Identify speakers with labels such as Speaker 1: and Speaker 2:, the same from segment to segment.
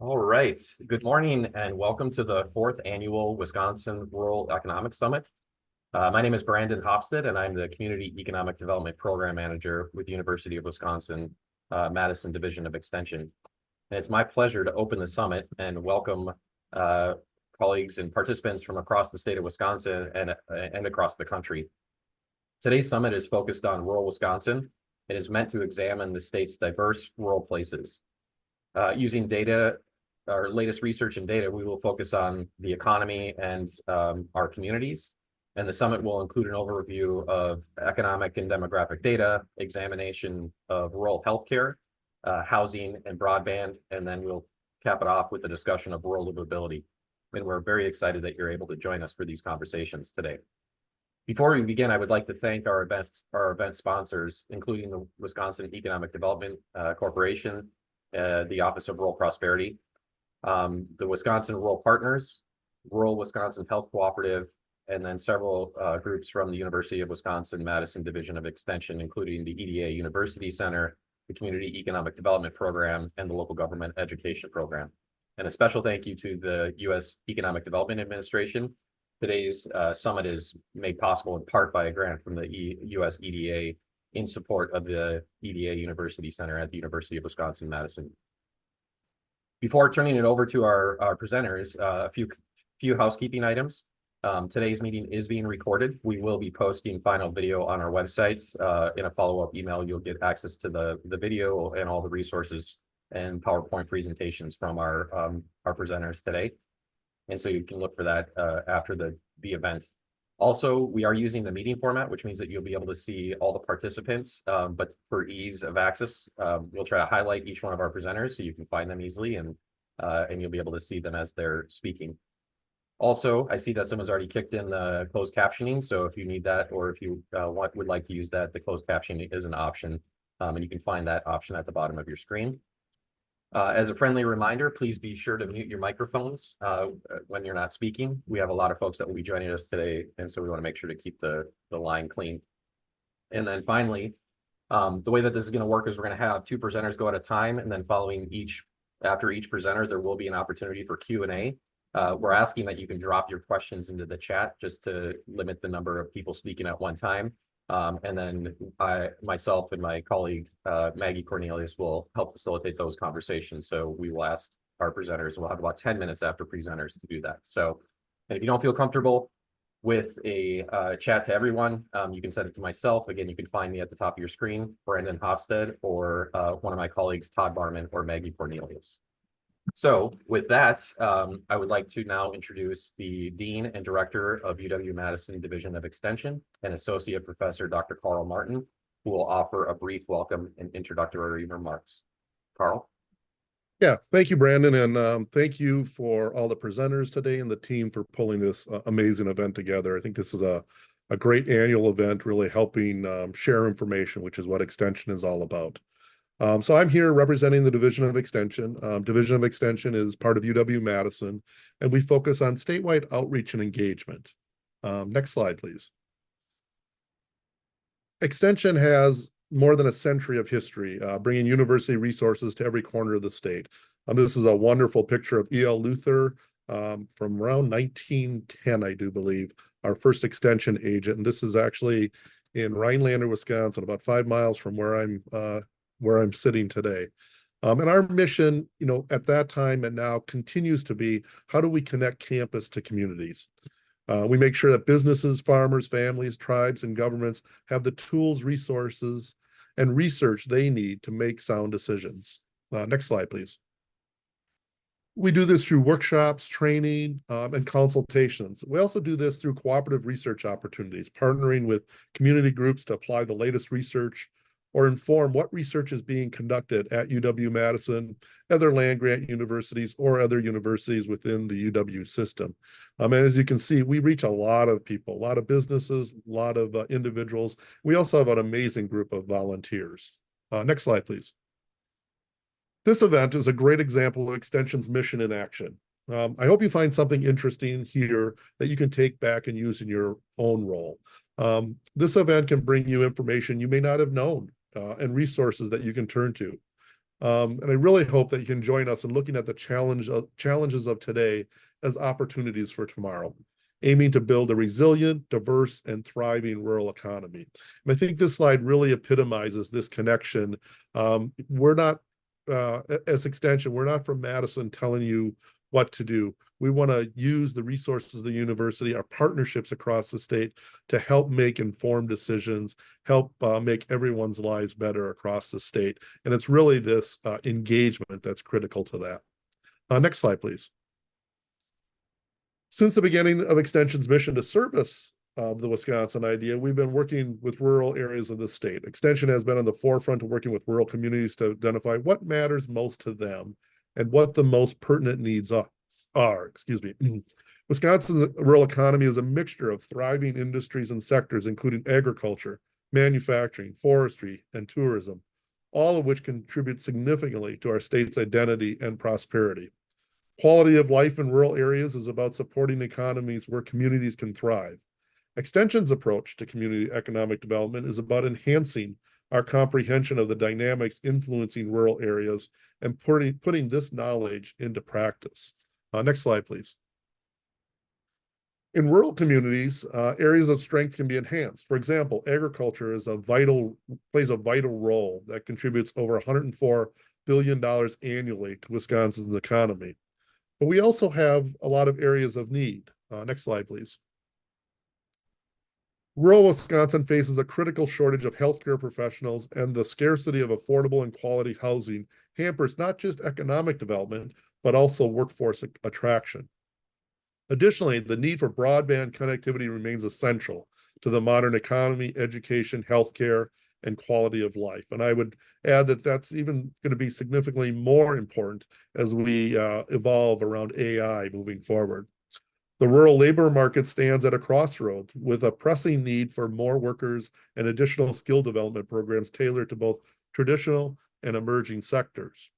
Speaker 1: All right. Good morning and welcome to the fourth annual Wisconsin Rural Economic Summit. My name is Brandon Hofstad and I'm the Community Economic Development Program Manager with the University of Wisconsin-Madison Division of Extension. And it's my pleasure to open the summit and welcome colleagues and participants from across the state of Wisconsin and across the country. Today's summit is focused on rural Wisconsin. It is meant to examine the state's diverse rural places. Using data, our latest research and data, we will focus on the economy and our communities. And the summit will include an overview of economic and demographic data, examination of rural healthcare, housing and broadband, and then we'll cap it off with a discussion of rural livability. And we're very excited that you're able to join us for these conversations today. Before we begin, I would like to thank our event sponsors, including the Wisconsin Economic Development Corporation, the Office of Rural Prosperity, the Wisconsin Rural Partners, Rural Wisconsin Health Cooperative, and then several groups from the University of Wisconsin-Madison Division of Extension, including the EDA University Center, the Community Economic Development Program, and the Local Government Education Program. And a special thank you to the U.S. Economic Development Administration. Today's summit is made possible in part by a grant from the U.S. EDA in support of the EDA University Center at the University of Wisconsin-Madison. Before turning it over to our presenters, a few housekeeping items. Today's meeting is being recorded. We will be posting final video on our website. In a follow-up email, you'll get access to the video and all the resources and PowerPoint presentations from our presenters today. And so you can look for that after the event. Also, we are using the meeting format, which means that you'll be able to see all the participants, but for ease of access, we'll try to highlight each one of our presenters so you can find them easily and you'll be able to see them as they're speaking. Also, I see that someone's already kicked in the closed captioning, so if you need that or if you would like to use that, the closed captioning is an option, and you can find that option at the bottom of your screen. As a friendly reminder, please be sure to mute your microphones when you're not speaking. We have a lot of folks that will be joining us today, and so we want to make sure to keep the line clean. And then finally, the way that this is going to work is we're going to have two presenters go at a time, and then after each presenter, there will be an opportunity for Q&A. We're asking that you can drop your questions into the chat just to limit the number of people speaking at one time. And then myself and my colleague, Maggie Cornelius, will help facilitate those conversations. So we will ask our presenters, we'll have about 10 minutes after presenters to do that. So, and if you don't feel comfortable with a chat to everyone, you can send it to myself. Again, you can find me at the top of your screen, Brandon Hofstad, or one of my colleagues, Todd Barman or Maggie Cornelius. So with that, I would like to now introduce the Dean and Director of UW-Madison Division of Extension and Associate Professor Dr. Carl Martin, who will offer a brief welcome and introductory remarks. Carl?
Speaker 2: Yeah, thank you, Brandon, and thank you for all the presenters today and the team for pulling this amazing event together. I think this is a great annual event, really helping share information, which is what Extension is all about. So I'm here representing the Division of Extension. Division of Extension is part of UW-Madison, and we focus on statewide outreach and engagement. Next slide, please. Extension has more than a century of history, bringing university resources to every corner of the state. This is a wonderful picture of E.L. Luther from around 1910, I do believe, our first extension agent. And this is actually in Rhinelander, Wisconsin, about 5 miles from where I'm sitting today. And our mission, at that time and now continues to be, how do we connect campus to communities? We make sure that businesses, farmers, families, tribes, and governments have the tools, resources, and research they need to make sound decisions. Next slide, please. We do this through workshops, training, and consultations. We also do this through cooperative research opportunities, partnering with community groups to apply the latest research or inform what research is being conducted at UW-Madison, other land-grant universities, or other universities within the UW system. And as you can see, we reach a lot of people, a lot of businesses, a lot of individuals. We also have an amazing group of volunteers. Next slide, please. This event is a great example of Extension's mission in action. I hope you find something interesting here that you can take back and use in your own role. This event can bring you information you may not have known and resources that you can turn to. And I really hope that you can join us in looking at the challenges of today as opportunities for tomorrow, aiming to build a resilient, diverse, and thriving rural economy. And I think this slide really epitomizes this connection. We're not, as Extension, we're not from Madison telling you what to do. We want to use the resources of the university, our partnerships across the state, to help make informed decisions, help make everyone's lives better across the state. And it's really this engagement that's critical to that. Next slide, please. Since the beginning of Extension's mission to service of the Wisconsin idea, we've been working with rural areas of the state. Extension has been on the forefront of working with rural communities to identify what matters most to them and what the most pertinent needs are. Excuse me. Wisconsin's rural economy is a mixture of thriving industries and sectors, including agriculture, manufacturing, forestry, and tourism, all of which contribute significantly to our state's identity and prosperity. Quality of life in rural areas is about supporting economies where communities can thrive. Extension's approach to community economic development is about enhancing our comprehension of the dynamics influencing rural areas and putting this knowledge into practice. Next slide, please. In rural communities, areas of strength can be enhanced. For example, agriculture plays a vital role that contributes over $104 billion annually to Wisconsin's economy. But we also have a lot of areas of need. Next slide, please. Rural Wisconsin faces a critical shortage of healthcare professionals, and the scarcity of affordable and quality housing hampers not just economic development, but also workforce attraction. Additionally, the need for broadband connectivity remains essential to the modern economy, education, healthcare, and quality of life. And I would add that that's even going to be significantly more important as we evolve around AI moving forward. The rural labor market stands at a crossroads with a pressing need for more workers and additional skill development programs tailored to both traditional and emerging sectors.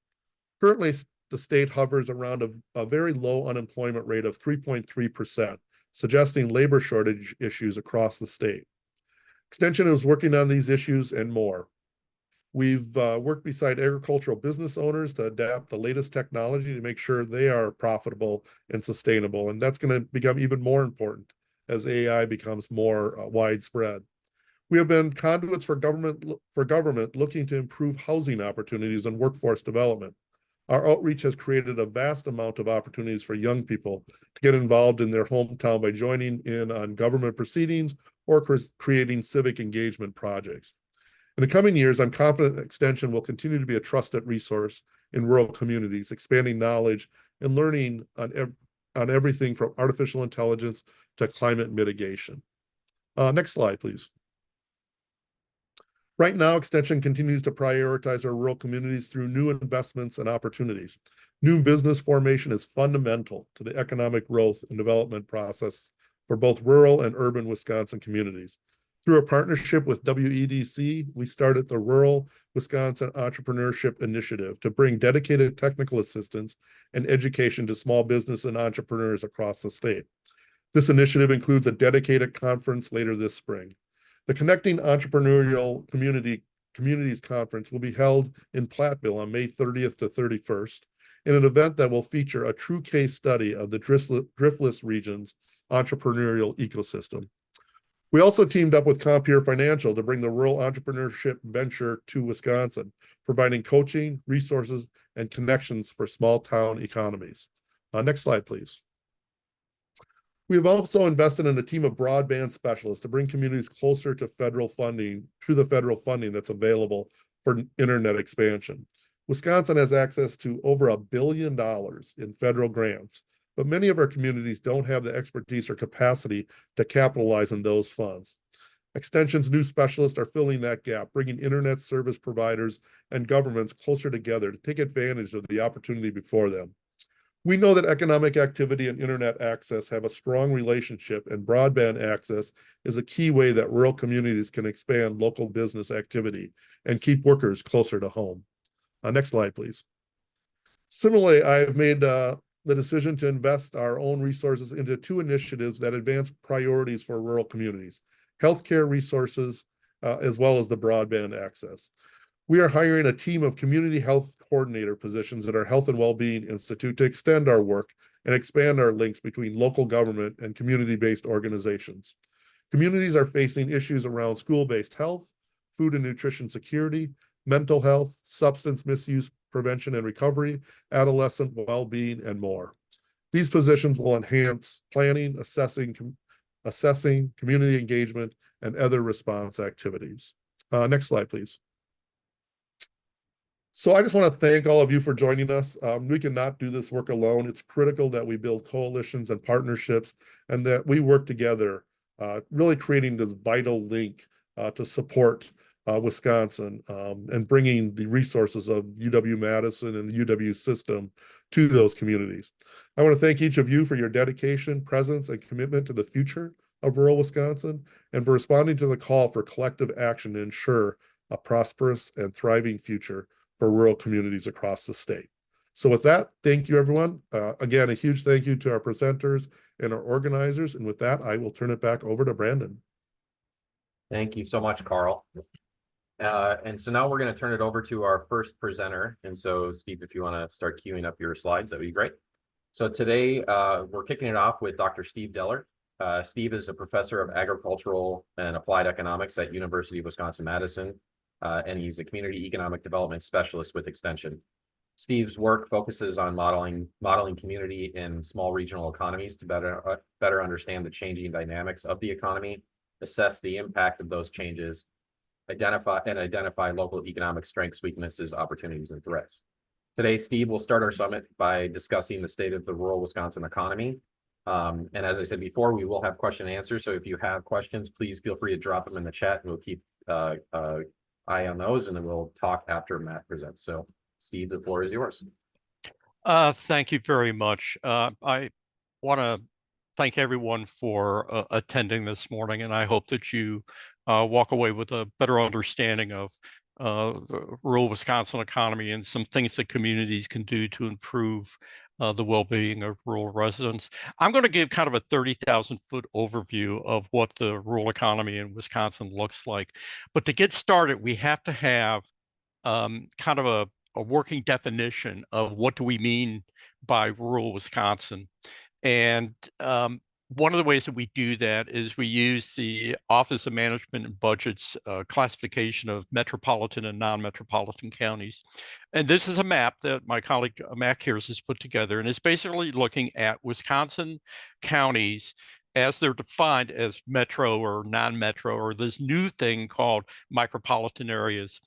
Speaker 2: Currently, the state hovers around a very low unemployment rate of 3.3%, suggesting labor shortage issues across the state. Extension is working on these issues and more. We've worked beside agricultural business owners to adapt the latest technology to make sure they are profitable and sustainable. And that's going to become even more important as AI becomes more widespread. We have been conduits for government looking to improve housing opportunities and workforce development. Our outreach has created a vast amount of opportunities for young people to get involved in their hometown by joining in on government proceedings or creating civic engagement projects. In the coming years, I'm confident Extension will continue to be a trusted resource in rural communities, expanding knowledge and learning on everything from artificial intelligence to climate mitigation. Next slide, please. Right now, Extension continues to prioritize our rural communities through new investments and opportunities. New business formation is fundamental to the economic growth and development process for both rural and urban Wisconsin communities. Through a partnership with WEDC, we started the Rural Wisconsin Entrepreneurship Initiative to bring dedicated technical assistance and education to small business and entrepreneurs across the state. This initiative includes a dedicated conference later this spring. The Connecting Entrepreneurial Communities Conference will be held in Platteville on May 30th to 31st in an event that will feature a true case study of the Driftless region's entrepreneurial ecosystem. We also teamed up with Compeer Financial to bring the rural entrepreneurship venture to Wisconsin, providing coaching, resources, and connections for small town economies. Next slide, please. We have also invested in a team of broadband specialists to bring communities closer to the federal funding that's available for internet expansion. Wisconsin has access to over $1 billion in federal grants, but many of our communities don't have the expertise or capacity to capitalize on those funds. Extension's new specialists are filling that gap, bringing internet service providers and governments closer together to take advantage of the opportunity before them. We know that economic activity and internet access have a strong relationship, and broadband access is a key way that rural communities can expand local business activity and keep workers closer to home. Next slide, please. Similarly, I have made the decision to invest our own resources into two initiatives that advance priorities for rural communities: healthcare resources, as well as the broadband access. We are hiring a team of community health coordinator positions at our Health and Wellbeing Institute to extend our work and expand our links between local government and community-based organizations. Communities are facing issues around school-based health, food and nutrition security, mental health, substance misuse prevention and recovery, adolescent well-being, and more. These positions will enhance planning, assessing, community engagement, and other response activities. Next slide, please. So I just want to thank all of you for joining us. We cannot do this work alone. It's critical that we build coalitions and partnerships and that we work together, really creating this vital link to support Wisconsin and bringing the resources of UW-Madison and the UW system to those communities. I want to thank each of you for your dedication, presence, and commitment to the future of rural Wisconsin and for responding to the call for collective action to ensure a prosperous and thriving future for rural communities across the state. So with that, thank you, everyone. Again, a huge thank you to our presenters and our organizers. And with that, I will turn it back over to Brandon.
Speaker 1: Thank you so much, Carl. And so now we're going to turn it over to our first presenter. And so, Steve, if you want to start queuing up your slides, that'd be great. So today, we're kicking it off with Dr. Steve Deller. Steve is a professor of agricultural and applied economics at University of Wisconsin-Madison. And he's a community economic development specialist with Extension. Steve's work focuses on modeling community in small regional economies to better understand the changing dynamics of the economy, assess the impact of those changes, identify local economic strengths, weaknesses, opportunities, and threats. Today, Steve will start our summit by discussing the state of the rural Wisconsin economy. And as I said before, we will have question and answer. So if you have questions, please feel free to drop them in the chat and we'll keep eye on those, and then we'll talk after Matt presents. So, Steve, the floor is yours.
Speaker 3: Thank you very much. I want to thank everyone for attending this morning, and I hope that you walk away with a better understanding of the rural Wisconsin economy and some things that communities can do to improve the well-being of rural residents. I'm going to give kind of a 30,000-foot overview of what the rural economy in Wisconsin looks like. But to get started, we have to have kind of a working definition of what do we mean by rural Wisconsin. And one of the ways that we do that is we use the Office of Management and Budget's classification of metropolitan and non-metropolitan counties. And this is a map that my colleague Matt Kears has put together, and it's basically looking at Wisconsin counties as they're defined as metro or non-metro, or this new thing called micropolitan areas.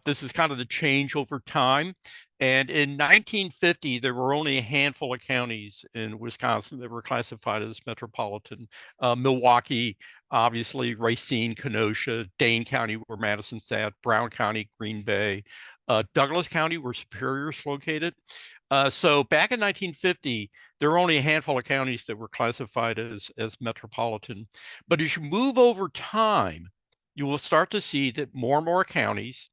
Speaker 3: This is kind of the change over time. And in 1950, there were only a handful of counties in Wisconsin that were classified as metropolitan. Milwaukee, obviously, Racine, Kenosha, Dane County, where Madison's at, Brown County, Green Bay, Douglas County, where Superior's located. So back in 1950, there were only a handful of counties that were classified as metropolitan. But as you move over time, you will start to see that more and more counties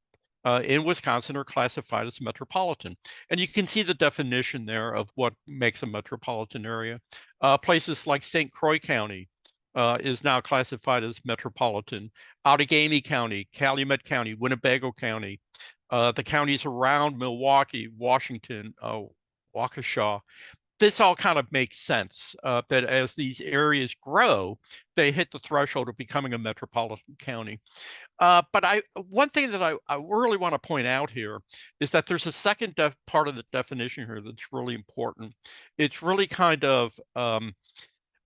Speaker 3: in Wisconsin are classified as metropolitan. And you can see the definition there of what makes a metropolitan area. Places like St. Croix County is now classified as metropolitan. Outagamie County, Calumet County, Winnebago County, the counties around Milwaukee, Washington, Waukesha. This all kind of makes sense that as these areas grow, they hit the threshold of becoming a metropolitan county. But one thing that I really want to point out here is that there's a second part of the definition here that's really important. It's really kind of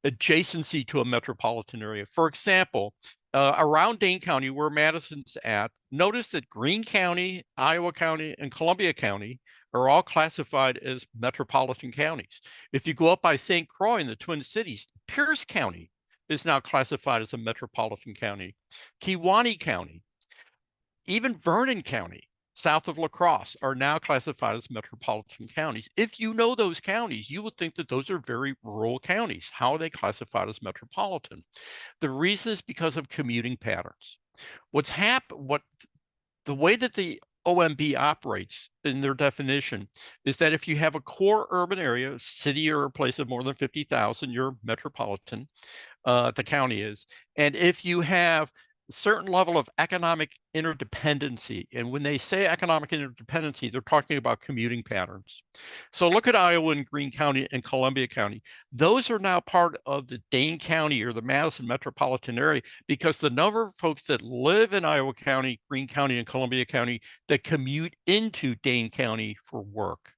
Speaker 3: adjacency to a metropolitan area. For example, around Dane County, where Madison's at, notice that Greene County, Iowa County, and Columbia County are all classified as metropolitan counties. If you go up by St. Croix in the Twin Cities, Pierce County is now classified as a metropolitan county. Kewaunee County, even Vernon County, south of La Crosse, are now classified as metropolitan counties. If you know those counties, you would think that those are very rural counties. How are they classified as metropolitan? The reason is because of commuting patterns. The way that the OMB operates in their definition is that if you have a core urban area, a city or a place of more than 50,000, you're metropolitan, the county is. And if you have certain level of economic interdependency. And when they say economic interdependency, they're talking about commuting patterns. So look at Iowa and Greene County and Columbia County. Those are now part of the Dane County or the Madison metropolitan area because the number of folks that live in Iowa County, Greene County, and Columbia County that commute into Dane County for work.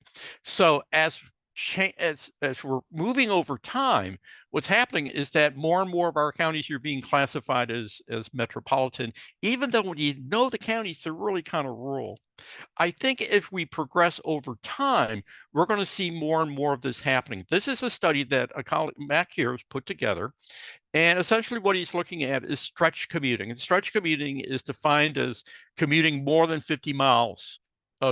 Speaker 3: So as we're moving over time, what's happening is that more and more of our counties are being classified as metropolitan, even though when you know the counties, they're really kind of rural. I think if we progress over time, we're going to see more and more of this happening. This is a study that a colleague, Matt Keir, has put together. And essentially what he's looking at is stretch commuting. And stretch commuting is defined as commuting more than 50 miles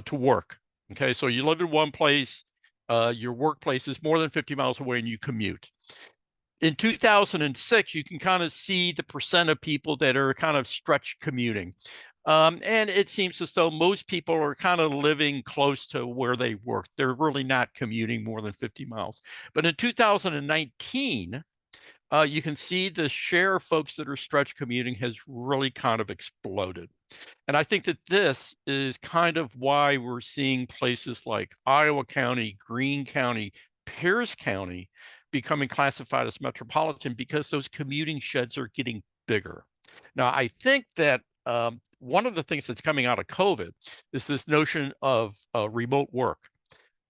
Speaker 3: to work. Okay, so you live in one place, your workplace is more than 50 miles away and you commute. In 2006, you can kind of see the percent of people that are kind of stretch commuting. And it seems as though most people are kind of living close to where they work. They're really not commuting more than 50 miles. But in 2019, you can see the share of folks that are stretch commuting has really kind of exploded. And I think that this is kind of why we're seeing places like Iowa County, Greene County, Pierce County becoming classified as metropolitan because those commuting sheds are getting bigger. Now, I think that one of the things that's coming out of COVID is this notion of remote work.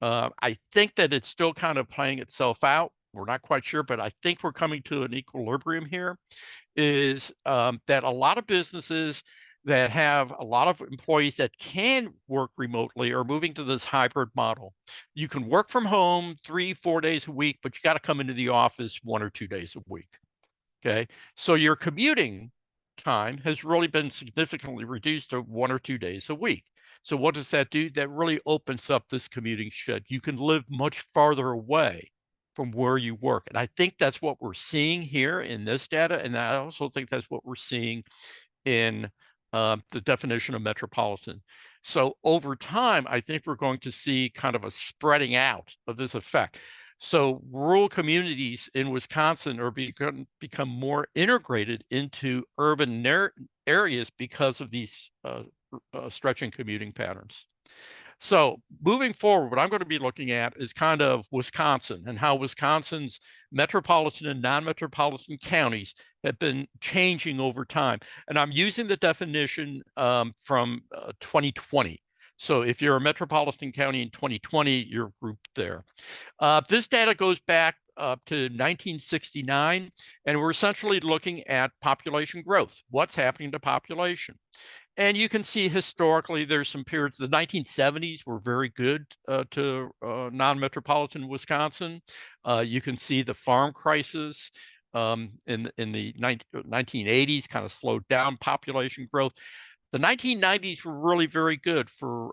Speaker 3: I think that it's still kind of playing itself out. We're not quite sure, but I think we're coming to an equilibrium here, is that a lot of businesses that have a lot of employees that can work remotely are moving to this hybrid model. You can work from home 3-4 days a week, but you got to come into the office 1 or 2 days a week. Okay, so your commuting time has really been significantly reduced to 1 or 2 days a week. So what does that do? That really opens up this commuting shed. You can live much farther away from where you work. And I think that's what we're seeing here in this data. And I also think that's what we're seeing in the definition of metropolitan. So over time, I think we're going to see kind of a spreading out of this effect. So rural communities in Wisconsin are become more integrated into urban areas because of these stretching commuting patterns. So moving forward, what I'm going to be looking at is kind of Wisconsin and how Wisconsin's metropolitan and non-metropolitan counties have been changing over time. And I'm using the definition from 2020. So if you're a metropolitan county in 2020, you're grouped there. This data goes back up to 1969, and we're essentially looking at population growth. What's happening to population? And you can see historically there's some periods. The 1970s were very good to non-metropolitan Wisconsin. You can see the farm crisis in the 1980s kind of slowed down population growth. The 1990s were really very good for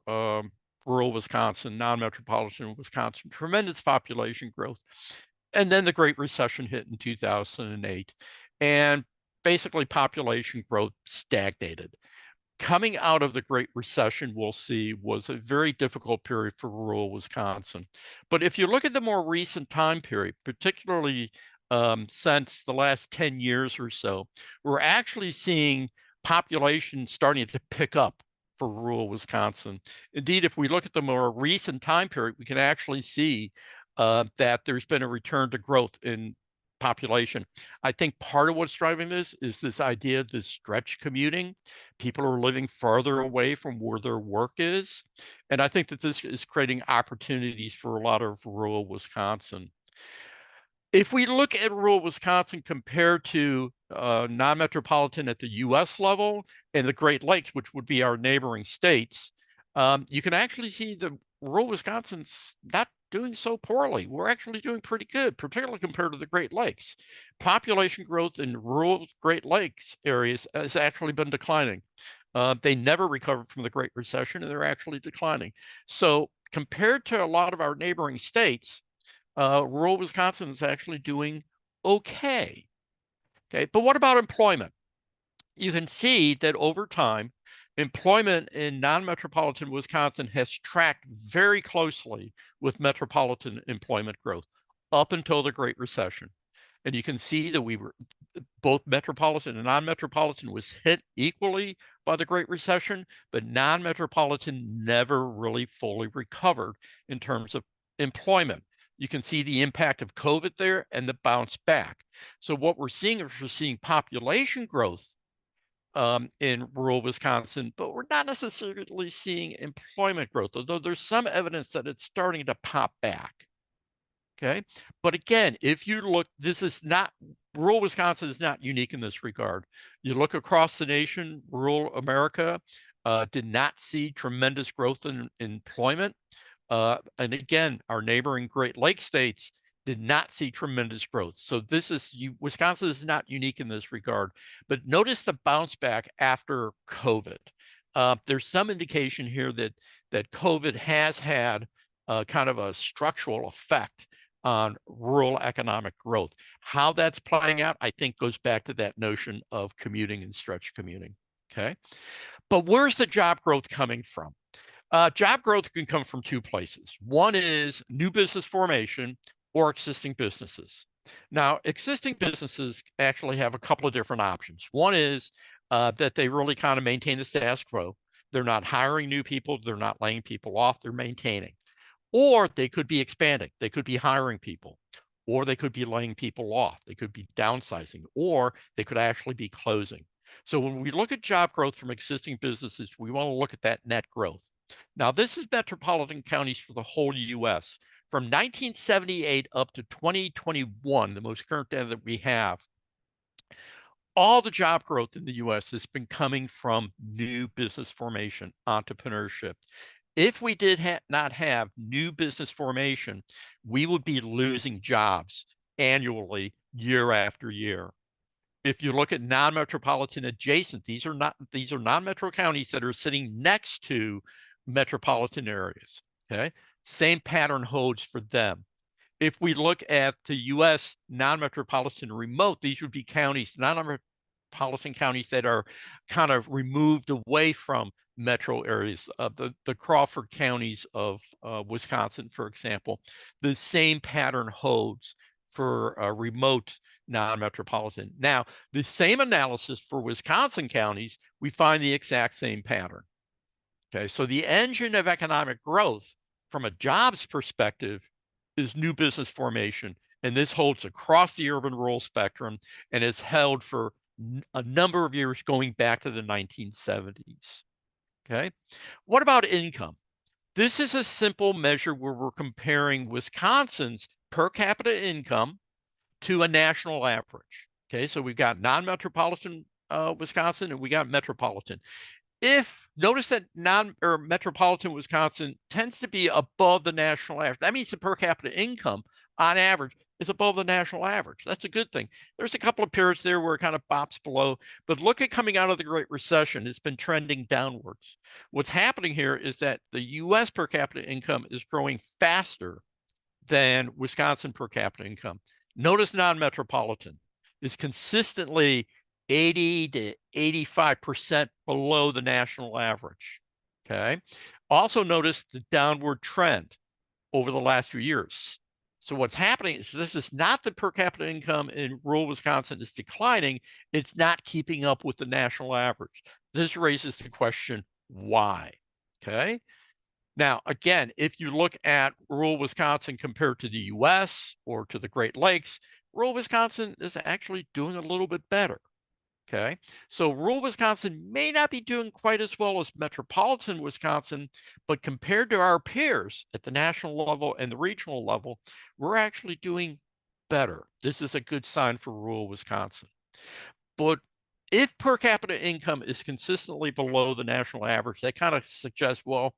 Speaker 3: rural Wisconsin, non-metropolitan Wisconsin, tremendous population growth. And then the Great Recession hit in 2008. And basically population growth stagnated. Coming out of the Great Recession, we'll see, was a very difficult period for rural Wisconsin. But if you look at the more recent time period, particularly since the last 10 years or so, we're actually seeing population starting to pick up for rural Wisconsin. Indeed, if we look at the more recent time period, we can actually see that there's been a return to growth in population. I think part of what's driving this is this idea of this stretch commuting. People are living farther away from where their work is. And I think that this is creating opportunities for a lot of rural Wisconsin. If we look at rural Wisconsin compared to non-metropolitan at the US level and the Great Lakes, which would be our neighboring states, you can actually see the rural Wisconsin's not doing so poorly. We're actually doing pretty good, particularly compared to the Great Lakes. Population growth in rural Great Lakes areas has actually been declining. They never recovered from the Great Recession, and they're actually declining. So compared to a lot of our neighboring states, rural Wisconsin is actually doing okay. Okay, but what about employment? You can see that over time, employment in non-metropolitan Wisconsin has tracked very closely with metropolitan employment growth up until the Great Recession. And you can see that we were both metropolitan and non-metropolitan was hit equally by the Great Recession, but non-metropolitan never really fully recovered in terms of employment. You can see the impact of COVID there and the bounce back. So what we're seeing is we're seeing population growth in rural Wisconsin, but we're not necessarily seeing employment growth, although there's some evidence that it's starting to pop back. Okay. But again, if you look, this is not, rural Wisconsin is not unique in this regard. You look across the nation, rural America did not see tremendous growth in employment. And again, our neighboring Great Lakes states did not see tremendous growth. So Wisconsin is not unique in this regard. But notice the bounce back after COVID. There's some indication here that COVID has had kind of a structural effect on rural economic growth. How that's playing out, I think, goes back to that notion of commuting and stretch commuting. Okay. But where's the job growth coming from? Job growth can come from two places. One is new business formation or existing businesses. Now, existing businesses actually have a couple of different options. One is that they really kind of maintain the status quo. They're not hiring new people. They're not laying people off. They're maintaining. Or they could be expanding. They could be hiring people, or they could be laying people off. They could be downsizing, or they could actually be closing. So when we look at job growth from existing businesses, we want to look at that net growth. Now, this is metropolitan counties for the whole US. From 1978 up to 2021, the most current data that we have, all the job growth in the US has been coming from new business formation, entrepreneurship. If we did not have new business formation, we would be losing jobs annually, year after year. If you look at non-metropolitan adjacent, these are non-metro counties that are sitting next to metropolitan areas. Okay, same pattern holds for them. If we look at the U.S. non-metropolitan remote, these would be counties, non-metropolitan counties that are kind of removed away from metro areas, the Crawford counties of Wisconsin, for example. The same pattern holds for remote non-metropolitan. Now, the same analysis for Wisconsin counties, we find the exact same pattern. Okay, so the engine of economic growth from a jobs perspective is new business formation. And this holds across the urban-rural spectrum, and it's held for a number of years going back to the 1970s. Okay, what about income? This is a simple measure where we're comparing Wisconsin's per capita income to a national average. Okay, so we've got non-metropolitan Wisconsin and we got metropolitan. Notice that metropolitan Wisconsin tends to be above the national average. That means the per capita income on average is above the national average. That's a good thing. There's a couple of periods there where it kind of bops below, but look at coming out of the Great Recession, it's been trending downwards. What's happening here is that the US per capita income is growing faster than Wisconsin per capita income. Notice non-metropolitan is consistently 80 to 85% below the national average. Okay. Also notice the downward trend over the last few years. So what's happening is this is not the per capita income in rural Wisconsin is declining. It's not keeping up with the national average. This raises the question, why? Okay. Now, again, if you look at rural Wisconsin compared to the US or to the Great Lakes, rural Wisconsin is actually doing a little bit better. Okay, so rural Wisconsin may not be doing quite as well as metropolitan Wisconsin, but compared to our peers at the national level and the regional level, we're actually doing better. This is a good sign for rural Wisconsin. But if per capita income is consistently below the national average, that kind of suggests, well,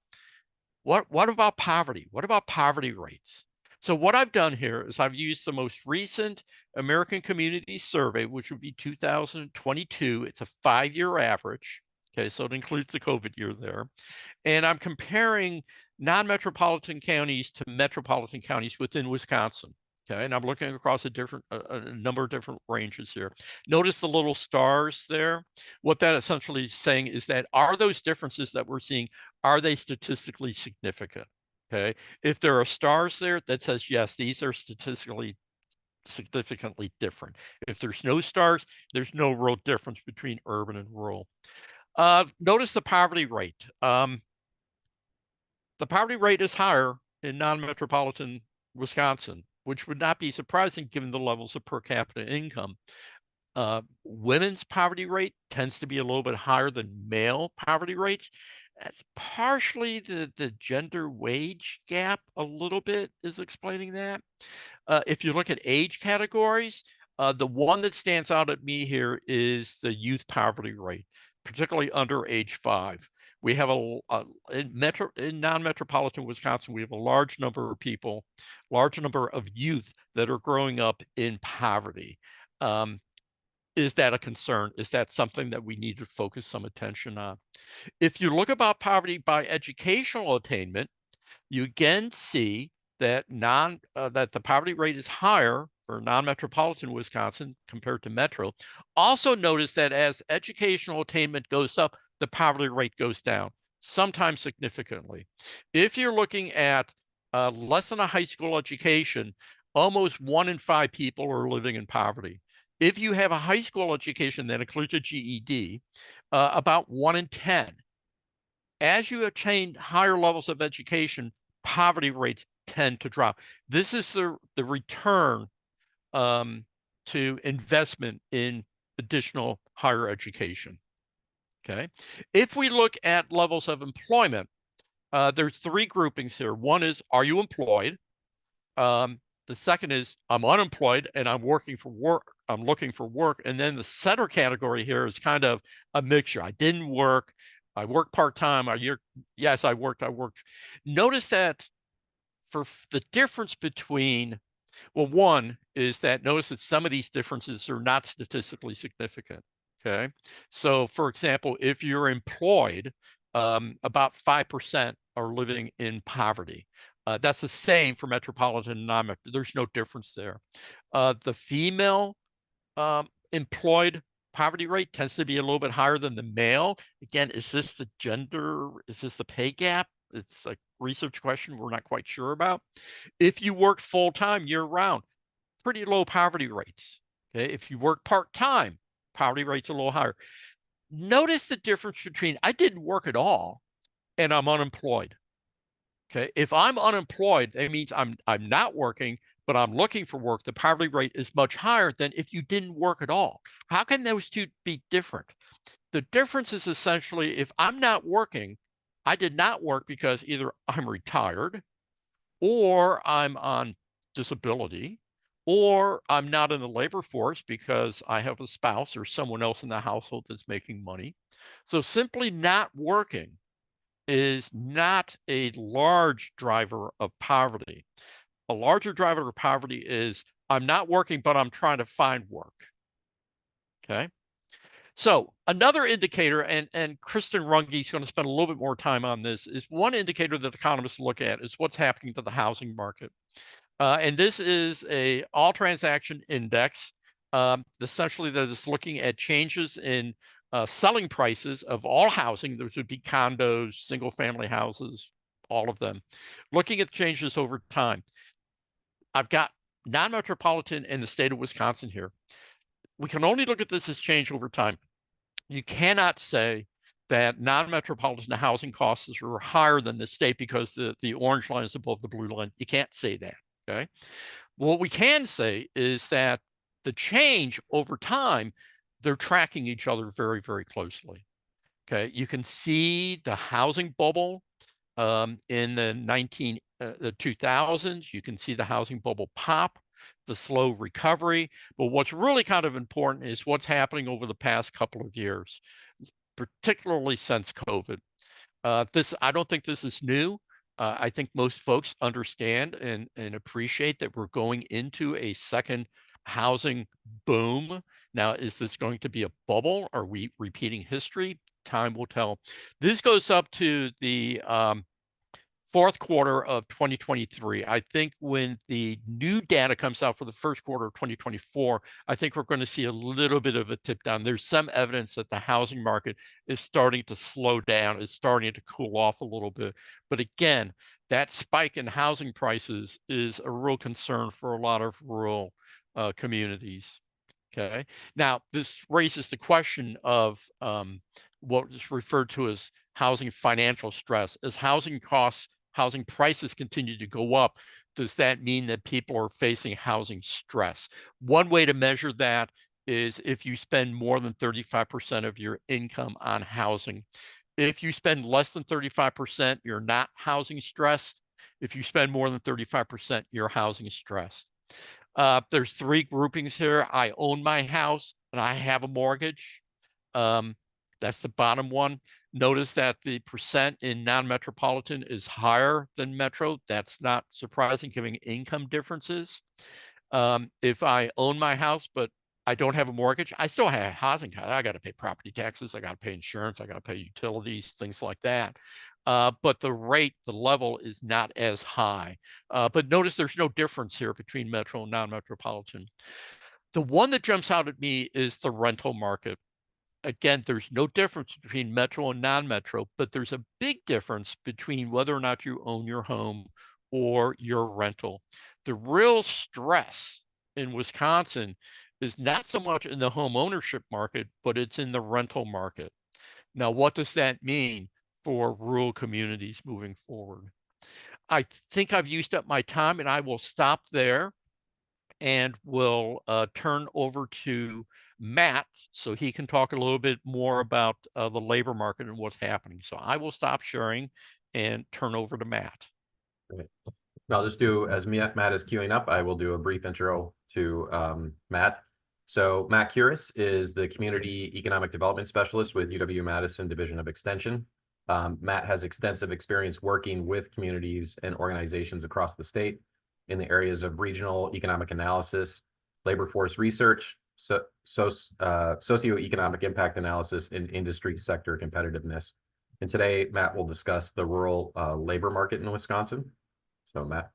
Speaker 3: what about poverty? What about poverty rates? So what I've done here is I've used the most recent American Community Survey, which would be 2022. It's a 5-year average. Okay, so it includes the COVID year there. And I'm comparing non-metropolitan counties to metropolitan counties within Wisconsin. Okay, and I'm looking across a number of different ranges here. Notice the little stars there. What that essentially is saying is that are those differences that we're seeing, are they statistically significant? Okay, if there are stars there, that says yes, these are statistically significantly different. If there's no stars, there's no real difference between urban and rural. Notice the poverty rate. The poverty rate is higher in non-metropolitan Wisconsin, which would not be surprising given the levels of per capita income. Women's poverty rate tends to be a little bit higher than male poverty rates. That's partially the gender wage gap a little bit is explaining that. If you look at age categories, the one that stands out at me here is the youth poverty rate, particularly under age 5. We have in non-metropolitan Wisconsin, we have a large number of people, large number of youth that are growing up in poverty. Is that a concern? Is that something that we need to focus some attention on? If you look about poverty by educational attainment, you again see that that the poverty rate is higher for non-metropolitan Wisconsin compared to metro. Also notice that as educational attainment goes up, the poverty rate goes down, sometimes significantly. If you're looking at less than a high school education, almost 1 in 5 people are living in poverty. If you have a high school education that includes a GED, about 1 in 10. As you attain higher levels of education, poverty rates tend to drop. This is the return to investment in additional higher education. Okay. If we look at levels of employment, there's 3 groupings here. One is, are you employed? The second is, I'm unemployed and I'm working for work. I'm looking for work. And then the center category here is kind of a mixture. I didn't work. I worked part-time. Yes, I worked. Notice that for the difference between, well, one is that notice that some of these differences are not statistically significant. Okay. So for example, if you're employed, about 5% are living in poverty. That's the same for metropolitan and non-metropolitan. There's no difference there. The female employed poverty rate tends to be a little bit higher than the male. Again, is this the gender? Is this the pay gap? It's a research question we're not quite sure about. If you work full-time year-round, pretty low poverty rates. Okay, if you work part-time, poverty rates are a little higher. Notice the difference between I didn't work at all and I'm unemployed. Okay, if I'm unemployed, that means I'm not working, but I'm looking for work. The poverty rate is much higher than if you didn't work at all. How can those two be different? The difference is essentially if I'm not working, I did not work because either I'm retired or I'm on disability or I'm not in the labor force because I have a spouse or someone else in the household that's making money. So simply not working is not a large driver of poverty. A larger driver of poverty is I'm not working, but I'm trying to find work. Okay. So another indicator, and Kristen Runge is going to spend a little bit more time on this, is one indicator that economists look at is what's happening to the housing market. And this is a all transaction index, essentially that is looking at changes in selling prices of all housing. Those would be condos, single family houses, all of them, looking at changes over time. I've got non-metropolitan in the state of Wisconsin here. We can only look at this as change over time. You cannot say that non-metropolitan housing costs are higher than the state because the orange line is above the blue line. You can't say that, okay? What we can say is that the change over time, they're tracking each other very, very closely, okay? You can see the housing bubble in the 2000s. You can see the housing bubble pop, the slow recovery. But what's really kind of important is what's happening over the past couple of years, particularly since COVID. I don't think this is new. I think most folks understand and appreciate that we're going into a second housing boom. Now, is this going to be a bubble? Are we repeating history? Time will tell. This goes up to the fourth quarter of 2023. I think when the new data comes out for the first quarter of 2024, I think we're going to see a little bit of a tip down. There's some evidence that the housing market is starting to slow down, is starting to cool off a little bit. But again, that spike in housing prices is a real concern for a lot of rural communities. Okay. Now, this raises the question of what is referred to as housing financial stress. As housing costs, housing prices continue to go up, does that mean that people are facing housing stress? One way to measure that is if you spend more than 35% of your income on housing. If you spend less than 35%, you're not housing stressed. If you spend more than 35%, you're housing stressed. There's three groupings here. I own my house and I have a mortgage. That's the bottom one. Notice that the percent in non-metropolitan is higher than metro. That's not surprising given income differences. If I own my house, but I don't have a mortgage, I still have housing costs. I got to pay property taxes. I got to pay insurance. I got to pay utilities, things like that. But the rate, the level is not as high. But notice there's no difference here between metro and non-metropolitan. The one that jumps out at me is the rental market. Again, there's no difference between metro and non-metro, but there's a big difference between whether or not you own your home or your rental. The real stress in Wisconsin is not so much in the home ownership market, but it's in the rental market. Now, what does that mean for rural communities moving forward? I think I've used up my time and I will stop there and will turn over to Matt so he can talk a little bit more about the labor market and what's happening. So I will stop sharing and turn over to Matt.
Speaker 1: Great. I'll just do, as Matt is queuing up, I will do a brief intro to Matt. So Matt Curis is the Community Economic Development Specialist with UW-Madison Division of Extension. Matt has extensive experience working with communities and organizations across the state in the areas of regional economic analysis, labor force research, socioeconomic impact analysis, and industry sector competitiveness. And today, Matt will discuss the rural labor market in Wisconsin. So, Matt.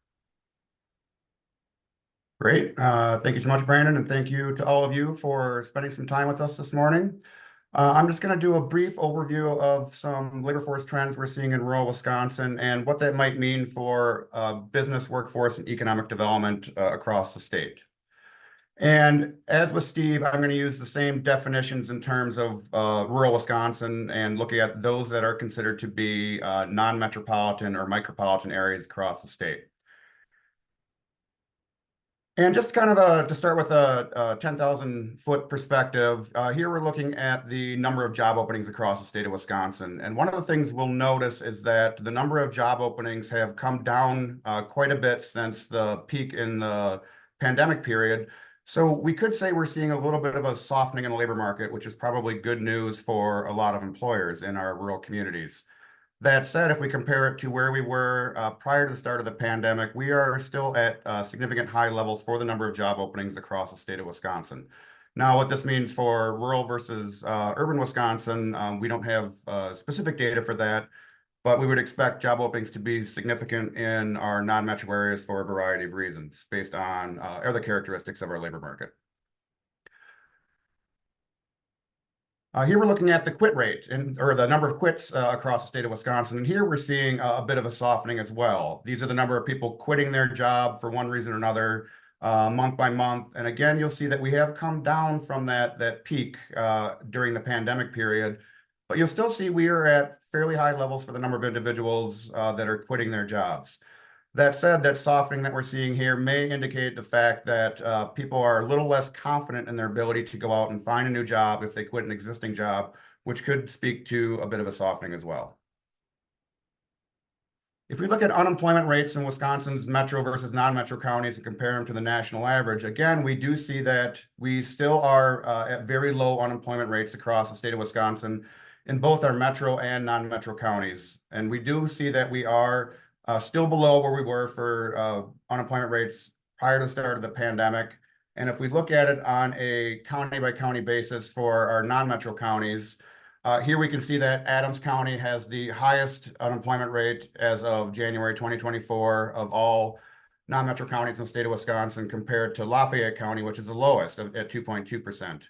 Speaker 4: Great. Thank you so much, Brandon, and thank you to all of you for spending some time with us this morning. I'm just going to do a brief overview of some labor force trends we're seeing in rural Wisconsin and what that might mean for business, workforce, and economic development across the state. And as with Steve, I'm going to use the same definitions in terms of rural Wisconsin and looking at those that are considered to be non-metropolitan or micropolitan areas across the state. And just kind of to start with a 10,000-foot perspective, here we're looking at the number of job openings across the state of Wisconsin. And one of the things we'll notice is that the number of job openings have come down quite a bit since the peak in the pandemic period. So we could say we're seeing a little bit of a softening in the labor market, which is probably good news for a lot of employers in our rural communities. That said, if we compare it to where we were prior to the start of the pandemic, we are still at significant high levels for the number of job openings across the state of Wisconsin. Now, what this means for rural versus urban Wisconsin, we don't have specific data for that, but we would expect job openings to be significant in our non-metro areas for a variety of reasons based on other characteristics of our labor market. Here we're looking at the quit rate or the number of quits across the state of Wisconsin. And here we're seeing a bit of a softening as well. These are the number of people quitting their job for one reason or another, month by month. And again, you'll see that we have come down from that peak during the pandemic period. But you'll still see we are at fairly high levels for the number of individuals that are quitting their jobs. That said, that softening that we're seeing here may indicate the fact that people are a little less confident in their ability to go out and find a new job if they quit an existing job, which could speak to a bit of a softening as well. If we look at unemployment rates in Wisconsin's metro versus non-metro counties and compare them to the national average, again, we do see that we still are at very low unemployment rates across the state of Wisconsin in both our metro and non-metro counties. And we do see that we are still below where we were for unemployment rates prior to the start of the pandemic. And if we look at it on a county-by-county basis for our non-metro counties, here we can see that Adams County has the highest unemployment rate as of January 2024 of all non-metro counties in the state of Wisconsin compared to Lafayette County, which is the lowest at 2.2%.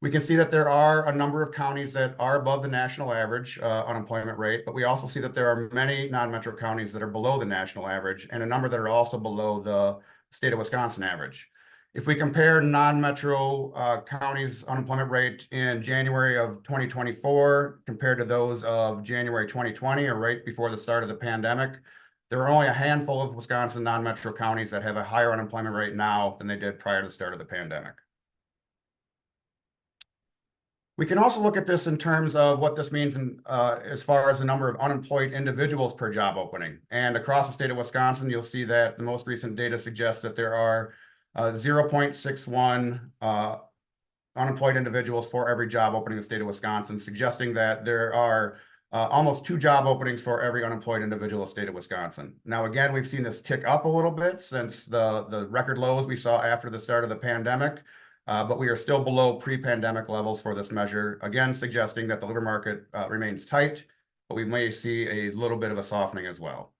Speaker 4: We can see that there are a number of counties that are above the national average unemployment rate, but we also see that there are many non-metro counties that are below the national average and a number that are also below the state of Wisconsin average. If we compare non-metro counties' unemployment rate in January of 2024 compared to those of January 2020, or right before the start of the pandemic, there are only a handful of Wisconsin non-metro counties that have a higher unemployment rate now than they did prior to the start of the pandemic. We can also look at this in terms of what this means as far as the number of unemployed individuals per job opening. And across the state of Wisconsin, you'll see that the most recent data suggests that there are 0.61 unemployed individuals for every job opening in the state of Wisconsin, suggesting that there are almost 2 job openings for every unemployed individual in the state of Wisconsin. Now, again, we've seen this tick up a little bit since the record lows we saw after the start of the pandemic. But we are still below pre-pandemic levels for this measure, again, suggesting that the labor market remains tight, but we may see a little bit of a softening as well.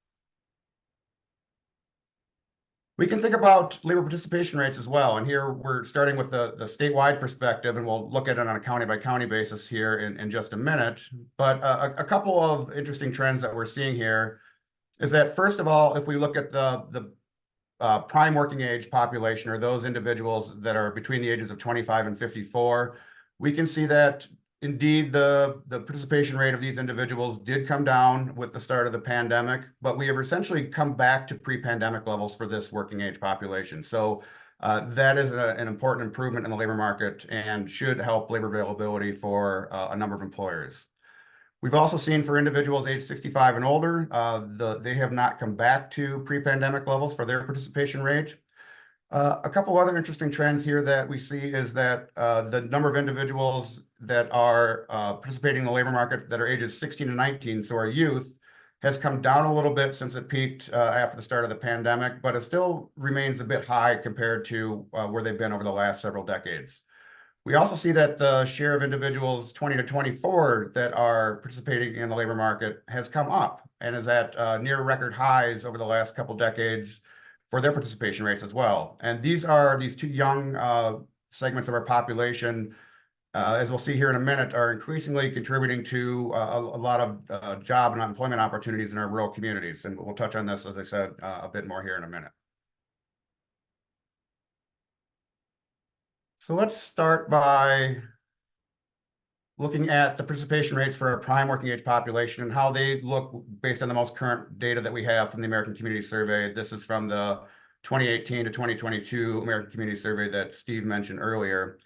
Speaker 4: We can think about labor participation rates as well. And here we're starting with the statewide perspective, and we'll look at it on a county by county basis here in just a minute. But a couple of interesting trends that we're seeing here is that, first of all, if we look at the prime working age population, or those individuals that are between the ages of 25 and 54, we can see that indeed the participation rate of these individuals did come down with the start of the pandemic, but we have essentially come back to pre-pandemic levels for this working age population. So that is an important improvement in the labor market and should help labor availability for a number of employers. We've also seen for individuals age 65 and older, they have not come back to pre-pandemic levels for their participation rate. A couple other interesting trends here that we see is that the number of individuals that are participating in the labor market that are ages 16 to 19, so our youth, has come down a little bit since it peaked after the start of the pandemic, but it still remains a bit high compared to where they've been over the last several decades. We also see that the share of individuals 20 to 24 that are participating in the labor market has come up and is at near record highs over the last couple decades for their participation rates as well. And these 2 young segments of our population, as we'll see here in a minute, are increasingly contributing to a lot of job and employment opportunities in our rural communities. And we'll touch on this, as I said, a bit more here in a minute. So let's start by looking at the participation rates for our prime working age population and how they look based on the most current data that we have from the American Community Survey. This is from the 2018 to 2022 American Community Survey that Steve mentioned earlier.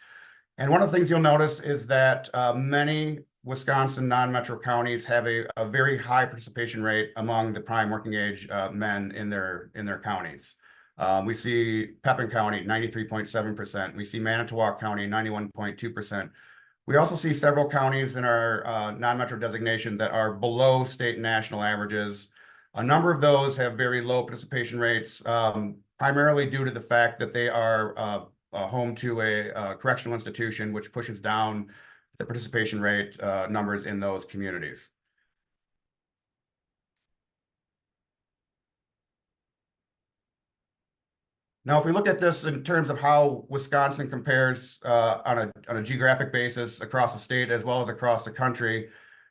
Speaker 4: And one of the things you'll notice is that many Wisconsin non-metro counties have a very high participation rate among the prime working age men in their counties. We see Pepin County, 93.7%. We see Manitowoc County, 91.2%. We also see several counties in our non-metro designation that are below state and national averages. A number of those have very low participation rates, primarily due to the fact that they are home to a correctional institution, which pushes down the participation rate numbers in those communities. Now, if we look at this in terms of how Wisconsin compares on a geographic basis across the state as well as across the country,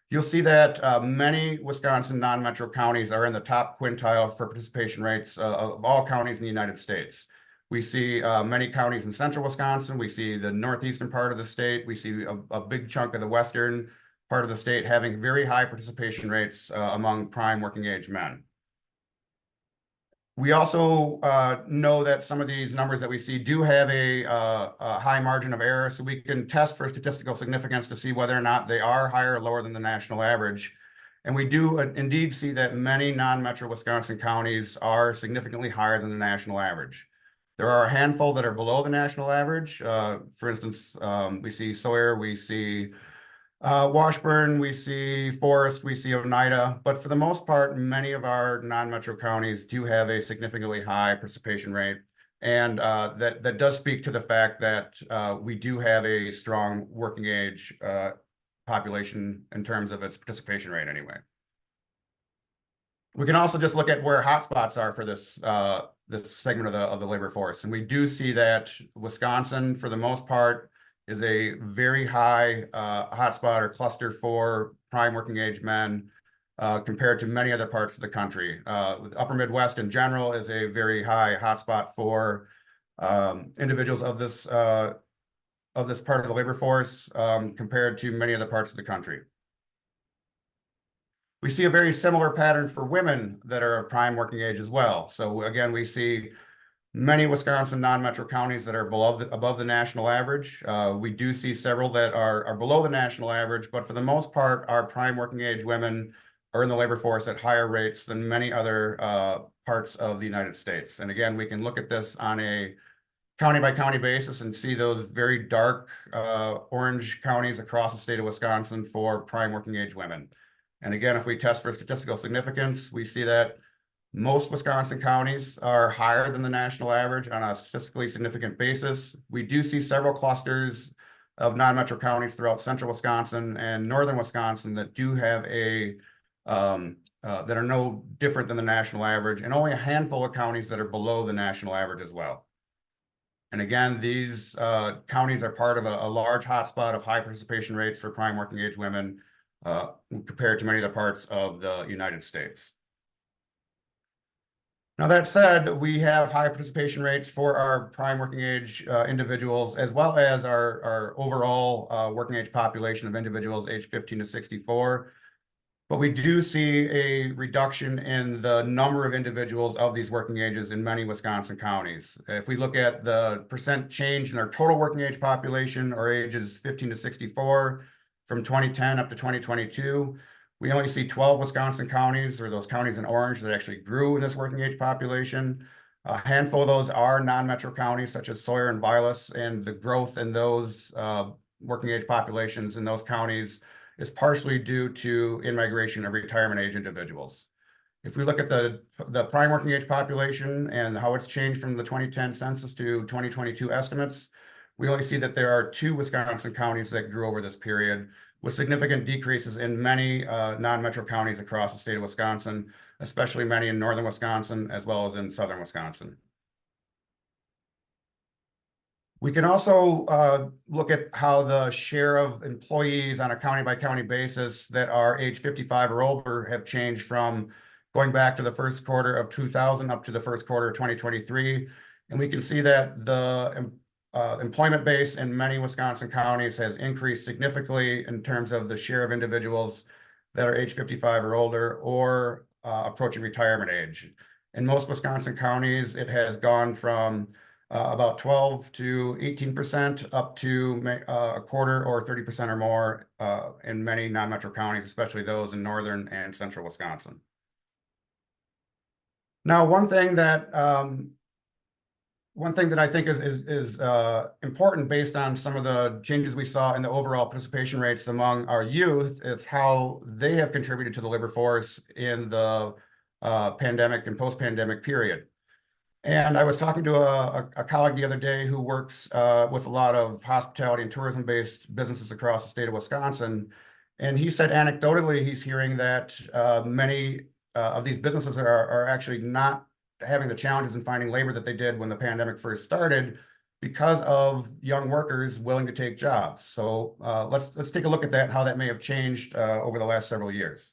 Speaker 4: you'll see that many Wisconsin non-metro counties are in the top quintile for participation rates of all counties in the United States. We see many counties in central Wisconsin. We see the northeastern part of the state. We see a big chunk of the western part of the state having very high participation rates among prime working age men. We also know that some of these numbers that we see do have a high margin of error, so we can test for statistical significance to see whether or not they are higher or lower than the national average. And we do indeed see that many non-metro Wisconsin counties are significantly higher than the national average. There are a handful that are below the national average. For instance, we see Sawyer, we see Washburn, we see Forest, we see Oneida, but for the most part, many of our non-metro counties do have a significantly high participation rate. And that does speak to the fact that we do have a strong working age population in terms of its participation rate anyway. We can also just look at where hotspots are for this segment of the labor force. And we do see that Wisconsin, for the most part, is a very high hotspot or cluster for prime working age men compared to many other parts of the country. The upper Midwest in general is a very high hotspot for individuals of this part of the labor force compared to many other parts of the country. We see a very similar pattern for women that are of prime working age as well. So again, we see many Wisconsin non-metro counties that are above the national average. We do see several that are below the national average, but for the most part, our prime working age women are in the labor force at higher rates than many other parts of the United States. And again, we can look at this on a county by county basis and see those very dark orange counties across the state of Wisconsin for prime working age women. And again, if we test for statistical significance, we see that most Wisconsin counties are higher than the national average on a statistically significant basis. We do see several clusters of non-metro counties throughout central Wisconsin and northern Wisconsin that do have that are no different than the national average, and only a handful of counties that are below the national average as well. And again, these counties are part of a large hotspot of high participation rates for prime working age women compared to many of the parts of the United States. Now, that said, we have high participation rates for our prime working age individuals, as well as our overall working age population of individuals aged 15 to 64. But we do see a reduction in the number of individuals of these working ages in many Wisconsin counties. If we look at the percent change in our total working age population, or ages 15 to 64, from 2010 up to 2022, we only see 12 Wisconsin counties, or those counties in orange, that actually grew in this working age population. A handful of those are non-metro counties, such as Sawyer and Vilas, and the growth in those working age populations in those counties is partially due to in-migration of retirement age individuals. If we look at the prime working age population and how it's changed from the 2010 census to 2022 estimates, we only see that there are 2 Wisconsin counties that grew over this period, with significant decreases in many non-metro counties across the state of Wisconsin, especially many in northern Wisconsin, as well as in southern Wisconsin. We can also look at how the share of employees on a county by county basis that are age 55 or older have changed from going back to the first quarter of 2000 up to the first quarter of 2023. And we can see that the employment base in many Wisconsin counties has increased significantly in terms of the share of individuals that are age 55 or older, or approaching retirement age. In most Wisconsin counties, it has gone from about 12 to 18% up to a quarter or 30% or more in many non-metro counties, especially those in northern and central Wisconsin. Now, one thing that I think is important, based on some of the changes we saw in the overall participation rates among our youth, is how they have contributed to the labor force in the pandemic and post-pandemic period. And I was talking to a colleague the other day who works with a lot of hospitality and tourism-based businesses across the state of Wisconsin. And he said anecdotally, he's hearing that many of these businesses are actually not having the challenges in finding labor that they did when the pandemic first started, because of young workers willing to take jobs. So let's take a look at that and how that may have changed over the last several years.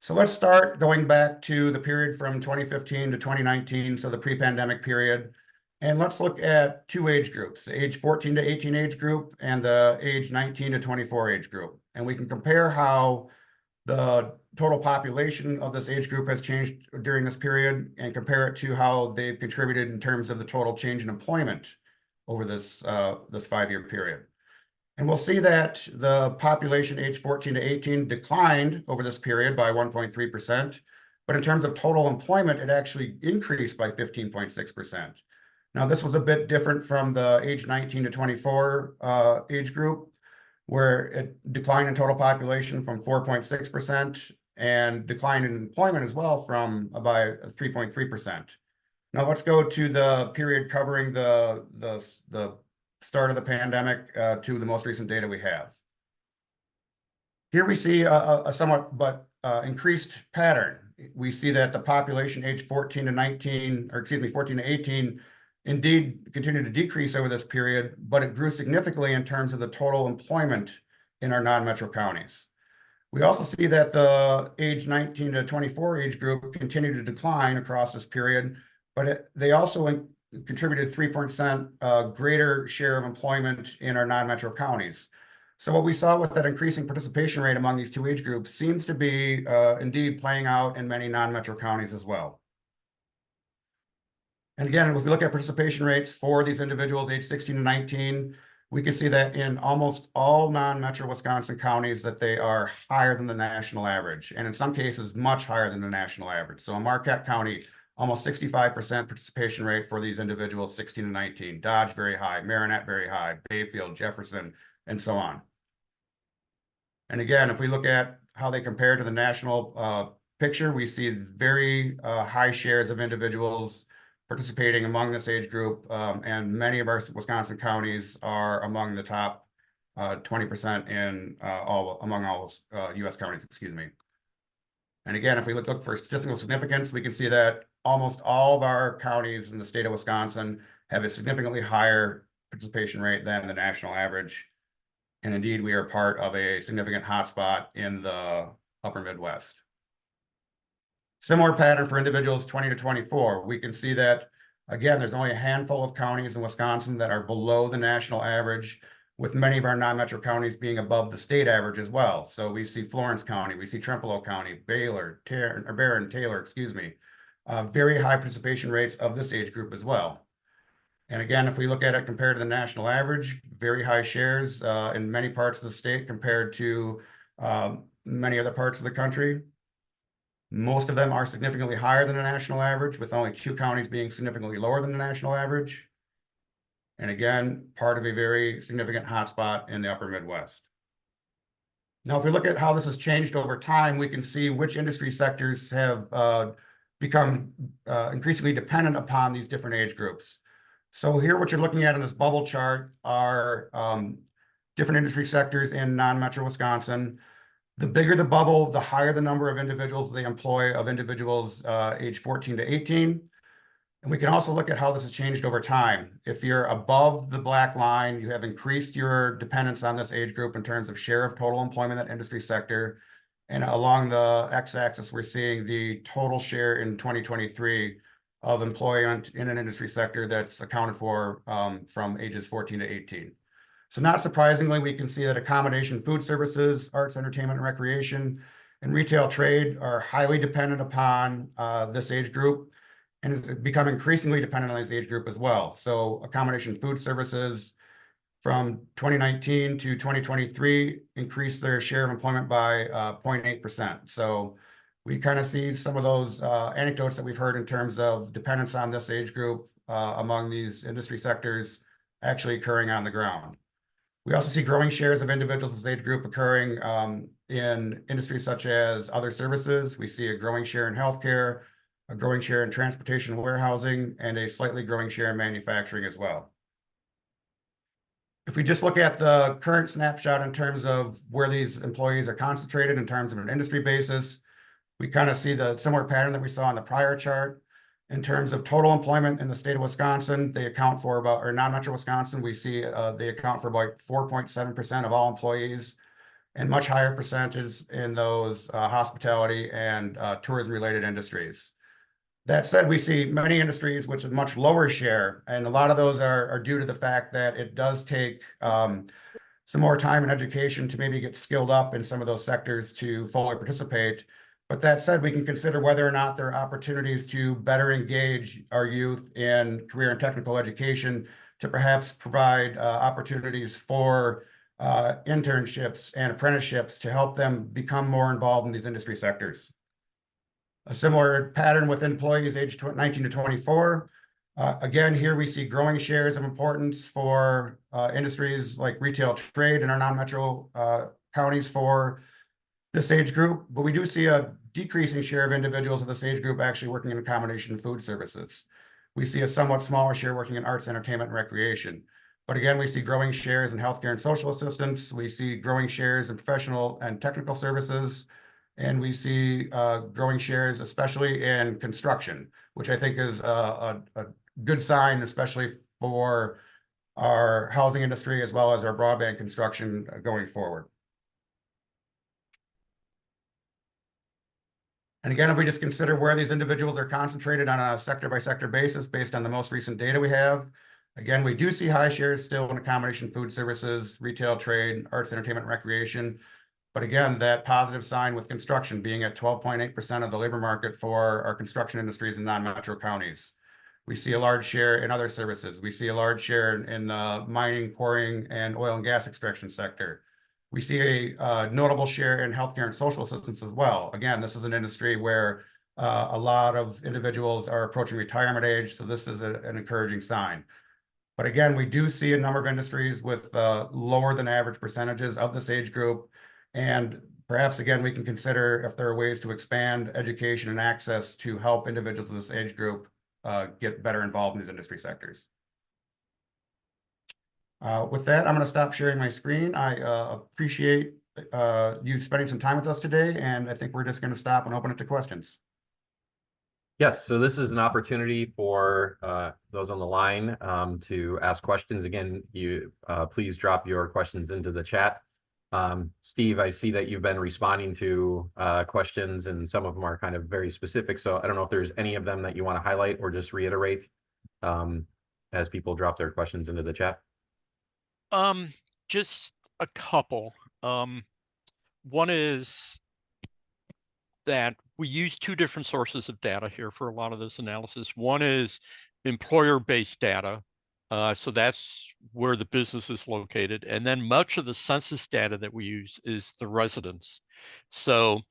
Speaker 4: So let's start going back to the period from 2015 to 2019, so the pre-pandemic period. And let's look at 2 age groups, the age 14 to 18 age group and the age 19 to 24 age group. And we can compare how the total population of this age group has changed during this period, and compare it to how they've contributed in terms of the total change in employment over this 5-year period. And we'll see that the population age 14 to 18 declined over this period by 1.3%. But in terms of total employment, it actually increased by 15.6%. Now, this was a bit different from the age 19 to 24 age group, where it declined in total population from 4.6% and declined in employment as well from by 3.3%. Now, let's go to the period covering the start of the pandemic to the most recent data we have. Here we see a somewhat increased pattern. We see that the population age 14 to 19, or excuse me, 14 to 18, indeed continued to decrease over this period, but it grew significantly in terms of the total employment in our non-metro counties. We also see that the age 19 to 24 age group continued to decline across this period, but they also contributed 3% greater share of employment in our non-metro counties. So what we saw with that increasing participation rate among these two age groups seems to be indeed playing out in many non-metro counties as well. And again, if we look at participation rates for these individuals age 16 to 19, we can see that in almost all non-metro Wisconsin counties that they are higher than the national average, and in some cases much higher than the national average. So in Marquette County, almost 65% participation rate for these individuals 16 to 19. Dodge very high, Marinette very high, Bayfield, Jefferson, and so on. And again, if we look at how they compare to the national picture, we see very high shares of individuals participating among this age group, and many of our Wisconsin counties are among the top 20% in among all U.S. counties, excuse me. And again, if we look for statistical significance, we can see that almost all of our counties in the state of Wisconsin have a significantly higher participation rate than the national average. And indeed, we are part of a significant hotspot in the upper Midwest. Similar pattern for individuals 20 to 24. We can see that, again, there's only a handful of counties in Wisconsin that are below the national average, with many of our non-metro counties being above the state average as well. So we see Florence County, we see Trempealeau County, Barron, Taylor, excuse me, very high participation rates of this age group as well. And again, if we look at it compared to the national average, very high shares in many parts of the state compared to many other parts of the country. Most of them are significantly higher than the national average, with only 2 counties being significantly lower than the national average. And again, part of a very significant hotspot in the upper Midwest. Now, if we look at how this has changed over time, we can see which industry sectors have become increasingly dependent upon these different age groups. So here, what you're looking at in this bubble chart are different industry sectors in non-metro Wisconsin. The bigger the bubble, the higher the number of individuals they employ of individuals age 14 to 18. And we can also look at how this has changed over time. If you're above the black line, you have increased your dependence on this age group in terms of share of total employment in that industry sector. And along the x-axis, we're seeing the total share in 2023 of employment in an industry sector that's accounted for from ages 14 to 18. So not surprisingly, we can see that accommodation, food services, arts, entertainment, and recreation, and retail trade are highly dependent upon this age group, and it's become increasingly dependent on this age group as well. So accommodation, food services from 2019 to 2023 increased their share of employment by 0.8%. So we kind of see some of those anecdotes that we've heard in terms of dependence on this age group among these industry sectors actually occurring on the ground. We also see growing shares of individuals in this age group occurring in industries such as other services. We see a growing share in healthcare, a growing share in transportation and warehousing, and a slightly growing share in manufacturing as well. If we just look at the current snapshot in terms of where these employees are concentrated in terms of an industry basis, we kind of see the similar pattern that we saw on the prior chart. In terms of total employment in the state of Wisconsin, they account for about, or non-metro Wisconsin, we see they account for about 4.7% of all employees, and much higher percentages in those hospitality and tourism-related industries. That said, we see many industries which have much lower share, and a lot of those are due to the fact that it does take some more time and education to maybe get skilled up in some of those sectors to fully participate. But that said, we can consider whether or not there are opportunities to better engage our youth in career and technical education to perhaps provide opportunities for internships and apprenticeships to help them become more involved in these industry sectors. A similar pattern with employees aged 19 to 24. Again, here we see growing shares of importance for industries like retail trade in our non-metro counties for this age group, but we do see a decreasing share of individuals of this age group actually working in accommodation and food services. We see a somewhat smaller share working in arts, entertainment, and recreation. But again, we see growing shares in healthcare and social assistance. We see growing shares in professional and technical services. And we see growing shares, especially in construction, which I think is a good sign, especially for our housing industry as well as our broadband construction going forward. And again, if we just consider where these individuals are concentrated on a sector by sector basis based on the most recent data we have, again, we do see high shares still in accommodation, food services, retail, trade, arts, entertainment, and recreation. But again, that positive sign with construction being at 12.8% of the labor market for our construction industries in non-metro counties. We see a large share in other services. We see a large share in the mining, quarrying, and oil and gas extraction sector. We see a notable share in healthcare and social assistance as well. Again, this is an industry where a lot of individuals are approaching retirement age, so this is an encouraging sign. But again, we do see a number of industries with lower than average percentages of this age group. And perhaps, again, we can consider if there are ways to expand education and access to help individuals of this age group get better involved in these industry sectors. With that, I'm going to stop sharing my screen. I appreciate you spending some time with us today, and I think we're just going to stop and open it to questions.
Speaker 1: Yes, so this is an opportunity for those on the line to ask questions. Again, you please drop your questions into the chat. Steve, I see that you've been responding to questions, and some of them are kind of very specific. So I don't know if there's any of them that you want to highlight or just reiterate as people drop their questions into the chat.
Speaker 3: Just a couple. One is that we use two different sources of data here for a lot of this analysis. One is employer-based data. So that's where the business is located. And then much of the census data that we use is the residents. So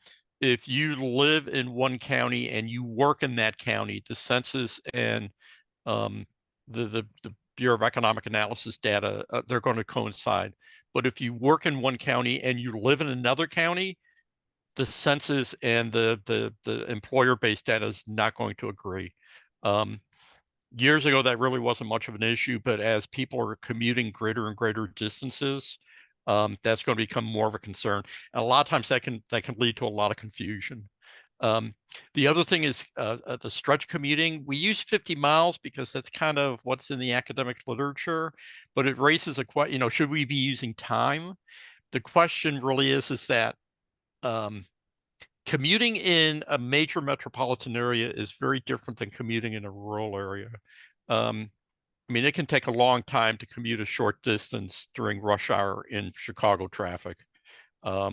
Speaker 3: if you live in one county and you work in that county, the census and the Bureau of Economic Analysis data, they're going to coincide. But if you work in one county and you live in another county, the census and the employer-based data is not going to agree. Years ago, that really wasn't much of an issue, but as people are commuting greater and greater distances, that's going to become more of a concern. And a lot of times that can lead to a lot of confusion. The other thing is the stretch commuting. We use 50 miles because that's kind of what's in the academic literature, but it raises a question, should we be using time? The question really is that commuting in a major metropolitan area is very different than commuting in a rural area. I mean, it can take a long time to commute a short distance during rush hour in Chicago traffic. But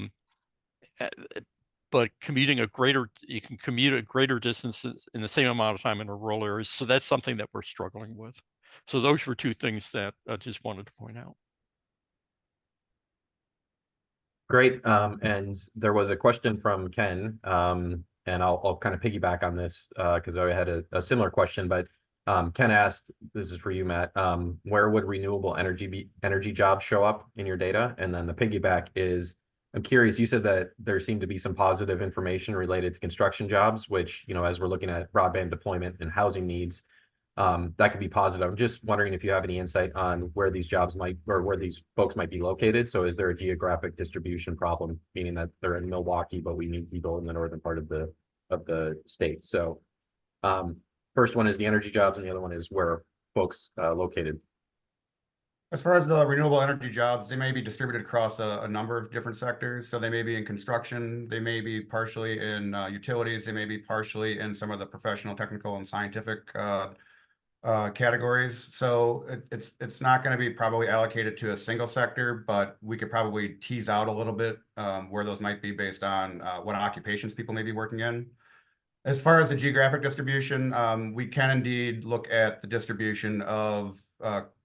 Speaker 3: you can commute a greater distances in the same amount of time in a rural area. So that's something that we're struggling with. So those were two things that I just wanted to point out.
Speaker 1: Great. And there was a question from Ken, and I'll kind of piggyback on this because I had a similar question, but Ken asked, this is for you, Matt, where would renewable energy jobs show up in your data? And then the piggyback is, I'm curious, you said that there seemed to be some positive information related to construction jobs, which, as we're looking at broadband deployment and housing needs, that could be positive. I'm just wondering if you have any insight on where these jobs where these folks might be located. So is there a geographic distribution problem, meaning that they're in Milwaukee, but we need people in the northern part of the state? So first one is the energy jobs, and the other one is where folks located.
Speaker 4: As far as the renewable energy jobs, they may be distributed across a number of different sectors. So they may be in construction, they may be partially in utilities, they may be partially in some of the professional, technical, and scientific categories. So it's not going to be probably allocated to a single sector, but we could probably tease out a little bit where those might be based on what occupations people may be working in. As far as the geographic distribution, we can indeed look at the distribution of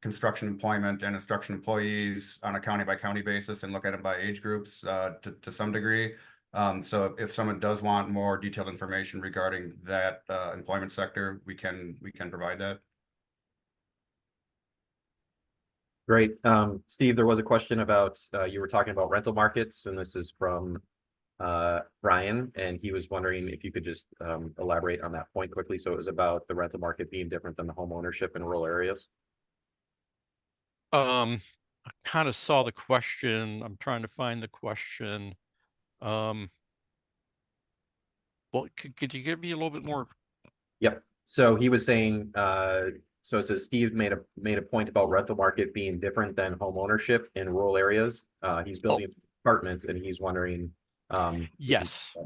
Speaker 4: construction employment and construction employees on a county by county basis and look at it by age groups to some degree. So if someone does want more detailed information regarding that employment sector, we can provide that.
Speaker 1: Great. Steve, there was a question about, you were talking about rental markets, and this is from Brian, and he was wondering if you could just elaborate on that point quickly. So it was about the rental market being different than the home ownership in rural areas.
Speaker 3: I kind of saw the question. I'm trying to find the question. Well, could you give me a little bit more?
Speaker 1: Yep. So he was saying, so it says Steve made a point about rental market being different than home ownership in rural areas. He's building apartments, and he's wondering.
Speaker 3: Yes.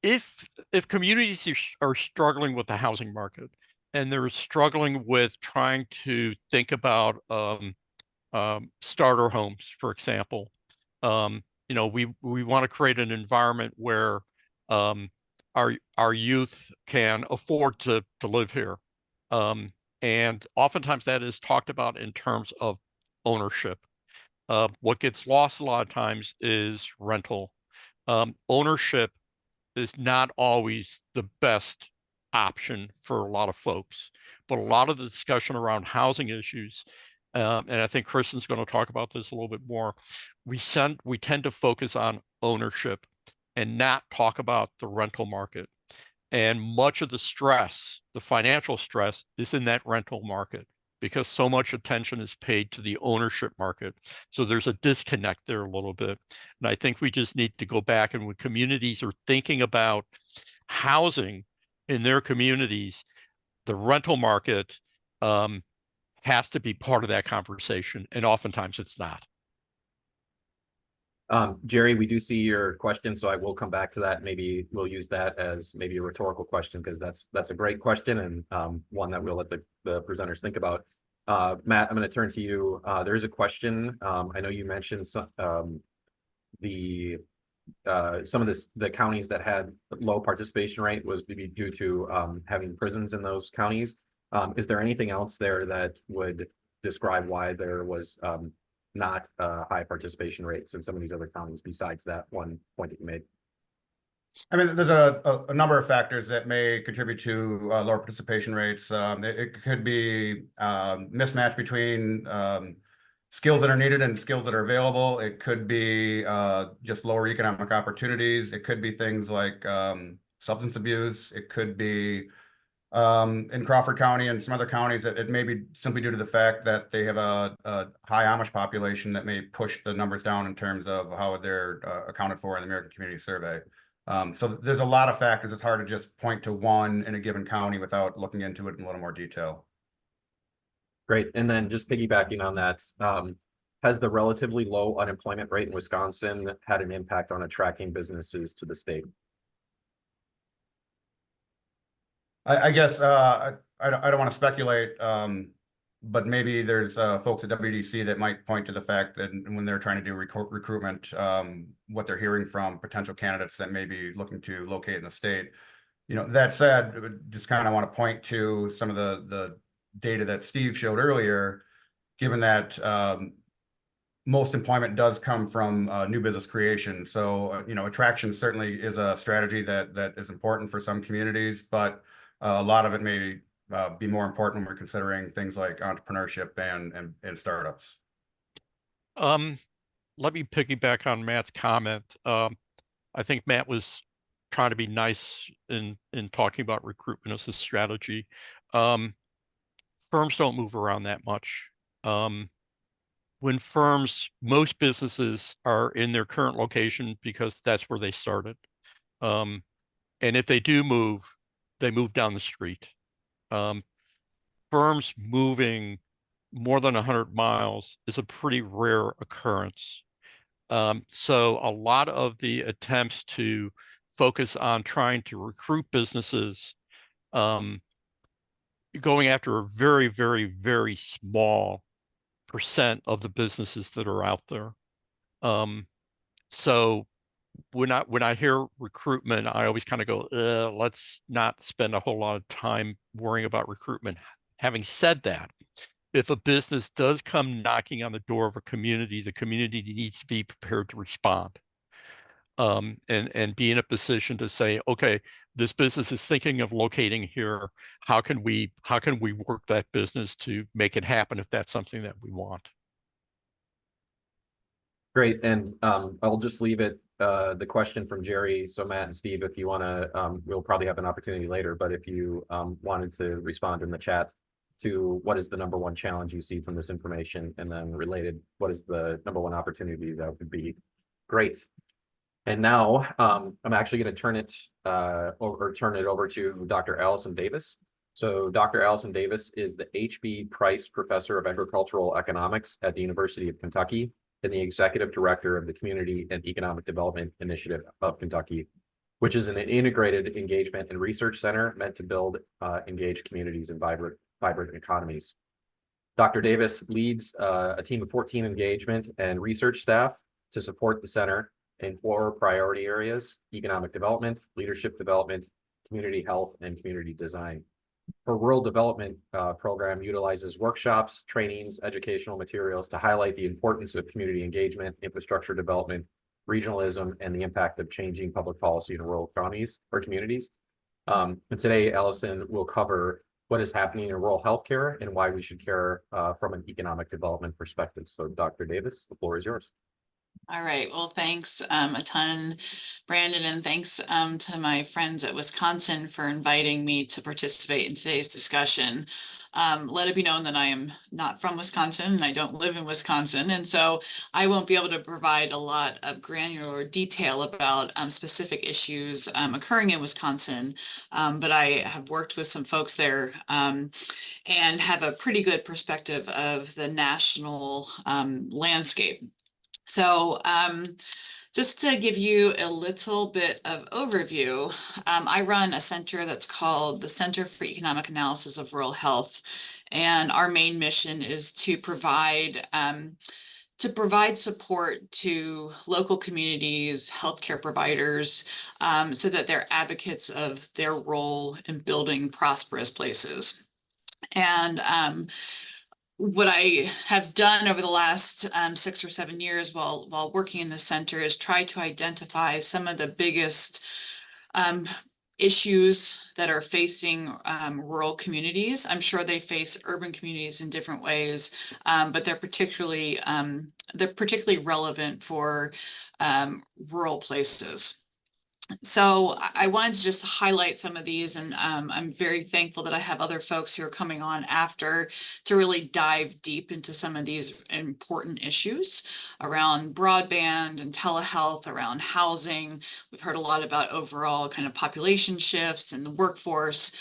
Speaker 3: if communities are struggling with the housing market and they're struggling with trying to think about starter homes, for example, we want to create an environment where our youth can afford to live here. And oftentimes that is talked about in terms of ownership. What gets lost a lot of times is rental. Ownership is not always the best option for a lot of folks, but a lot of the discussion around housing issues, and I think Kristen's going to talk about this a little bit more, we tend to focus on ownership and not talk about the rental market. And much of the stress, the financial stress, is in that rental market because so much attention is paid to the ownership market. So there's a disconnect there a little bit. And I think we just need to go back, and when communities are thinking about housing in their communities, the rental market has to be part of that conversation. And oftentimes it's not.
Speaker 1: Jerry, we do see your question, so I will come back to that. Maybe we'll use that as maybe a rhetorical question, because that's a great question, and one that we'll let the presenters think about. Matt, I'm going to turn to you. There is a question. I know you mentioned some of the counties that had low participation rate was maybe due to having prisons in those counties. Is there anything else there that would describe why there was not high participation rates in some of these other counties besides that one point that you made?
Speaker 4: I mean, there's a number of factors that may contribute to lower participation rates. It could be mismatch between skills that are needed and skills that are available. It could be just lower economic opportunities. It could be things like substance abuse. It could be in Crawford County and some other counties that it may be simply due to the fact that they have a high Amish population that may push the numbers down in terms of how they're accounted for in the American Community Survey. So there's a lot of factors. It's hard to just point to one in a given county without looking into it in a little more detail.
Speaker 1: Great. And then just piggybacking on that, has the relatively low unemployment rate in Wisconsin had an impact on attracting businesses to the state?
Speaker 4: I guess I don't want to speculate, but maybe there's folks at WDC that might point to the fact that when they're trying to do recruitment, what they're hearing from potential candidates that may be looking to locate in the state. That said, just kind of want to point to some of the data that Steve showed earlier, given that most employment does come from new business creation. So, attraction certainly is a strategy that is important for some communities, but a lot of it may be more important when we're considering things like entrepreneurship and startups.
Speaker 3: Let me piggyback on Matt's comment. I think Matt was trying to be nice in talking about recruitment as a strategy. Firms don't move around that much. When most businesses are in their current location because that's where they started. And if they do move, they move down the street. Firms moving more than 100 miles is a pretty rare occurrence. So a lot of the attempts to focus on trying to recruit businesses, going after a very, very, very small percent of the businesses that are out there. So when I hear recruitment, I always kind of go, let's not spend a whole lot of time worrying about recruitment. Having said that, if a business does come knocking on the door of a community, the community needs to be prepared to respond. And be in a position to say, okay, this business is thinking of locating here. How can we work that business to make it happen if that's something that we want?
Speaker 1: Great. And I'll just leave it the question from Jerry. So Matt and Steve, if you want to, we'll probably have an opportunity later, but if you wanted to respond in the chat to what is the number one challenge you see from this information, and then related, what is the number one opportunity, that would be great. And now I'm actually going to turn it over to Dr. Allison Davis. So Dr. Allison Davis is the H.B. Price Professor of Agricultural Economics at the University of Kentucky and the Executive Director of the Community and Economic Development Initiative of Kentucky. which is an integrated engagement and research center meant to build engaged communities and vibrant economies. Dr. Davis leads a team of 14 engagement and research staff to support the center in 4 priority areas: economic development, leadership development, community health, and community design. Her rural development program utilizes workshops, trainings, educational materials to highlight the importance of community engagement, infrastructure development, regionalism, and the impact of changing public policy in rural economies or communities. And today, Allison will cover what is happening in rural healthcare and why we should care from an economic development perspective. So Dr. Davis, the floor is yours.
Speaker 5: All right. Well, thanks a ton, Brandon, and thanks to my friends at Wisconsin for inviting me to participate in today's discussion. Let it be known that I am not from Wisconsin and I don't live in Wisconsin, and so I won't be able to provide a lot of granular detail about specific issues occurring in Wisconsin, but I have worked with some folks there and have a pretty good perspective of the national landscape. So just to give you a little bit of overview, I run a center that's called the Center for Economic Analysis of Rural Health. And our main mission is to provide support to local communities, healthcare providers, so that they're advocates of their role in building prosperous places. And what I have done over the last 6 or 7 years while working in the center is try to identify some of the biggest issues that are facing rural communities. I'm sure they face urban communities in different ways, but they're particularly relevant for rural places. So I wanted to just highlight some of these, and I'm very thankful that I have other folks who are coming on after to really dive deep into some of these important issues around broadband and telehealth, around housing. We've heard a lot about overall kind of population shifts in the workforce.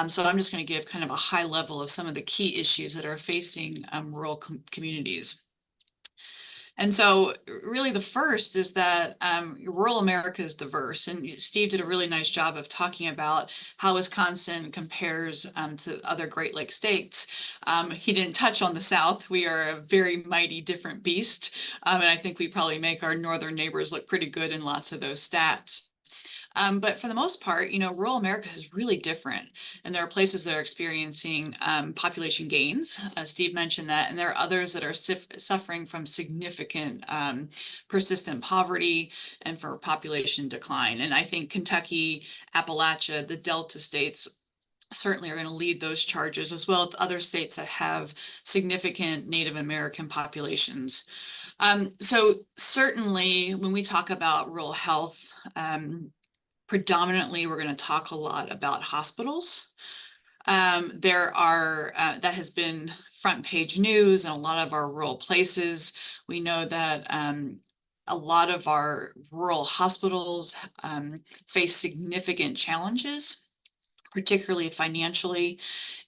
Speaker 5: So I'm just going to give kind of a high level of some of the key issues that are facing rural communities. And so really the first is that rural America is diverse. And Steve did a really nice job of talking about how Wisconsin compares to other Great Lakes states. He didn't touch on the South. We are a very mighty different beast. And I think we probably make our northern neighbors look pretty good in lots of those stats. But for the most part, rural America is really different. And there are places that are experiencing population gains. Steve mentioned that. And there are others that are suffering from significant persistent poverty and for population decline. And I think Kentucky, Appalachia, the Delta states certainly are going to lead those charges, as well as other states that have significant Native American populations. So certainly when we talk about rural health, predominantly, we're going to talk a lot about hospitals. That has been front page news in a lot of our rural places. We know that a lot of our rural hospitals face significant challenges, particularly financially.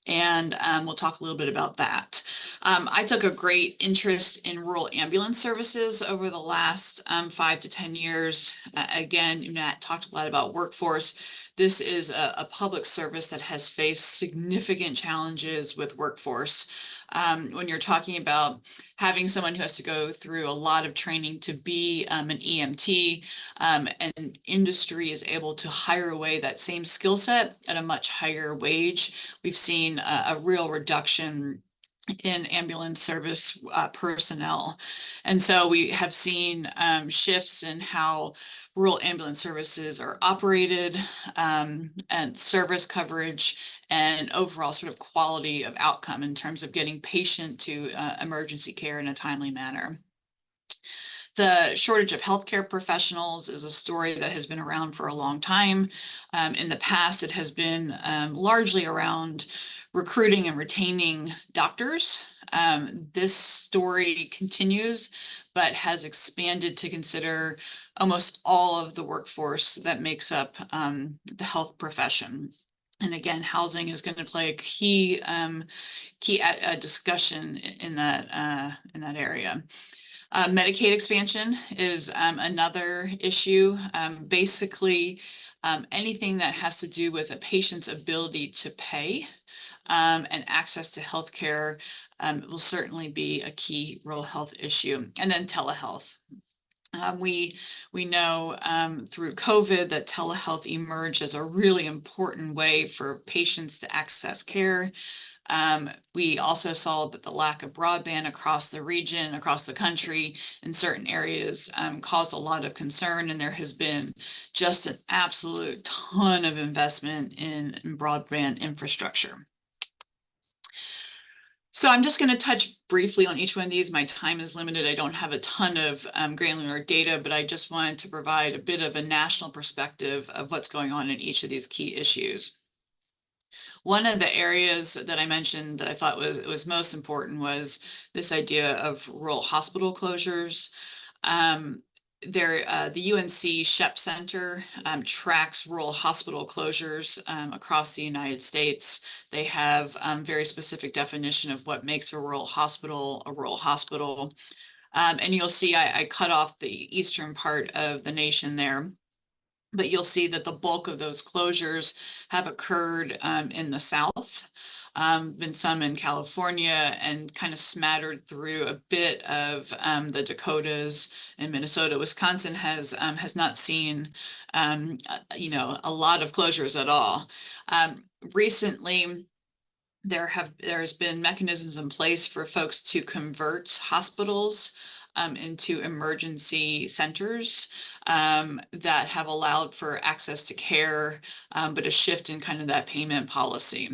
Speaker 5: And we'll talk a little bit about that. I took a great interest in rural ambulance services over the last 5 to 10 years. Again, Matt talked a lot about workforce. This is a public service that has faced significant challenges with workforce. When you're talking about having someone who has to go through a lot of training to be an EMT, and industry is able to hire away that same skill set at a much higher wage, we've seen a real reduction in ambulance service personnel. And so we have seen shifts in how rural ambulance services are operated, and service coverage and overall sort of quality of outcome in terms of getting patient to emergency care in a timely manner. The shortage of healthcare professionals is a story that has been around for a long time. In the past, it has been largely around recruiting and retaining doctors. This story continues, but has expanded to consider almost all of the workforce that makes up the health profession. And again, housing is going to play a key discussion in that area. Medicaid expansion is another issue. Basically, anything that has to do with a patient's ability to pay and access to healthcare will certainly be a key rural health issue. And then telehealth. We know through COVID that telehealth emerged as a really important way for patients to access care. We also saw that the lack of broadband across the region, across the country, in certain areas caused a lot of concern, and there has been just an absolute ton of investment in broadband infrastructure. So I'm just going to touch briefly on each one of these. My time is limited. I don't have a ton of granular data, but I just wanted to provide a bit of a national perspective of what's going on in each of these key issues. One of the areas that I mentioned that I thought was most important was this idea of rural hospital closures. The UNC Shep Center tracks rural hospital closures across the United States. They have very specific definition of what makes a rural hospital a rural hospital. And you'll see I cut off the eastern part of the nation there. But you'll see that the bulk of those closures have occurred in the South, been some in California, and kind of smattered through a bit of the Dakotas and Minnesota. Wisconsin has not seen, a lot of closures at all. Recently, there's been mechanisms in place for folks to convert hospitals into emergency centers that have allowed for access to care, but a shift in kind of that payment policy.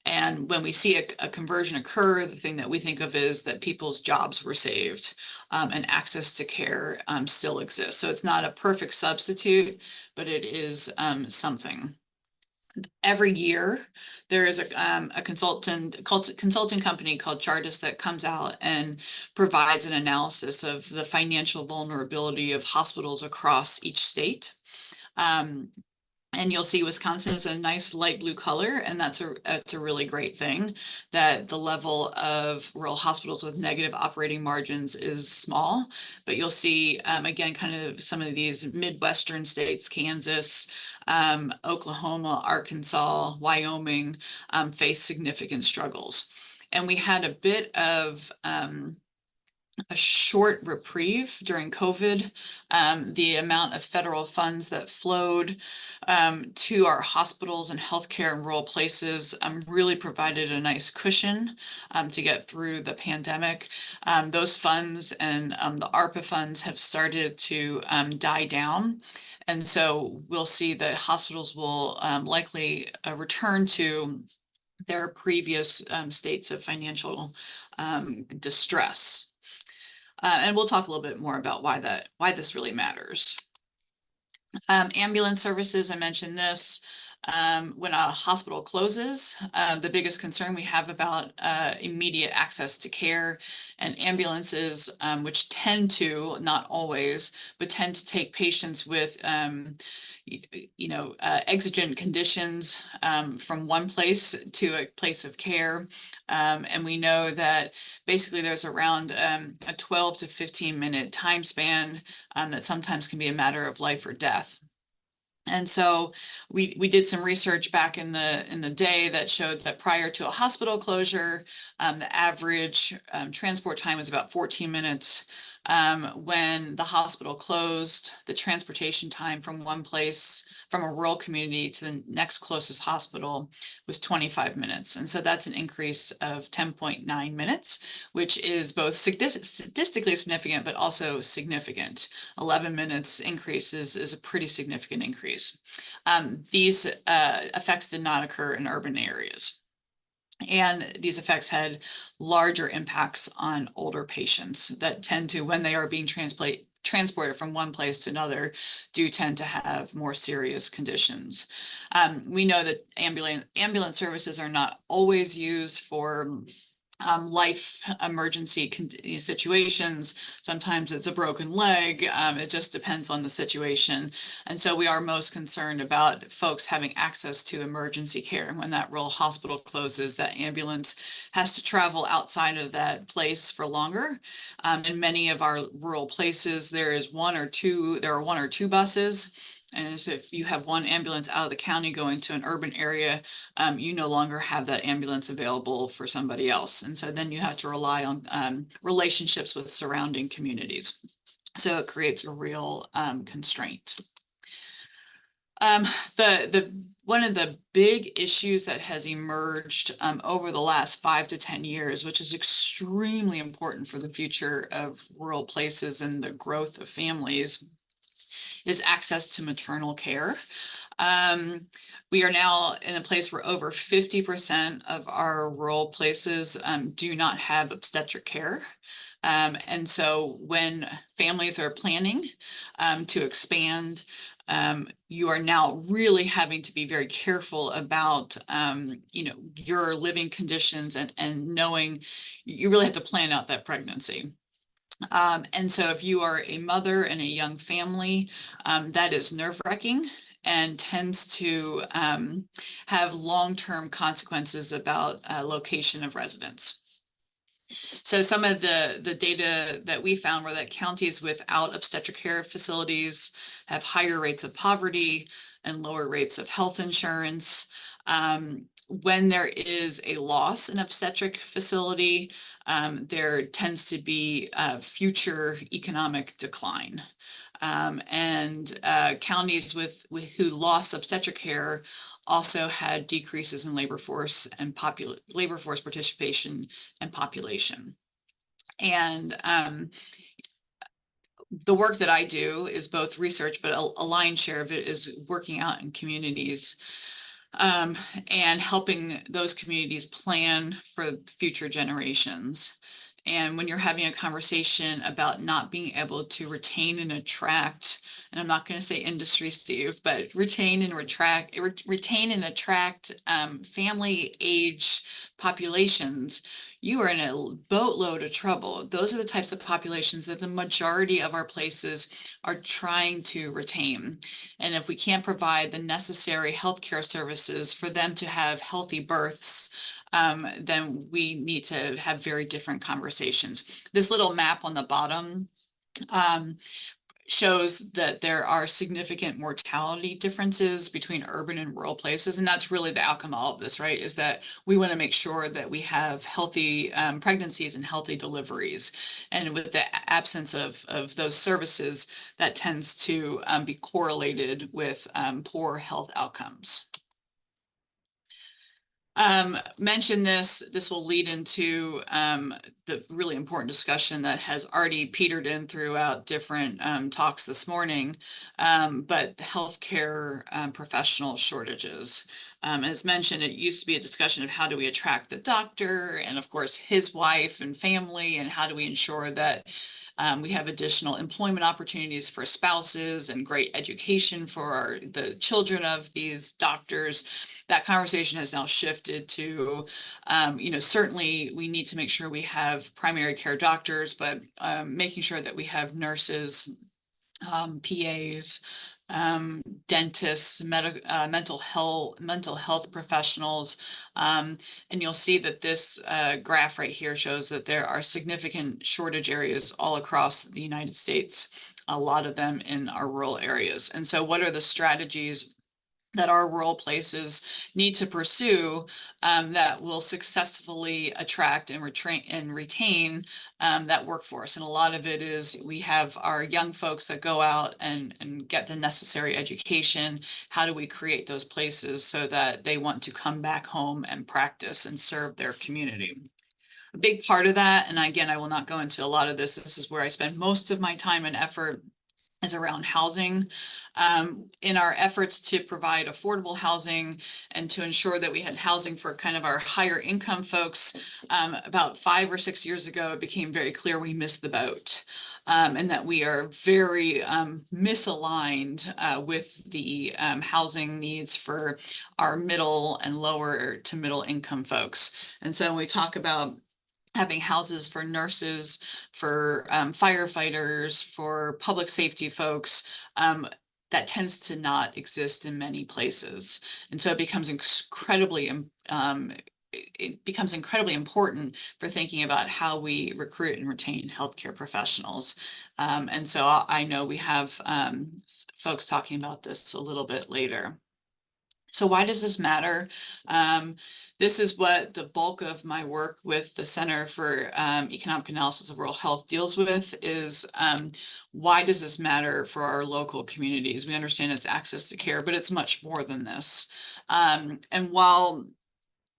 Speaker 5: And when we see a conversion occur, the thing that we think of is that people's jobs were saved and access to care still exists. So it's not a perfect substitute, but it is something. Every year, there is a consulting company called Chartis that comes out and provides an analysis of the financial vulnerability of hospitals across each state. And you'll see Wisconsin is a nice light blue color, and that's a really great thing, that the level of rural hospitals with negative operating margins is small. But you'll see, again, kind of some of these Midwestern states, Kansas, Oklahoma, Arkansas, Wyoming, face significant struggles. And we had a bit of a short reprieve during COVID. The amount of federal funds that flowed to our hospitals and healthcare in rural places really provided a nice cushion to get through the pandemic. Those funds and the ARPA funds have started to die down. And so we'll see that hospitals will likely return to their previous states of financial distress. And we'll talk a little bit more about why this really matters. Ambulance services, I mentioned this. When a hospital closes, the biggest concern we have about immediate access to care, and ambulances, which tend to, not always, but tend to take patients with exigent conditions from one place to a place of care. And we know that basically there's around a 12 to 15 minute time span that sometimes can be a matter of life or death. And so we did some research back in the day that showed that prior to a hospital closure, the average transport time was about 14 minutes. When the hospital closed, the transportation time from one place, from a rural community to the next closest hospital, was 25 minutes. And so that's an increase of 10.9 minutes, which is both statistically significant, but also significant. 11 minutes increase is a pretty significant increase. These effects did not occur in urban areas. And these effects had larger impacts on older patients that tend to, when they are being transported from one place to another, do tend to have more serious conditions. We know that ambulance services are not always used for life emergency situations. Sometimes it's a broken leg. It just depends on the situation. And so we are most concerned about folks having access to emergency care. When that rural hospital closes, that ambulance has to travel outside of that place for longer. In many of our rural places, there are one or two buses. And so if you have one ambulance out of the county going to an urban area, you no longer have that ambulance available for somebody else. And so then you have to rely on relationships with surrounding communities. So it creates a real constraint. One of the big issues that has emerged over the last 5 to 10 years, which is extremely important for the future of rural places and the growth of families, is access to maternal care. We are now in a place where over 50% of our rural places do not have obstetric care. And so when families are planning to expand, you are now really having to be very careful about your living conditions and knowing you really have to plan out that pregnancy. And so if you are a mother and a young family, that is nerve-wracking and tends to have long-term consequences about location of residence. So some of the data that we found were that counties without obstetric care facilities have higher rates of poverty and lower rates of health insurance. When there is a loss in obstetric facility, there tends to be future economic decline. And counties who lost obstetric care also had decreases in labor force participation and population. And the work that I do is both research, but a lion's share of it is working out in communities and helping those communities plan for future generations. And when you're having a conversation about not being able to retain and attract, and I'm not going to say industry, Steve, but retain and attract family age populations, you are in a boatload of trouble. Those are the types of populations that the majority of our places are trying to retain. And if we can't provide the necessary healthcare services for them to have healthy births, then we need to have very different conversations. This little map on the bottom shows that there are significant mortality differences between urban and rural places. And that's really the outcome of all of this, right? Is that we want to make sure that we have healthy pregnancies and healthy deliveries. And with the absence of those services, that tends to be correlated with poor health outcomes. Mention this will lead into the really important discussion that has already petered in throughout different talks this morning, but the healthcare professional shortages. As mentioned, it used to be a discussion of how do we attract the doctor and of course his wife and family, and how do we ensure that we have additional employment opportunities for spouses and great education for the children of these doctors. That conversation has now shifted to, certainly we need to make sure we have primary care doctors, but making sure that we have nurses, PAs, dentists, mental health professionals. And you'll see that this graph right here shows that there are significant shortage areas all across the United States, a lot of them in our rural areas. And so what are the strategies that our rural places need to pursue that will successfully attract and retain that workforce? And a lot of it is we have our young folks that go out and get the necessary education. How do we create those places so that they want to come back home and practice and serve their community? A big part of that, and again, I will not go into a lot of this, this is where I spend most of my time and effort, is around housing. In our efforts to provide affordable housing and to ensure that we had housing for kind of our higher income folks, about 5 or 6 years ago, it became very clear we missed the boat. And that we are very misaligned with the housing needs for our middle and lower to middle income folks. And so when we talk about having houses for nurses, for firefighters, for public safety folks. That tends to not exist in many places. And so it becomes incredibly important for thinking about how we recruit and retain healthcare professionals. And so I know we have folks talking about this a little bit later. So why does this matter? This is what the bulk of my work with the Center for Economic Analysis of Rural Health deals with is why does this matter for our local communities? We understand it's access to care, but it's much more than this. And while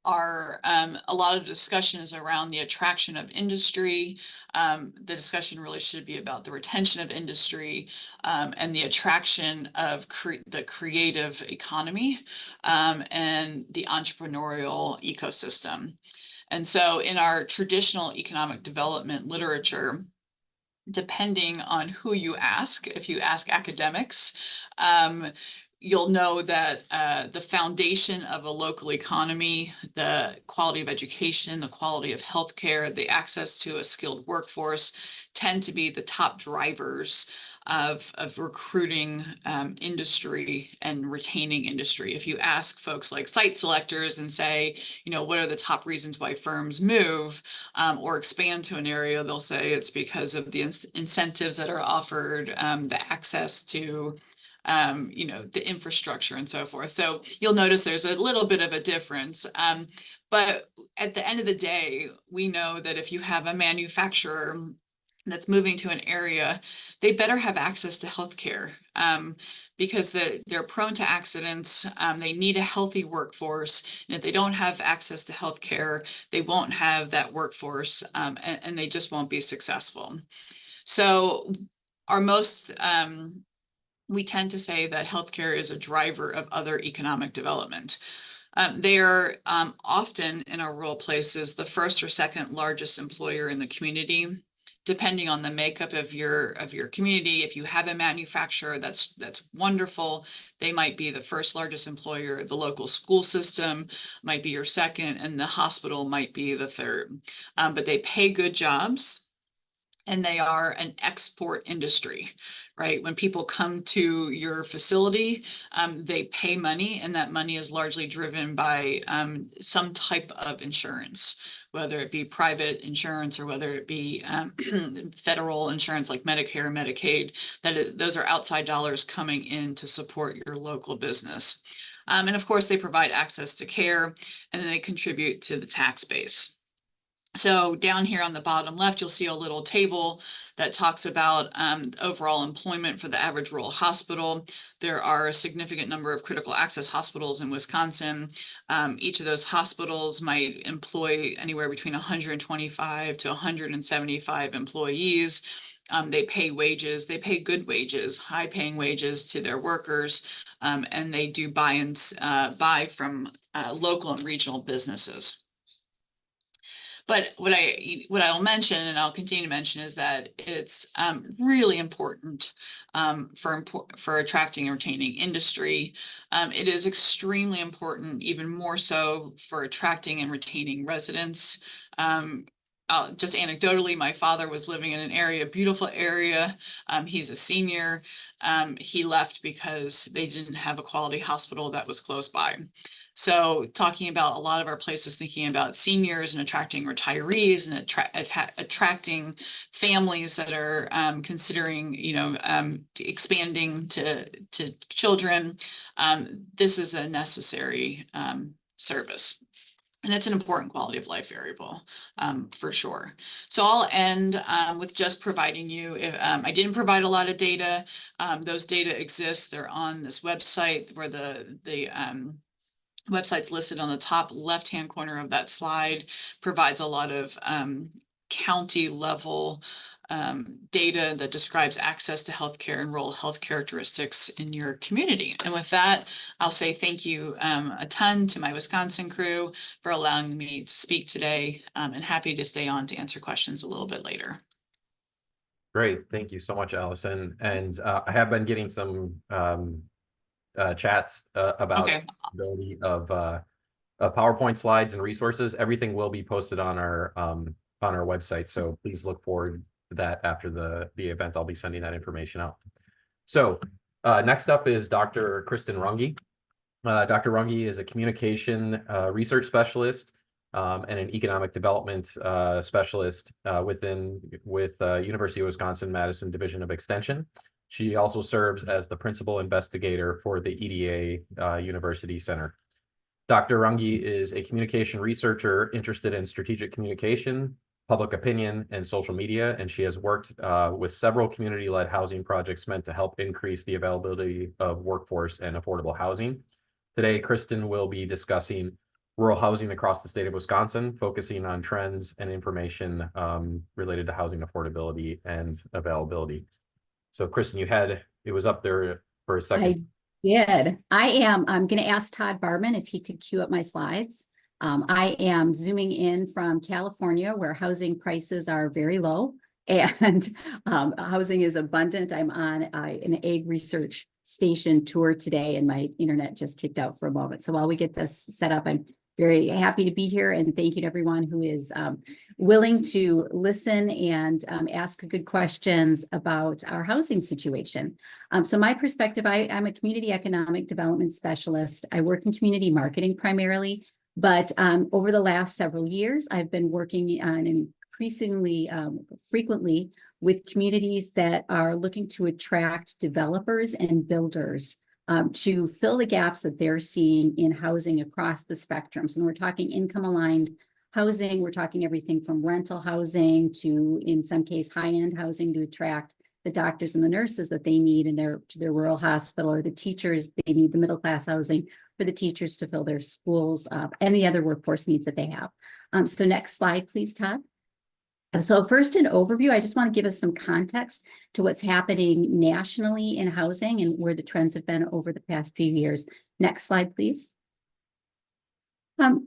Speaker 5: a lot of discussion is around the attraction of industry. The discussion really should be about the retention of industry and the attraction of the creative economy and the entrepreneurial ecosystem. And so in our traditional economic development literature, depending on who you ask, if you ask academics, you'll know that the foundation of a local economy, the quality of education, the quality of healthcare, the access to a skilled workforce tend to be the top drivers of recruiting industry and retaining industry. If you ask folks like site selectors and say, what are the top reasons why firms move or expand to an area, they'll say it's because of the incentives that are offered, the access to the infrastructure and so forth. So you'll notice there's a little bit of a difference. But at the end of the day, we know that if you have a manufacturer that's moving to an area, they better have access to healthcare because they're prone to accidents. They need a healthy workforce. And if they don't have access to healthcare, they won't have that workforce and they just won't be successful. So we tend to say that healthcare is a driver of other economic development. They are often in our rural places the first or second largest employer in the community, depending on the makeup of your community. If you have a manufacturer, that's wonderful. They might be the first largest employer. The local school system might be your second, and the hospital might be the third. But they pay good jobs. And they are an export industry, right? When people come to your facility, they pay money, and that money is largely driven by some type of insurance, whether it be private insurance or whether it be federal insurance like Medicare and Medicaid. Those are outside dollars coming in to support your local business. And of course, they provide access to care, and then they contribute to the tax base. So down here on the bottom left, you'll see a little table that talks about overall employment for the average rural hospital. There are a significant number of critical access hospitals in Wisconsin. Each of those hospitals might employ anywhere between 125 to 175 employees. They pay wages, they pay good wages, high paying wages to their workers, and they do buy from local and regional businesses. But what I'll mention, and I'll continue to mention, is that it's really important for attracting and retaining industry. It is extremely important, even more so, for attracting and retaining residents. Just anecdotally, my father was living in an area, beautiful area. He's a senior. He left because they didn't have a quality hospital that was close by. So talking about a lot of our places, thinking about seniors and attracting retirees and attracting families that are considering, expanding to children. This is a necessary service. And it's an important quality of life variable for sure. So I'll end with just providing you, I didn't provide a lot of data. Those data exist. They're on this website where the website's listed on the top left-hand corner of that slide, provides a lot of county level data that describes access to healthcare and rural health characteristics in your community. And with that, I'll say thank you a ton to my Wisconsin crew for allowing me to speak today, and happy to stay on to answer questions a little bit later.
Speaker 1: Great, thank you so much, Allison. And I have been getting some chats about the ability of PowerPoint slides and resources. Everything will be posted on our on our website. So please look forward to that after the event. I'll be sending that information out. So next up is Dr. Kristen Runge. Dr. Runge is a communication research specialist and an economic development specialist with University of Wisconsin-Madison Division of Extension. She also serves as the principal investigator for the EDA University Center. Dr. Runge is a communication researcher interested in strategic communication, public opinion, and social media, and she has worked with several community-led housing projects meant to help increase the availability of workforce and affordable housing. Today, Kristen will be discussing rural housing across the state of Wisconsin, focusing on trends and information related to housing affordability and availability. So Kristen, it was up there for a second.
Speaker 6: I'm going to ask Todd Barman if he could cue up my slides. I am zooming in from California, where housing prices are very low and housing is abundant. I'm on an ag research station tour today, and my internet just kicked out for a moment. So while we get this set up, I'm very happy to be here, and thank you to everyone who is willing to listen and ask good questions about our housing situation. So my perspective, I'm a community economic development specialist. I work in community marketing primarily, but over the last several years, I've been working on an increasingly frequently with communities that are looking to attract developers and builders to fill the gaps that they're seeing in housing across the spectrum. So when we're talking income-aligned housing, we're talking everything from rental housing to, in some case, high-end housing to attract the doctors and the nurses that they need in their rural hospital, or the teachers, they need the middle-class housing for the teachers to fill their schools and the other workforce needs that they have. So next slide, please, Todd. So first, an overview. I just want to give us some context to what's happening nationally in housing and where the trends have been over the past few years. Next slide, please.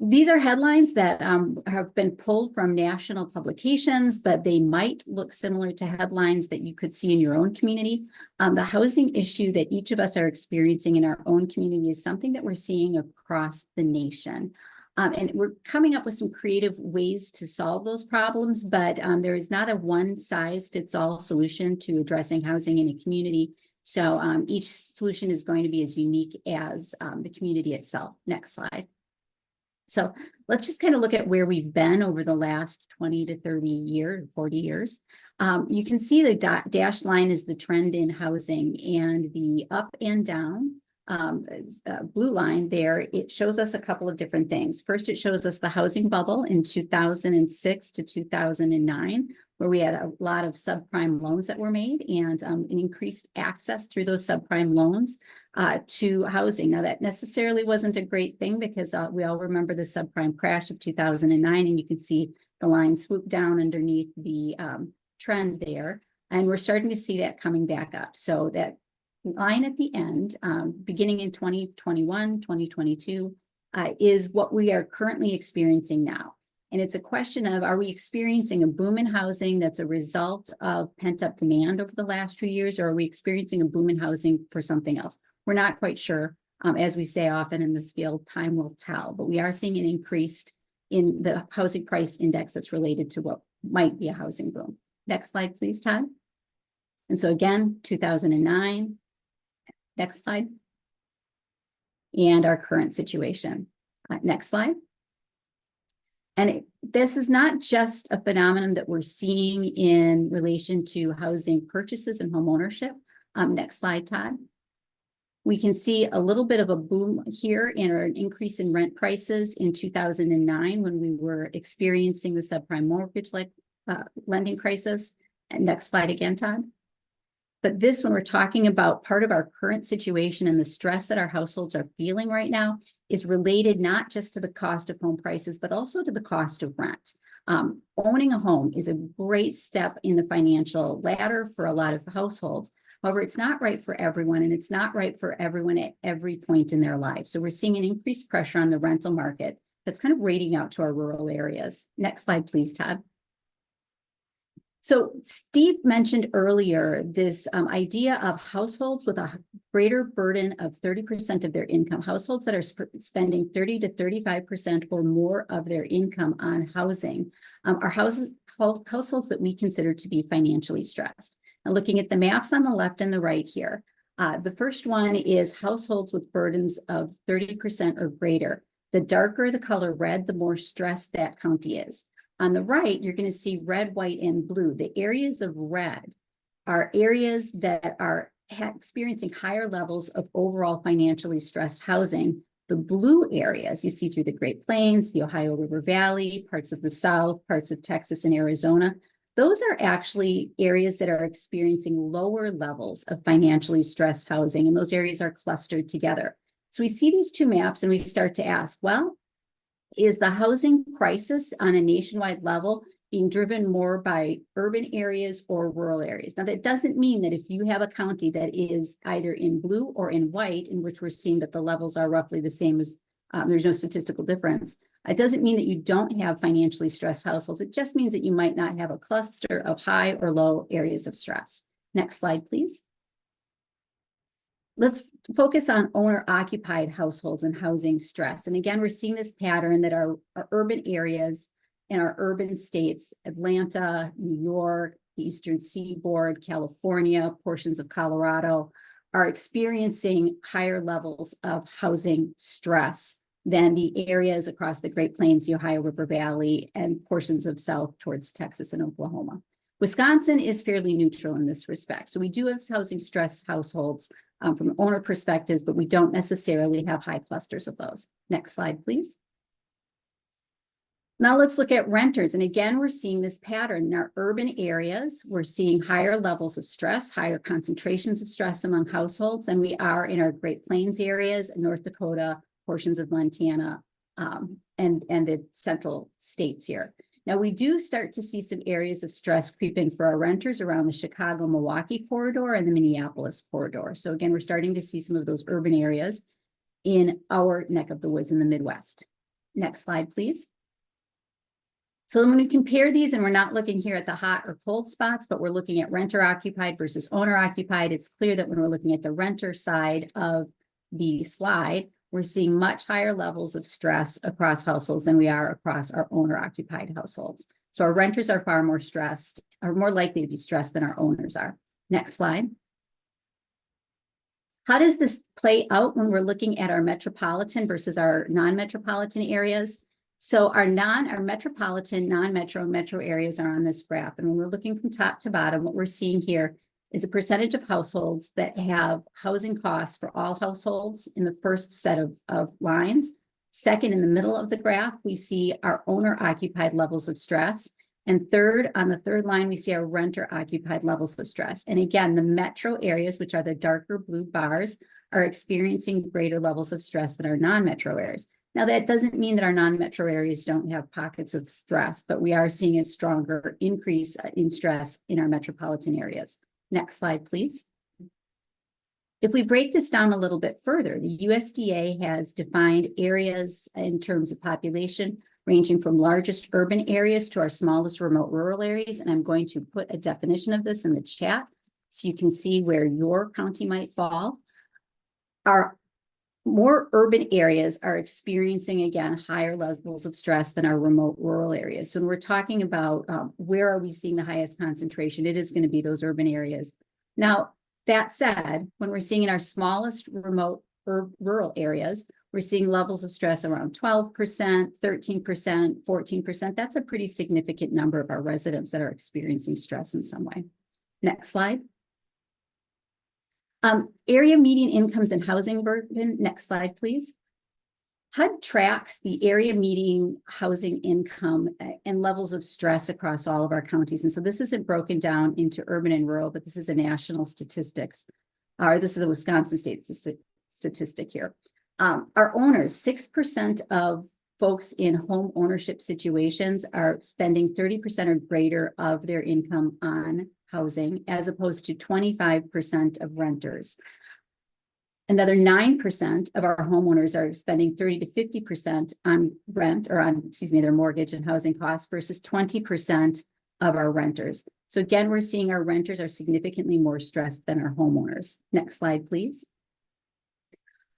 Speaker 6: These are headlines that have been pulled from national publications, but they might look similar to headlines that you could see in your own community. The housing issue that each of us are experiencing in our own community is something that we're seeing across the nation. And we're coming up with some creative ways to solve those problems, but there is not a one-size-fits-all solution to addressing housing in a community. So each solution is going to be as unique as the community itself. Next slide. So let's just kind of look at where we've been over the last 20 to 30 years, 40 years. You can see the dashed line is the trend in housing, and the up and down blue line there, it shows us a couple of different things. First, it shows us the housing bubble in 2006 to 2009, where we had a lot of subprime loans that were made and an increased access through those subprime loans to housing. Now, that necessarily wasn't a great thing, because we all remember the subprime crash of 2009, and you can see the line swoop down underneath the trend there. And we're starting to see that coming back up. So that line at the end, beginning in 2021, 2022, is what we are currently experiencing now. And it's a question of, are we experiencing a boom in housing that's a result of pent-up demand over the last few years, or are we experiencing a boom in housing for something else? We're not quite sure. As we say often in this field, time will tell, but we are seeing an increase in the housing price index that's related to what might be a housing boom. Next slide, please, Todd. And so again, 2009. Next slide. And our current situation. Next slide. And this is not just a phenomenon that we're seeing in relation to housing purchases and home ownership. Next slide, Todd. We can see a little bit of a boom here in an increase in rent prices in 2009, when we were experiencing the subprime mortgage lending crisis. And next slide again, Todd. But this, when we're talking about part of our current situation and the stress that our households are feeling right now, is related not just to the cost of home prices, but also to the cost of rent. Owning a home is a great step in the financial ladder for a lot of households. However, it's not right for everyone, and it's not right for everyone at every point in their life. So we're seeing an increased pressure on the rental market that's kind of radiating out to our rural areas. Next slide, please, Todd. So Steve mentioned earlier this idea of households with a greater burden of 30% of their income, households that are spending 30 to 35% or more of their income on housing, are households that we consider to be financially stressed. Now, looking at the maps on the left and the right here, the first one is households with burdens of 30% or greater. The darker the color red, the more stressed that county is. On the right, you're going to see red, white, and blue. The areas of red are areas that are experiencing higher levels of overall financially stressed housing. The blue areas you see through the Great Plains, the Ohio River Valley, parts of the South, parts of Texas and Arizona, those are actually areas that are experiencing lower levels of financially stressed housing, and those areas are clustered together. So we see these two maps and we start to ask, well, is the housing crisis on a nationwide level being driven more by urban areas or rural areas? Now, that doesn't mean that if you have a county that is either in blue or in white, in which we're seeing that the levels are roughly the same as there's no statistical difference. It doesn't mean that you don't have financially stressed households. It just means that you might not have a cluster of high or low areas of stress. Next slide, please. Let's focus on owner-occupied households and housing stress. And again, we're seeing this pattern that our urban areas in our urban states, Atlanta, New York, the Eastern Seaboard, California, portions of Colorado, are experiencing higher levels of housing stress than the areas across the Great Plains, the Ohio River Valley, and portions of South towards Texas and Oklahoma. Wisconsin is fairly neutral in this respect. So we do have housing stressed households from owner perspectives, but we don't necessarily have high clusters of those. Next slide, please. Now let's look at renters. And again, we're seeing this pattern in our urban areas. We're seeing higher levels of stress, higher concentrations of stress among households than we are in our Great Plains areas, North Dakota, portions of Montana, and the central states here. Now, we do start to see some areas of stress creep in for our renters around the Chicago-Milwaukee corridor and the Minneapolis corridor. So again, we're starting to see some of those urban areas in our neck of the woods in the Midwest. Next slide, please. So when we compare these, and we're not looking here at the hot or cold spots, but we're looking at renter occupied versus owner occupied, it's clear that when we're looking at the renter side of the slide, we're seeing much higher levels of stress across households than we are across our owner-occupied households. So our renters are far more stressed, are more likely to be stressed than our owners are. Next slide. How does this play out when we're looking at our metropolitan versus our non-metropolitan areas? So our metropolitan, non-metro, metro areas are on this graph. And when we're looking from top to bottom, what we're seeing here is a percentage of households that have housing costs for all households in the first set of lines. Second, in the middle of the graph, we see our owner-occupied levels of stress. And third, on the third line, we see our renter-occupied levels of stress. And again, the metro areas, which are the darker blue bars, are experiencing greater levels of stress than our non-metro areas. Now, that doesn't mean that our non-metro areas don't have pockets of stress, but we are seeing a stronger increase in stress in our metropolitan areas. Next slide, please. If we break this down a little bit further, the USDA has defined areas in terms of population ranging from largest urban areas to our smallest remote rural areas. And I'm going to put a definition of this in the chat so you can see where your county might fall. Our more urban areas are experiencing, again, higher levels of stress than our remote rural areas. So when we're talking about where are we seeing the highest concentration, it is going to be those urban areas. Now, that said, when we're seeing in our smallest remote rural areas, we're seeing levels of stress around 12%, 13%, 14%. That's a pretty significant number of our residents that are experiencing stress in some way. Next slide. Area median incomes and housing burden. Next slide, please. HUD tracks the area median housing income and levels of stress across all of our counties. And so this isn't broken down into urban and rural, but this is a national statistics, or this is a Wisconsin state statistic here. Our owners, 6% of folks in home ownership situations are spending 30% or greater of their income on housing, as opposed to 25% of renters. Another 9% of our homeowners are spending 30 to 50% on rent or on, their mortgage and housing costs versus 20% of our renters. So again, we're seeing our renters are significantly more stressed than our homeowners. Next slide, please.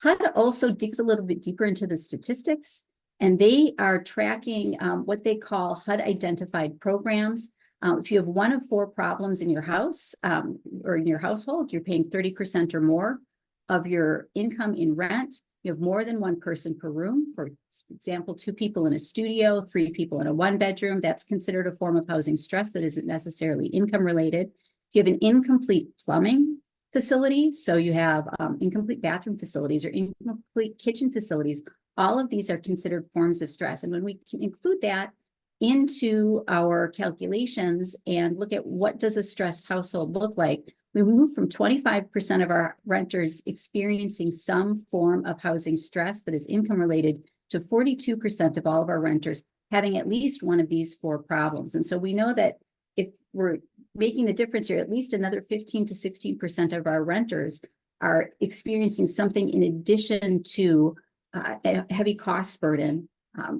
Speaker 6: HUD also digs a little bit deeper into the statistics, and they are tracking what they call HUD identified programs. If you have one of four problems in your house or in your household, you're paying 30% or more of your income in rent. You have more than one person per room. For example, 2 people in a studio, 3 people in a 1-bedroom. That's considered a form of housing stress that isn't necessarily income related. If you have an incomplete plumbing facility, so you have incomplete bathroom facilities or incomplete kitchen facilities, all of these are considered forms of stress. And when we can include that into our calculations and look at what does a stressed household look like, we move from 25% of our renters experiencing some form of housing stress that is income related to 42% of all of our renters having at least one of these 4 problems. And so we know that if we're making the difference here, at least another 15 to 16% of our renters are experiencing something in addition to a heavy cost burden,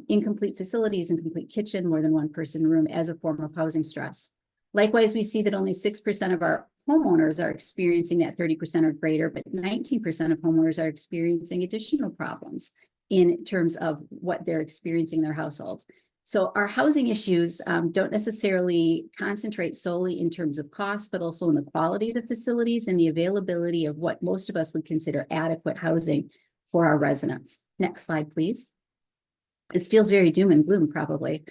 Speaker 6: incomplete facilities, incomplete kitchen, more than one person room as a form of housing stress. Likewise, we see that only 6% of our homeowners are experiencing that 30% or greater, but 19% of homeowners are experiencing additional problems in terms of what they're experiencing in their households. So our housing issues don't necessarily concentrate solely in terms of cost, but also in the quality of the facilities and the availability of what most of us would consider adequate housing for our residents. Next slide, please. It feels very doom and gloom, probably.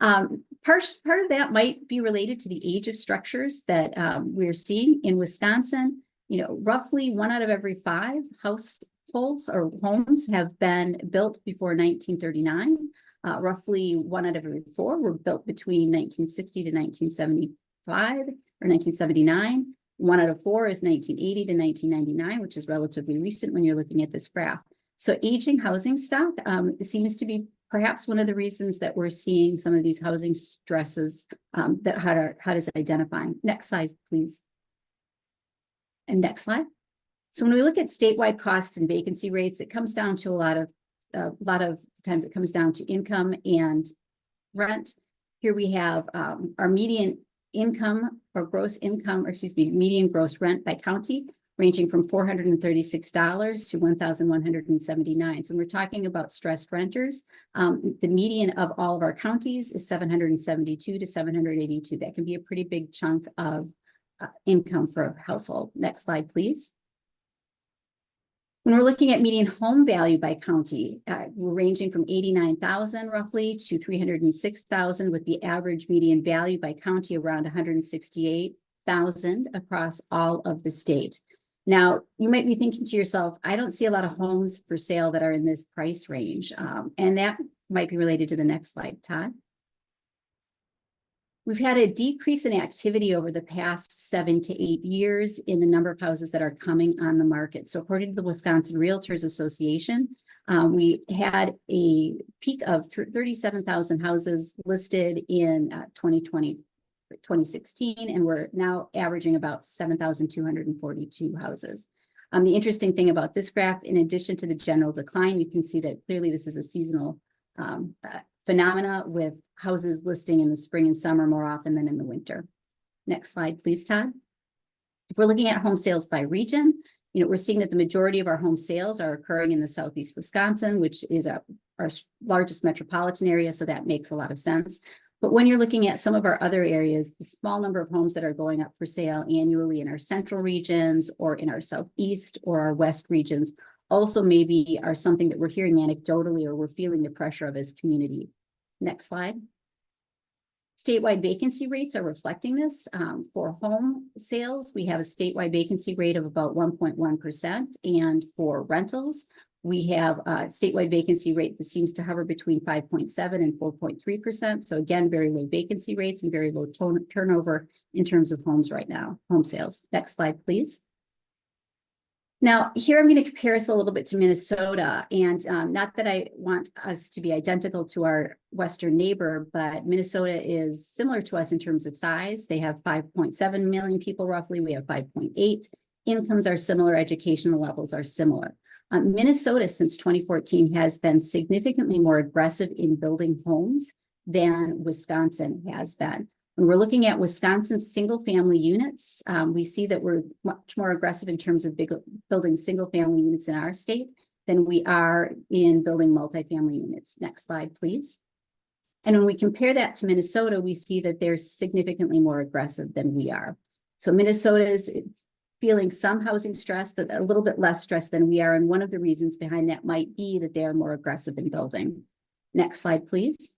Speaker 6: Part of that might be related to the age of structures that we're seeing in Wisconsin. You know, roughly 1 out of every 5 households or homes have been built before 1939. Roughly 1 out of every 4 were built between 1960 to 1975 or 1979. 1 out of 4 is 1980 to 1999, which is relatively recent when you're looking at this graph. So aging housing stock seems to be perhaps one of the reasons that we're seeing some of these housing stresses that HUD is identifying. Next slide, please. And next slide. So when we look at statewide cost and vacancy rates, it comes down to a lot of times it comes down to income and rent. Here we have our median income or gross income, or excuse me, median gross rent by county, ranging from $436 to $1,179. So when we're talking about stressed renters, the median of all of our counties is $772 to $782. That can be a pretty big chunk of income for a household. Next slide, please. When we're looking at median home value by county, we're ranging from $89,000 roughly to $306,000, with the average median value by county around $168,000 across all of the state. Now, you might be thinking to yourself, I don't see a lot of homes for sale that are in this price range. And that might be related to the next slide, Todd. We've had a decrease in activity over the past 7 to 8 years in the number of houses that are coming on the market. So according to the Wisconsin Realtors Association, we had a peak of 37,000 houses listed in 2016, and we're now averaging about 7,242 houses. The interesting thing about this graph, in addition to the general decline, you can see that clearly this is a seasonal phenomena, with houses listing in the spring and summer more often than in the winter. Next slide, please, Todd. If we're looking at home sales by region, you know, we're seeing that the majority of our home sales are occurring in the Southeast Wisconsin, which is our largest metropolitan area, so that makes a lot of sense. But when you're looking at some of our other areas, the small number of homes that are going up for sale annually in our central regions or in our southeast or our west regions also maybe are something that we're hearing anecdotally or we're feeling the pressure of as community. Next slide. Statewide vacancy rates are reflecting this. For home sales, we have a statewide vacancy rate of about 1.1%. And for rentals, we have a statewide vacancy rate that seems to hover between 5.7 and 4.3%. So again, very low vacancy rates and very low turnover in terms of homes right now, home sales. Next slide, please. Now, here I'm going to compare us a little bit to Minnesota, and not that I want us to be identical to our western neighbor, but Minnesota is similar to us in terms of size. They have 5.7 million people roughly. We have 5.8. Incomes are similar. Educational levels are similar. Minnesota, since 2014, has been significantly more aggressive in building homes than Wisconsin has been. When we're looking at Wisconsin's single-family units, we see that we're much more aggressive in terms of building single-family units in our state than we are in building multifamily units. Next slide, please. And when we compare that to Minnesota, we see that they're significantly more aggressive than we are. So Minnesota is feeling some housing stress, but a little bit less stress than we are. And one of the reasons behind that might be that they are more aggressive in building. Next slide, please.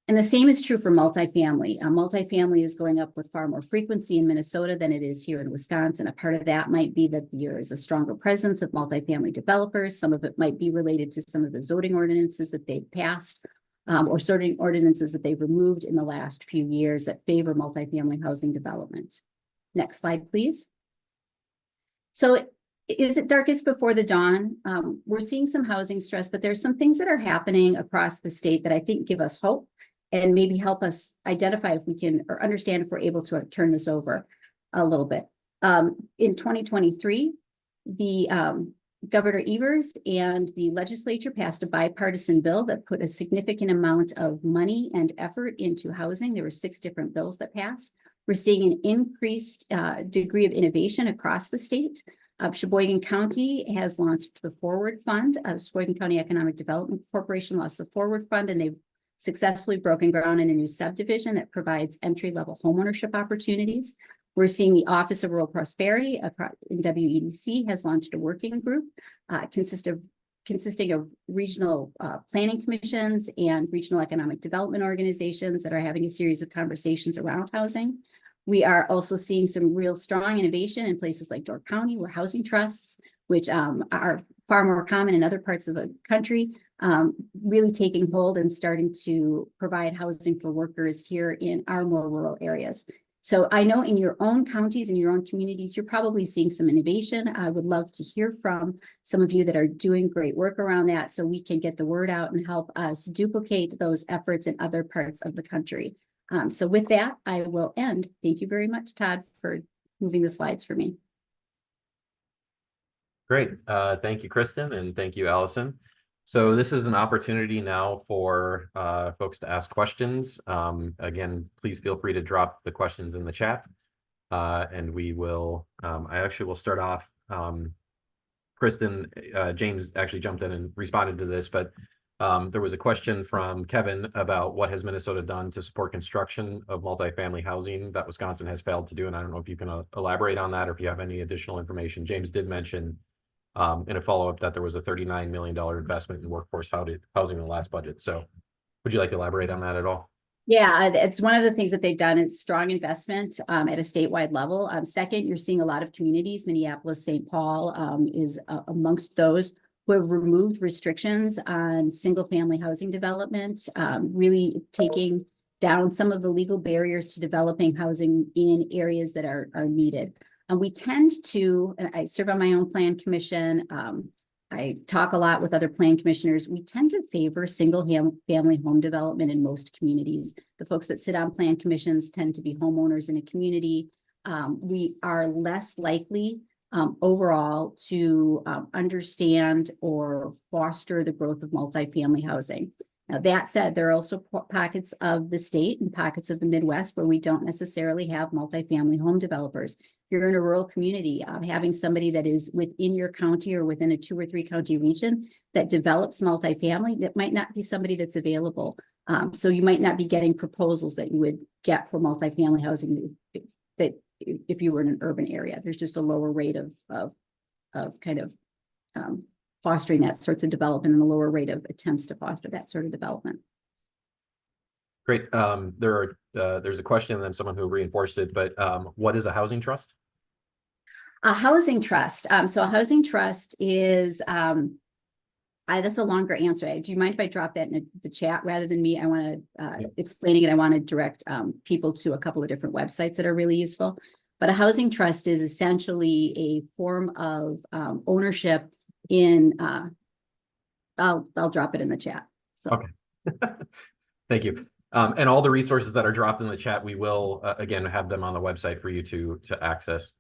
Speaker 6: And the same is true for multifamily. Multifamily is going up with far more frequency in Minnesota than it is here in Wisconsin. A part of that might be that there is a stronger presence of multifamily developers. Some of it might be related to some of the zoning ordinances that they've passed, or zoning ordinances that they've removed in the last few years that favor multifamily housing development. Next slide, please. So is it darkest before the dawn? We're seeing some housing stress, but there's some things that are happening across the state that I think give us hope and maybe help us identify if we can, or understand if we're able to turn this over a little bit. In 2023, the Governor Evers and the legislature passed a bipartisan bill that put a significant amount of money and effort into housing. There were 6 different bills that passed. We're seeing an increased degree of innovation across the state. Sheboygan County has launched the Forward Fund. Sheboygan County Economic Development Corporation launched the Forward Fund, and they've successfully broken ground in a new subdivision that provides entry-level homeownership opportunities. We're seeing the Office of Rural Prosperity in WEDC has launched a working group consisting of regional planning commissions and regional economic development organizations that are having a series of conversations around housing. We are also seeing some real strong innovation in places like Door County, where housing trusts, which are far more common in other parts of the country, really taking hold and starting to provide housing for workers here in our more rural areas. So I know in your own counties and your own communities, you're probably seeing some innovation. I would love to hear from some of you that are doing great work around that so we can get the word out and help us duplicate those efforts in other parts of the country. So with that, I will end. Thank you very much, Todd, for moving the slides for me.
Speaker 1: Great. Thank you, Kristen, and thank you, Allison. So this is an opportunity now for folks to ask questions. Again, please feel free to drop the questions in the chat, and we will, I actually will start off. Kristen, James actually jumped in and responded to this, but there was a question from Kevin about what has Minnesota done to support construction of multifamily housing that Wisconsin has failed to do. And I don't know if you can elaborate on that or if you have any additional information. James did mention in a follow-up that there was a $39 million investment in workforce housing in the last budget. So would you like to elaborate on that at all?
Speaker 6: Yeah, it's one of the things that they've done is strong investment at a statewide level. Second, you're seeing a lot of communities, Minneapolis, St. Paul is amongst those who have removed restrictions on single-family housing development, really taking down some of the legal barriers to developing housing in areas that are needed. And we tend to, and I serve on my own plan commission, I talk a lot with other plan commissioners. We tend to favor single-family home development in most communities. The folks that sit on plan commissions tend to be homeowners in a community. We are less likely overall to understand or foster the growth of multifamily housing. Now, that said, there are also pockets of the state and pockets of the Midwest where we don't necessarily have multifamily home developers. If you're in a rural community, having somebody that is within your county or within a 2 or 3 county region that develops multifamily, that might not be somebody that's available. So you might not be getting proposals that you would get for multifamily housing if you were in an urban area. There's just a lower rate of kind of fostering that sorts of development and a lower rate of attempts to foster that sort of development.
Speaker 1: Great. There's a question and then someone who reinforced it, but what is a housing trust?
Speaker 6: A housing trust. So a housing trust is, that's a longer answer. Do you mind if I drop that in the chat rather than me? I want to explaining it. I want to direct people to a couple of different websites that are really useful. But a housing trust is essentially a form of ownership in, I'll drop it in the chat. So.
Speaker 1: Okay. Thank you. And all the resources that are dropped in the chat, we will, again, have them on the website for you to access.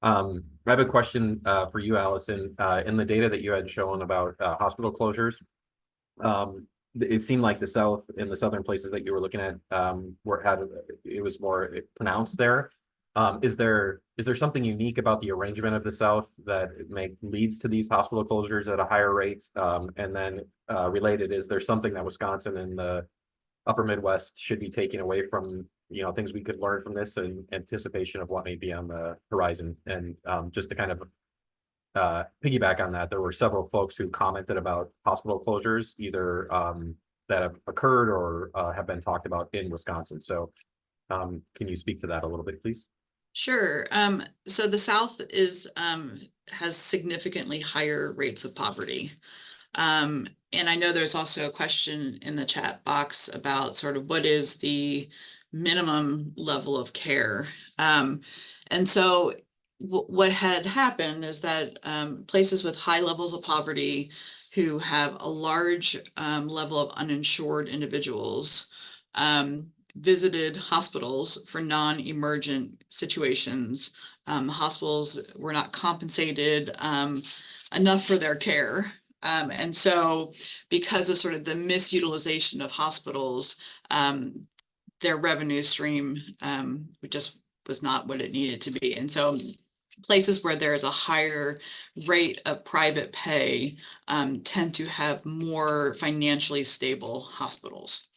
Speaker 1: I have a question for you, Allison. In the data that you had shown about hospital closures, it seemed like the South, in the southern places that you were looking at, it was more pronounced there. Is there something unique about the arrangement of the South that leads to these hospital closures at a higher rate? And then related, is there something that Wisconsin and the upper Midwest should be taking away from, things we could learn from this in anticipation of what may be on the horizon? And just to kind of piggyback on that, there were several folks who commented about hospital closures, either that have occurred or have been talked about in Wisconsin. So can you speak to that a little bit, please?
Speaker 5: Sure. So the South has significantly higher rates of poverty. And I know there's also a question in the chat box about sort of what is the minimum level of care. And so what had happened is that places with high levels of poverty who have a large level of uninsured individuals visited hospitals for non-emergent situations. Hospitals were not compensated enough for their care. And so because of sort of the misutilization of hospitals, their revenue stream just was not what it needed to be. And so places where there is a higher rate of private pay tend to have more financially stable hospitals.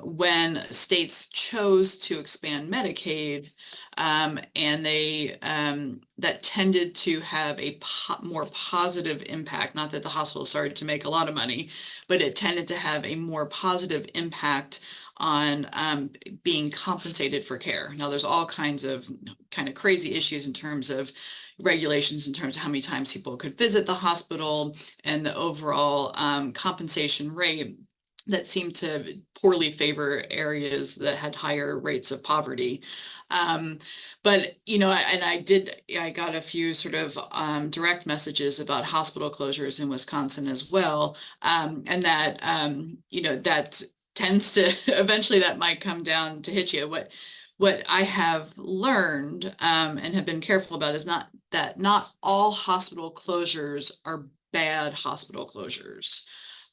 Speaker 5: When states chose to expand Medicaid, and that tended to have a more positive impact, not that the hospital started to make a lot of money, but it tended to have a more positive impact on being compensated for care. Now, there's all kinds of kind of crazy issues in terms of regulations, in terms of how many times people could visit the hospital and the overall compensation rate that seemed to poorly favor areas that had higher rates of poverty. But, I got a few sort of direct messages about hospital closures in Wisconsin as well. And that, that tends to, eventually that might come down to hit you. What I have learned and have been careful about is not all hospital closures are bad hospital closures.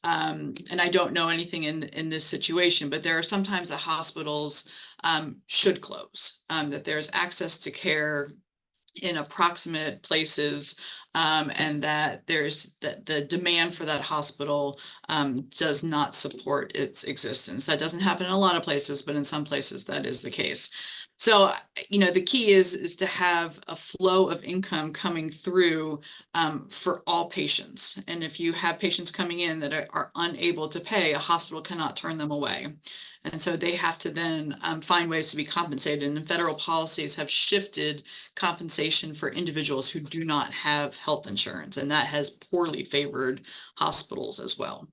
Speaker 5: And I don't know anything in this situation, but there are sometimes that hospitals should close, that there's access to care in approximate places, and that the demand for that hospital does not support its existence. That doesn't happen in a lot of places, but in some places that is the case. So, the key is to have a flow of income coming through for all patients. And if you have patients coming in that are unable to pay, a hospital cannot turn them away. And so they have to then find ways to be compensated. And federal policies have shifted compensation for individuals who do not have health insurance, and that has poorly favored hospitals as well.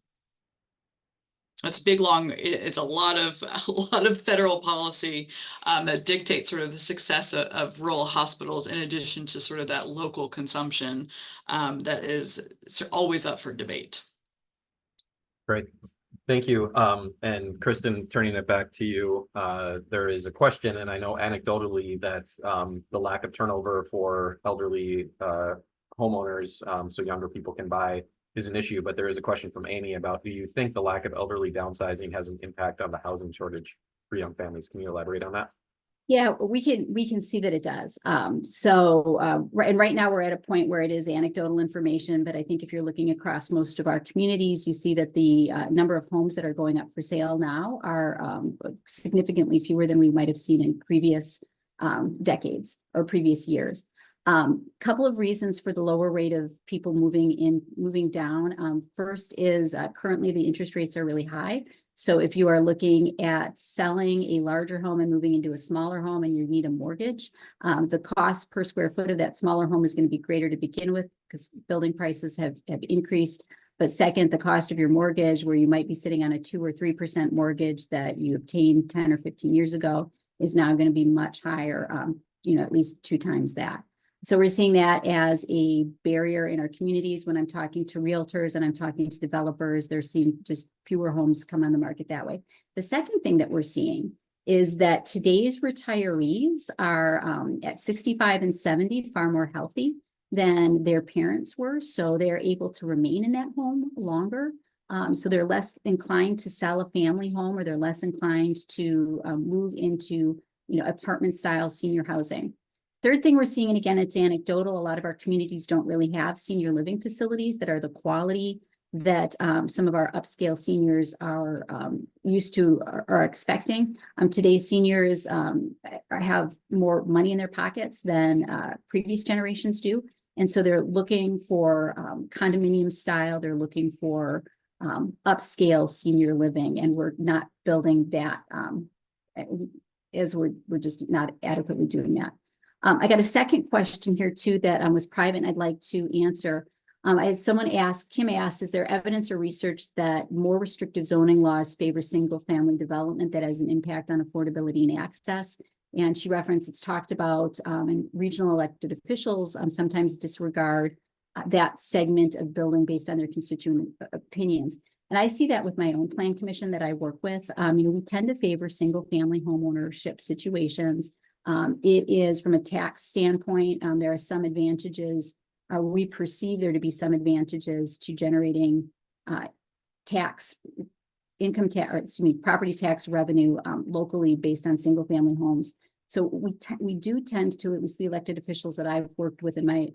Speaker 5: It's big, long, it's a lot of federal policy that dictates sort of the success of rural hospitals, in addition to sort of that local consumption that is always up for debate.
Speaker 1: Great. Thank you. And Kristen, turning it back to you, there is a question, and I know anecdotally that the lack of turnover for elderly homeowners, so younger people can buy, is an issue. But there is a question from Amy about, do you think the lack of elderly downsizing has an impact on the housing shortage for young families? Can you elaborate on that?
Speaker 6: Yeah, we can see that it does. And right now we're at a point where it is anecdotal information, but I think if you're looking across most of our communities, you see that the number of homes that are going up for sale now are significantly fewer than we might have seen in previous decades or previous years. Couple of reasons for the lower rate of people moving down. First is currently the interest rates are really high. So if you are looking at selling a larger home and moving into a smaller home and you need a mortgage, the cost per square foot of that smaller home is going to be greater to begin with because building prices have increased. But second, the cost of your mortgage, where you might be sitting on a 2 or 3% mortgage that you obtained 10 or 15 years ago, is now going to be much higher, at least 2 times that. So we're seeing that as a barrier in our communities. When I'm talking to realtors and I'm talking to developers, they're seeing just fewer homes come on the market that way. The second thing that we're seeing is that today's retirees are at 65 and 70 far more healthy than their parents were. So they're able to remain in that home longer. So they're less inclined to sell a family home, or they're less inclined to move into, apartment style senior housing. Third thing we're seeing, and again, it's anecdotal, a lot of our communities don't really have senior living facilities that are the quality that some of our upscale seniors are used to or are expecting. Today's seniors have more money in their pockets than previous generations do. And so they're looking for condominium style, they're looking for upscale senior living, and we're not building that as we're just not adequately doing that. I got a second question here too that was private and I'd like to answer. I had someone ask, Kim asked, is there evidence or research that more restrictive zoning laws favor single family development that has an impact on affordability and access? And she referenced, it's talked about and regional elected officials sometimes disregard that segment of building based on their constituent opinions. And I see that with my own plan commission that I work with. We tend to favor single family home ownership situations. It is from a tax standpoint, there are some advantages. We perceive there to be some advantages to generating property tax revenue locally based on single family homes. So we do tend to, at least the elected officials that I've worked with in my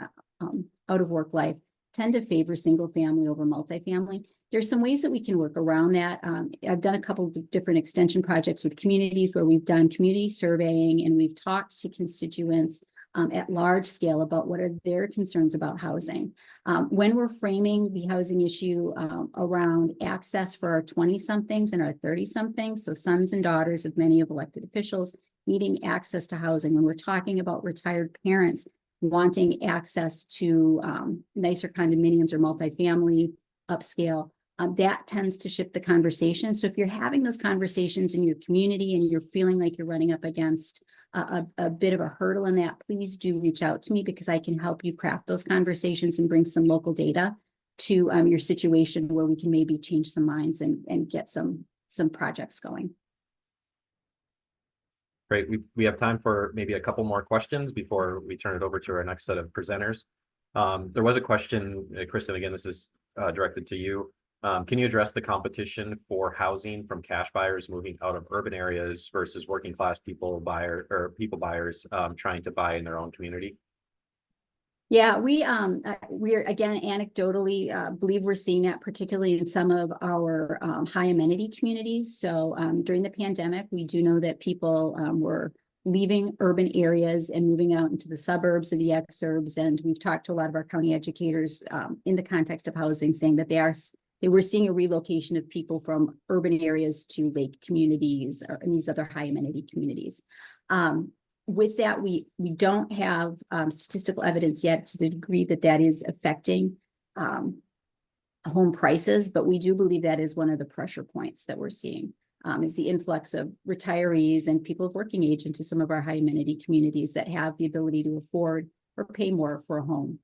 Speaker 6: out of work life, tend to favor single family over multifamily. There's some ways that we can work around that. I've done a couple of different extension projects with communities where we've done community surveying and we've talked to constituents at large scale about what are their concerns about housing. When we're framing the housing issue around access for our 20-somethings and our 30-somethings, so sons and daughters of many of elected officials needing access to housing, when we're talking about retired parents wanting access to nicer condominiums or multifamily upscale, that tends to shift the conversation. So if you're having those conversations in your community and you're feeling like you're running up against a bit of a hurdle in that, please do reach out to me because I can help you craft those conversations and bring some local data to your situation where we can maybe change some minds and get some projects going.
Speaker 1: Great. We have time for maybe a couple more questions before we turn it over to our next set of presenters. There was a question, Kristen, again, this is directed to you. Can you address the competition for housing from cash buyers moving out of urban areas versus working class people buyers trying to buy in their own community?
Speaker 6: Yeah, we're again anecdotally believe we're seeing that particularly in some of our high amenity communities. So during the pandemic, we do know that people were leaving urban areas and moving out into the suburbs and the exurbs. And we've talked to a lot of our county educators in the context of housing, saying that they were seeing a relocation of people from urban areas to lake communities and these other high amenity communities. With that, we don't have statistical evidence yet to the degree that that is affecting home prices, but we do believe that is one of the pressure points that we're seeing is the influx of retirees and people of working age into some of our high amenity communities that have the ability to afford or pay more for a home.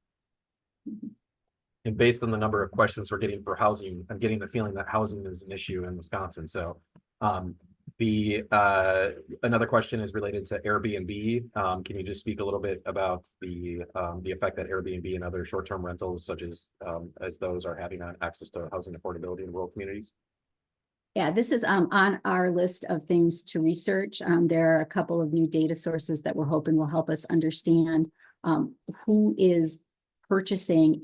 Speaker 1: And based on the number of questions we're getting for housing, I'm getting the feeling that housing is an issue in Wisconsin. So another question is related to Airbnb. Can you just speak a little bit about the effect that Airbnb and other short-term rentals, such as those, are having on access to housing affordability in rural communities?
Speaker 6: Yeah, this is on our list of things to research. There are a couple of new data sources that we're hoping will help us understand who is purchasing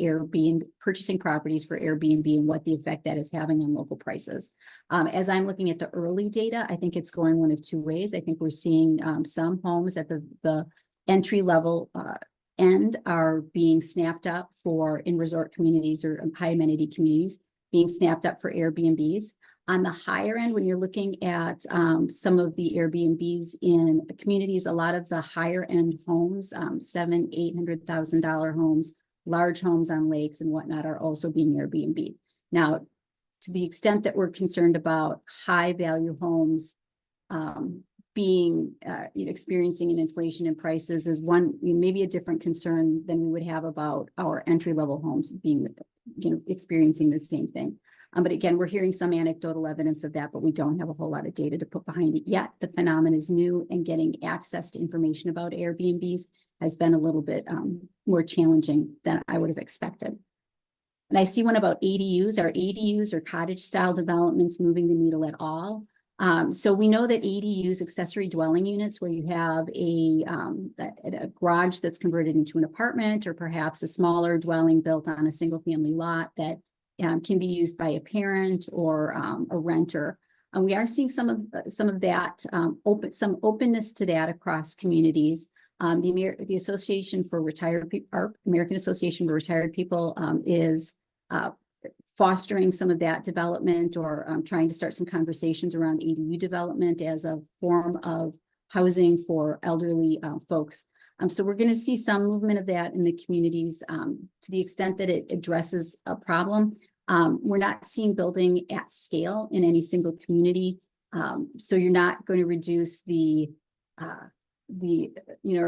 Speaker 6: properties for Airbnb and what the effect that is having on local prices. As I'm looking at the early data, I think it's going one of two ways. I think we're seeing some homes at the entry level end are being snapped up in resort communities or high amenity communities, being snapped up for Airbnbs. On the higher end, when you're looking at some of the Airbnbs in communities, a lot of the higher end homes, $700,000-$800,000 homes, large homes on lakes and whatnot, are also being Airbnb. Now, to the extent that we're concerned about high value homes experiencing an inflation in prices, is one maybe a different concern than we would have about our entry level homes being experiencing the same thing. But again, we're hearing some anecdotal evidence of that, but we don't have a whole lot of data to put behind it yet. The phenomenon is new, and getting access to information about Airbnbs has been a little bit more challenging than I would have expected. And I see one about ADUs. Are ADUs or cottage style developments moving the needle at all? So we know that ADUs, accessory dwelling units, where you have a garage that's converted into an apartment, or perhaps a smaller dwelling built on a single family lot that can be used by a parent or a renter. And we are seeing some of that some openness to that across communities. The Association for Retired People, American Association for Retired People, is fostering some of that development, or trying to start some conversations around ADU development as a form of housing for elderly folks. So we're going to see some movement of that in the communities to the extent that it addresses a problem. We're not seeing building at scale in any single community. So you're not going to reduce or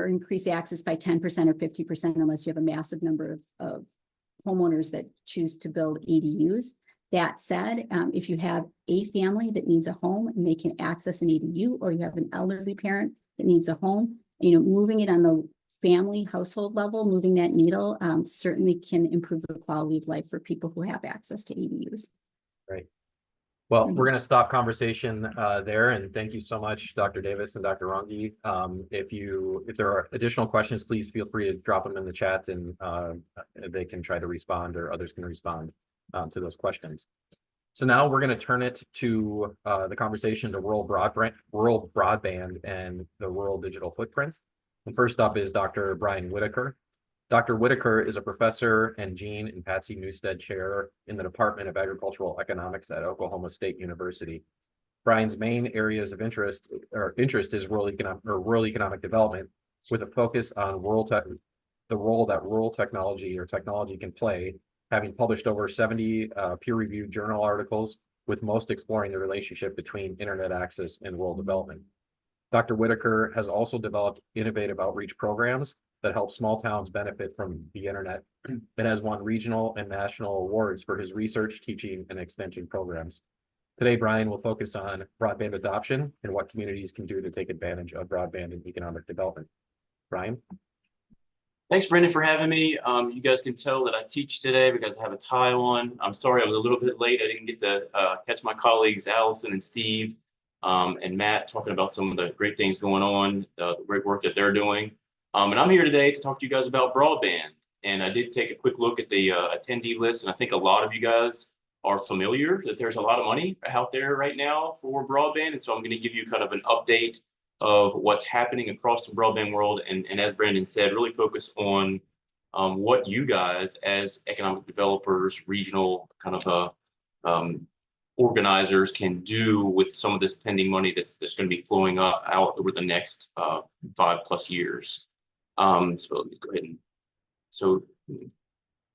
Speaker 6: increase access by 10% or 50% unless you have a massive number of homeowners that choose to build ADUs. That said, if you have a family that needs a home and they can access an ADU, or you have an elderly parent that needs a home, moving it on the family household level, moving that needle certainly can improve the quality of life for people who have access to ADUs.
Speaker 1: Right. Well, we're going to stop conversation there, and thank you so much, Dr. Davis and Dr. Rongi. If there are additional questions, please feel free to drop them in the chat, and they can try to respond, or others can respond to those questions. So now we're going to turn it to the conversation to rural broadband and the rural digital footprint. And first up is Dr. Brian Whitaker. Dr. Whitaker is a professor and Jean and Patsy Newstead Chair in the Department of Agricultural Economics at Oklahoma State University. Brian's main areas of interest is rural economic development, with a focus on the role that rural technology can play, having published over 70 peer-reviewed journal articles, with most exploring the relationship between internet access and rural development. Dr. Whitaker has also developed innovative outreach programs that help small towns benefit from the internet, and has won regional and national awards for his research, teaching, and extension programs. Today, Brian will focus on broadband adoption and what communities can do to take advantage of broadband and economic development. Brian?
Speaker 7: Thanks, Brendan, for having me. You guys can tell that I teach today because I have a tie on. I'm sorry I was a little bit late. I didn't get to catch my colleagues, Allison and Steve and Matt, talking about some of the great things going on, the great work that they're doing. And I'm here today to talk to you guys about broadband. And I did take a quick look at the attendee list, and I think a lot of you guys are familiar that there's a lot of money out there right now for broadband. And so I'm going to give you kind of an update of what's happening across the broadband world. And as Brandon said, really focus on what you guys as economic developers, regional kind of organizers can do with some of this pending money that's going to be flowing out over the next 5+ years. So let me go ahead and, so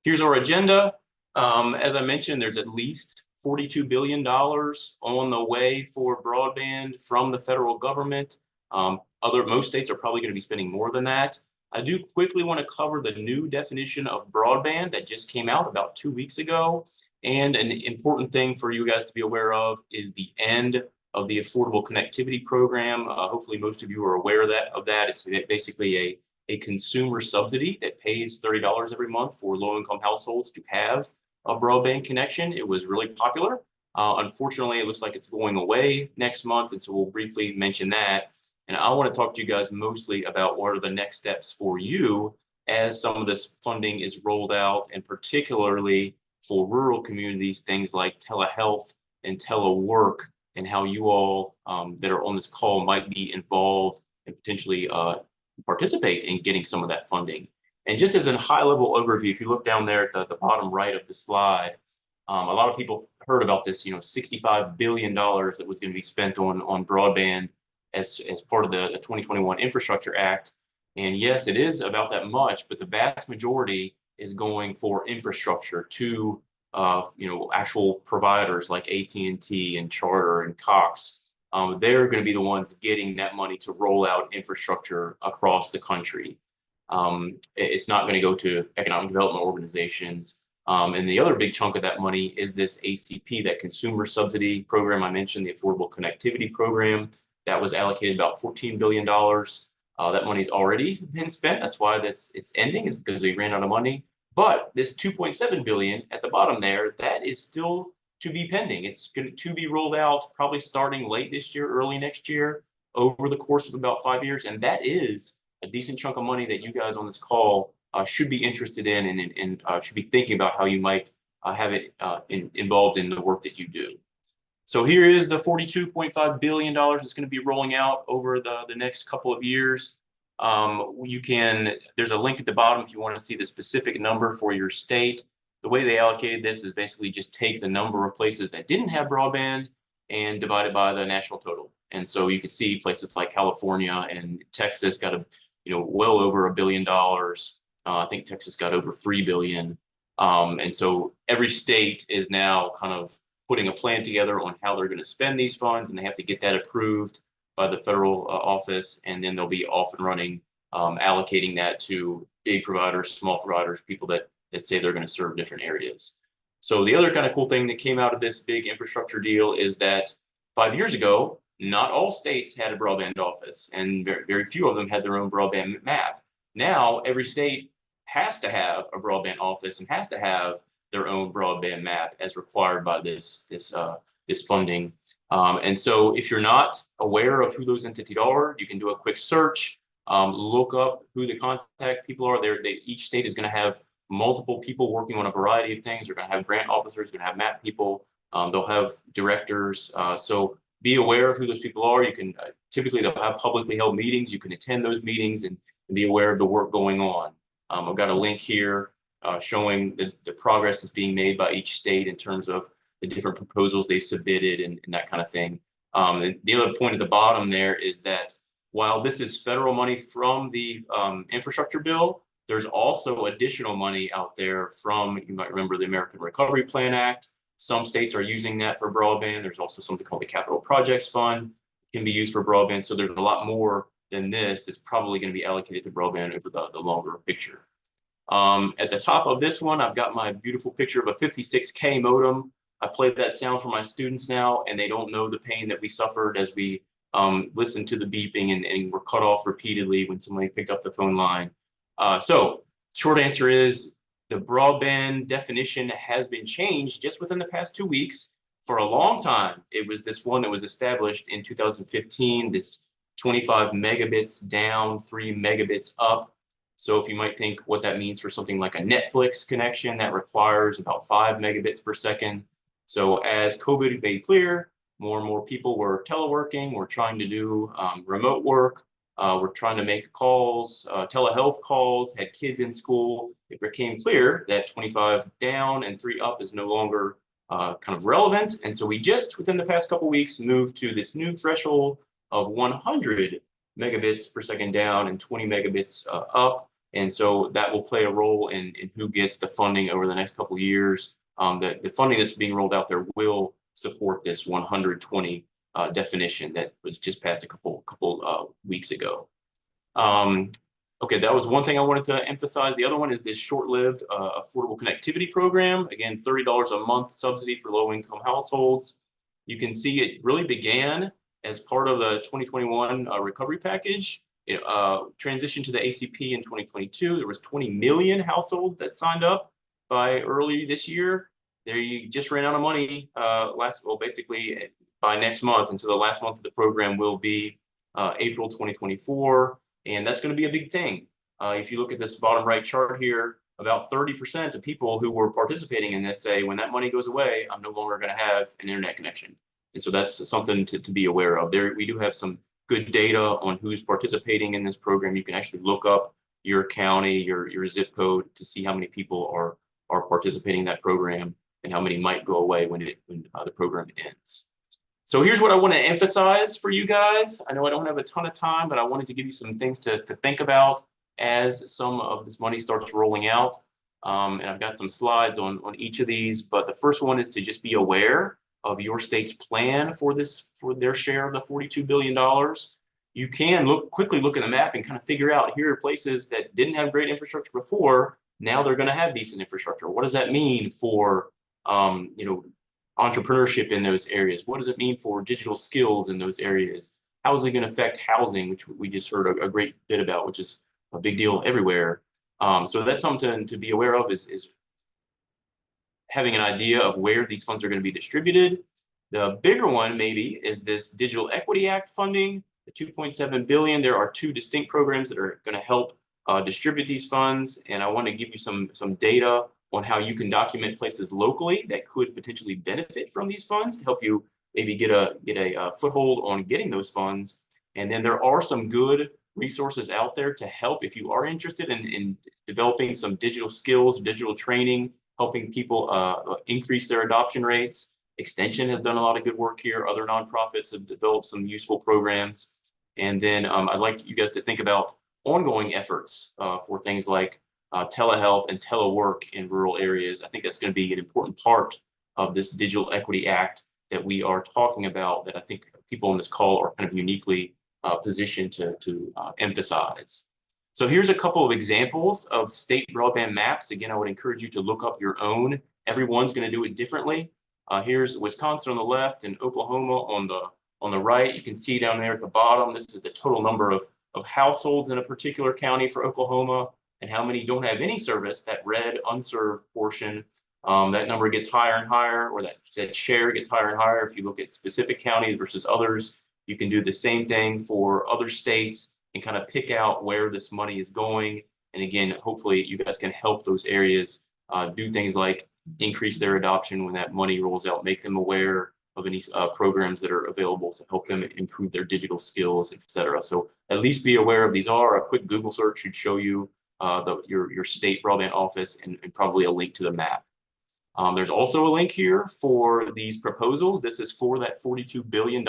Speaker 7: here's our agenda. As I mentioned, there's at least $42 billion on the way for broadband from the federal government. Most states are probably going to be spending more than that. I do quickly want to cover the new definition of broadband that just came out about 2 weeks ago. And an important thing for you guys to be aware of is the end of the Affordable Connectivity Program. Hopefully most of you are aware of that. It's basically a consumer subsidy that pays $30 every month for low-income households to have a broadband connection. It was really popular. Unfortunately, it looks like it's going away next month, and so we'll briefly mention that. And I want to talk to you guys mostly about what are the next steps for you as some of this funding is rolled out, and particularly for rural communities, things like telehealth and telework, and how you all that are on this call might be involved and potentially participate in getting some of that funding. And just as a high-level overview, if you look down there at the bottom right of the slide, a lot of people heard about this, $65 billion that was going to be spent on broadband as part of the 2021 Infrastructure Act. And yes, it is about that much, but the vast majority is going for infrastructure to actual providers like AT&T and Charter and Cox. They're going to be the ones getting that money to roll out infrastructure across the country. It's not going to go to economic development organizations. And the other big chunk of that money is this ACP, that consumer subsidy program I mentioned, the Affordable Connectivity Program. That was allocated about $14 billion. That money's already been spent. That's why it's ending, is because we ran out of money. But this 2.7 billion at the bottom there, that is still to be pending. It's going to be rolled out probably starting late this year, early next year, over the course of about 5 years. And that is a decent chunk of money that you guys on this call should be interested in and should be thinking about how you might have it involved in the work that you do. So here is the $42.5 billion that's going to be rolling out over the next couple of years. There's a link at the bottom if you want to see the specific number for your state. The way they allocated this is basically just take the number of places that didn't have broadband and divide it by the national total. And so you can see places like California and Texas got well over $1 billion. I think Texas got over 3 billion. And so every state is now kind of putting a plan together on how they're going to spend these funds, and they have to get that approved by the federal office, and then they'll be off and running, allocating that to big providers, small providers, people that say they're going to serve different areas. So the other kind of cool thing that came out of this big infrastructure deal is that 5 years ago, not all states had a broadband office, and very, very few of them had their own broadband map. Now every state has to have a broadband office and has to have their own broadband map as required by this funding. And so if you're not aware of who those entities are, you can do a quick search, look up who the contact people are. Each state is going to have multiple people working on a variety of things. They're going to have grant officers, going to have map people. They'll have directors. So be aware of who those people are. You can typically they'll have publicly held meetings. You can attend those meetings and be aware of the work going on. I've got a link here showing the progress that's being made by each state in terms of the different proposals they've submitted and that kind of thing. And the other point at the bottom there is that while this is federal money from the infrastructure bill, there's also additional money out there from, you might remember, the American Recovery Plan Act. Some states are using that for broadband. There's also something called the Capital Projects Fund, can be used for broadband. So there's a lot more than this that's probably going to be allocated to broadband over the longer picture. At the top of this one, I've got my beautiful picture of a 56K modem. I play that sound for my students now, and they don't know the pain that we suffered as we listened to the beeping and were cut off repeatedly when somebody picked up the phone line. So short answer is the broadband definition has been changed just within the past 2 weeks. For a long time, it was this one that was established in 2015, this 25 megabits down, 3 megabits up. So if you might think what that means for something like a Netflix connection, that requires about 5 megabits per second. So as COVID made clear, more and more people were teleworking, were trying to do remote work, were trying to make calls, telehealth calls, had kids in school. It became clear that 25 down and 3 up is no longer kind of relevant. And so we just within the past couple of weeks moved to this new threshold of 100 megabits per second down and 20 megabits up. And so that will play a role in who gets the funding over the next couple of years. The funding that's being rolled out there will support this 120 definition that was just passed a couple weeks ago. Okay, that was one thing I wanted to emphasize. The other one is this short-lived affordable connectivity program. Again, $30 a month subsidy for low-income households. You can see it really began as part of the 2021 recovery package. It transitioned to the ACP in 2022. There was 20 million households that signed up by early this year. They just ran out of money basically by next month. And so the last month of the program will be April 2024. And that's going to be a big thing. If you look at this bottom right chart here, about 30% of people who were participating in this say, when that money goes away, I'm no longer going to have an internet connection. And so that's something to be aware of. We do have some good data on who's participating in this program. You can actually look up your county, your zip code to see how many people are participating in that program and how many might go away when the program ends. So here's what I want to emphasize for you guys. I know I don't have a ton of time, but I wanted to give you some things to think about as some of this money starts rolling out. And I've got some slides on each of these, but the first one is to just be aware of your state's plan for their share of the $42 billion. You can quickly look at the map and kind of figure out, here are places that didn't have great infrastructure before. Now they're going to have decent infrastructure. What does that mean for entrepreneurship in those areas? What does it mean for digital skills in those areas? How is it going to affect housing, which we just heard a great bit about, which is a big deal everywhere. So that's something to be aware of is having an idea of where these funds are going to be distributed. The bigger one maybe is this Digital Equity Act funding, the 2.7 billion. There are two distinct programs that are going to help distribute these funds. And I want to give you some data on how you can document places locally that could potentially benefit from these funds to help you maybe get a foothold on getting those funds. And then there are some good resources out there to help if you are interested in developing some digital skills, digital training, helping people increase their adoption rates. Extension has done a lot of good work here. Other nonprofits have developed some useful programs. And then I'd like you guys to think about ongoing efforts for things like telehealth and telework in rural areas. I think that's going to be an important part of this Digital Equity Act that we are talking about, that I think people on this call are kind of uniquely positioned to emphasize. So here's a couple of examples of state broadband maps. Again, I would encourage you to look up your own. Everyone's going to do it differently. Here's Wisconsin on the left and Oklahoma on the right. You can see down there at the bottom, this is the total number of households in a particular county for Oklahoma and how many don't have any service, that red unserved portion. That number gets higher and higher, or that share gets higher and higher. If you look at specific counties versus others, you can do the same thing for other states and kind of pick out where this money is going. And again, hopefully you guys can help those areas do things like increase their adoption when that money rolls out, make them aware of any programs that are available to help them improve their digital skills, et cetera. So at least be aware of these are. A quick Google search should show you your state broadband office and probably a link to the map. There's also a link here for these proposals. This is for that $42 billion.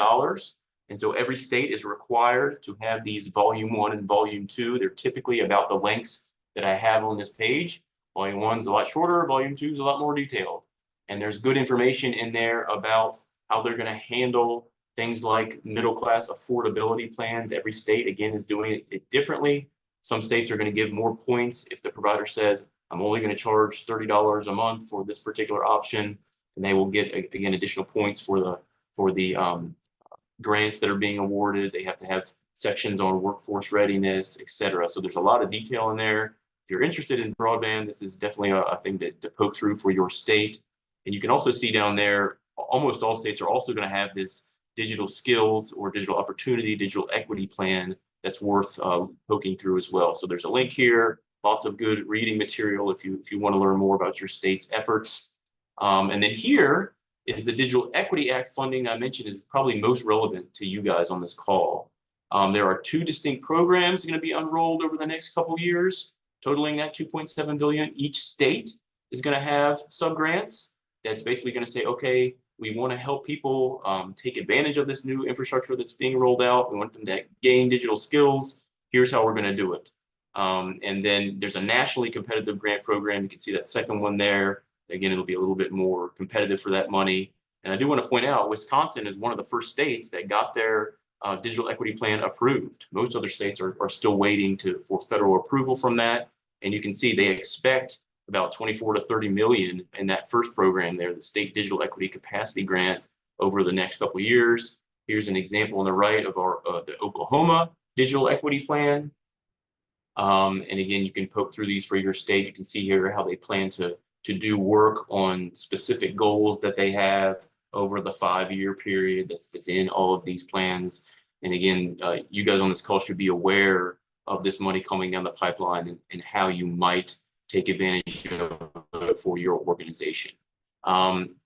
Speaker 7: And so every state is required to have these volume 1 and volume 2. They're typically about the lengths that I have on this page. Volume 1 is a lot shorter, volume 2 is a lot more detailed. And there's good information in there about how they're going to handle things like middle-class affordability plans. Every state, again, is doing it differently. Some states are going to give more points if the provider says, I'm only going to charge $30 a month for this particular option, and they will get, again, additional points for the grants that are being awarded. They have to have sections on workforce readiness, et cetera. So there's a lot of detail in there. If you're interested in broadband, this is definitely a thing to poke through for your state. And you can also see down there, almost all states are also going to have this digital skills or digital opportunity, digital equity plan that's worth poking through as well. So there's a link here, lots of good reading material if you want to learn more about your state's efforts. And then here is the Digital Equity Act funding I mentioned is probably most relevant to you guys on this call. There are two distinct programs going to be unrolled over the next couple of years, totaling that $2.7 billion. Each state is going to have subgrants that's basically going to say, okay, we want to help people take advantage of this new infrastructure that's being rolled out. We want them to gain digital skills. Here's how we're going to do it. And then there's a nationally competitive grant program. You can see that second one there. Again, it'll be a little bit more competitive for that money. And I do want to point out, Wisconsin is one of the first states that got their digital equity plan approved. Most other states are still waiting for federal approval from that. And you can see they expect about 24 to 30 million in that first program there, the State Digital Equity Capacity Grant, over the next couple of years. Here's an example on the right of the Oklahoma Digital Equity Plan. And again, you can poke through these for your state. You can see here how they plan to do work on specific goals that they have over the 5-year period that's in all of these plans. And again, you guys on this call should be aware of this money coming down the pipeline and how you might take advantage of it for your organization.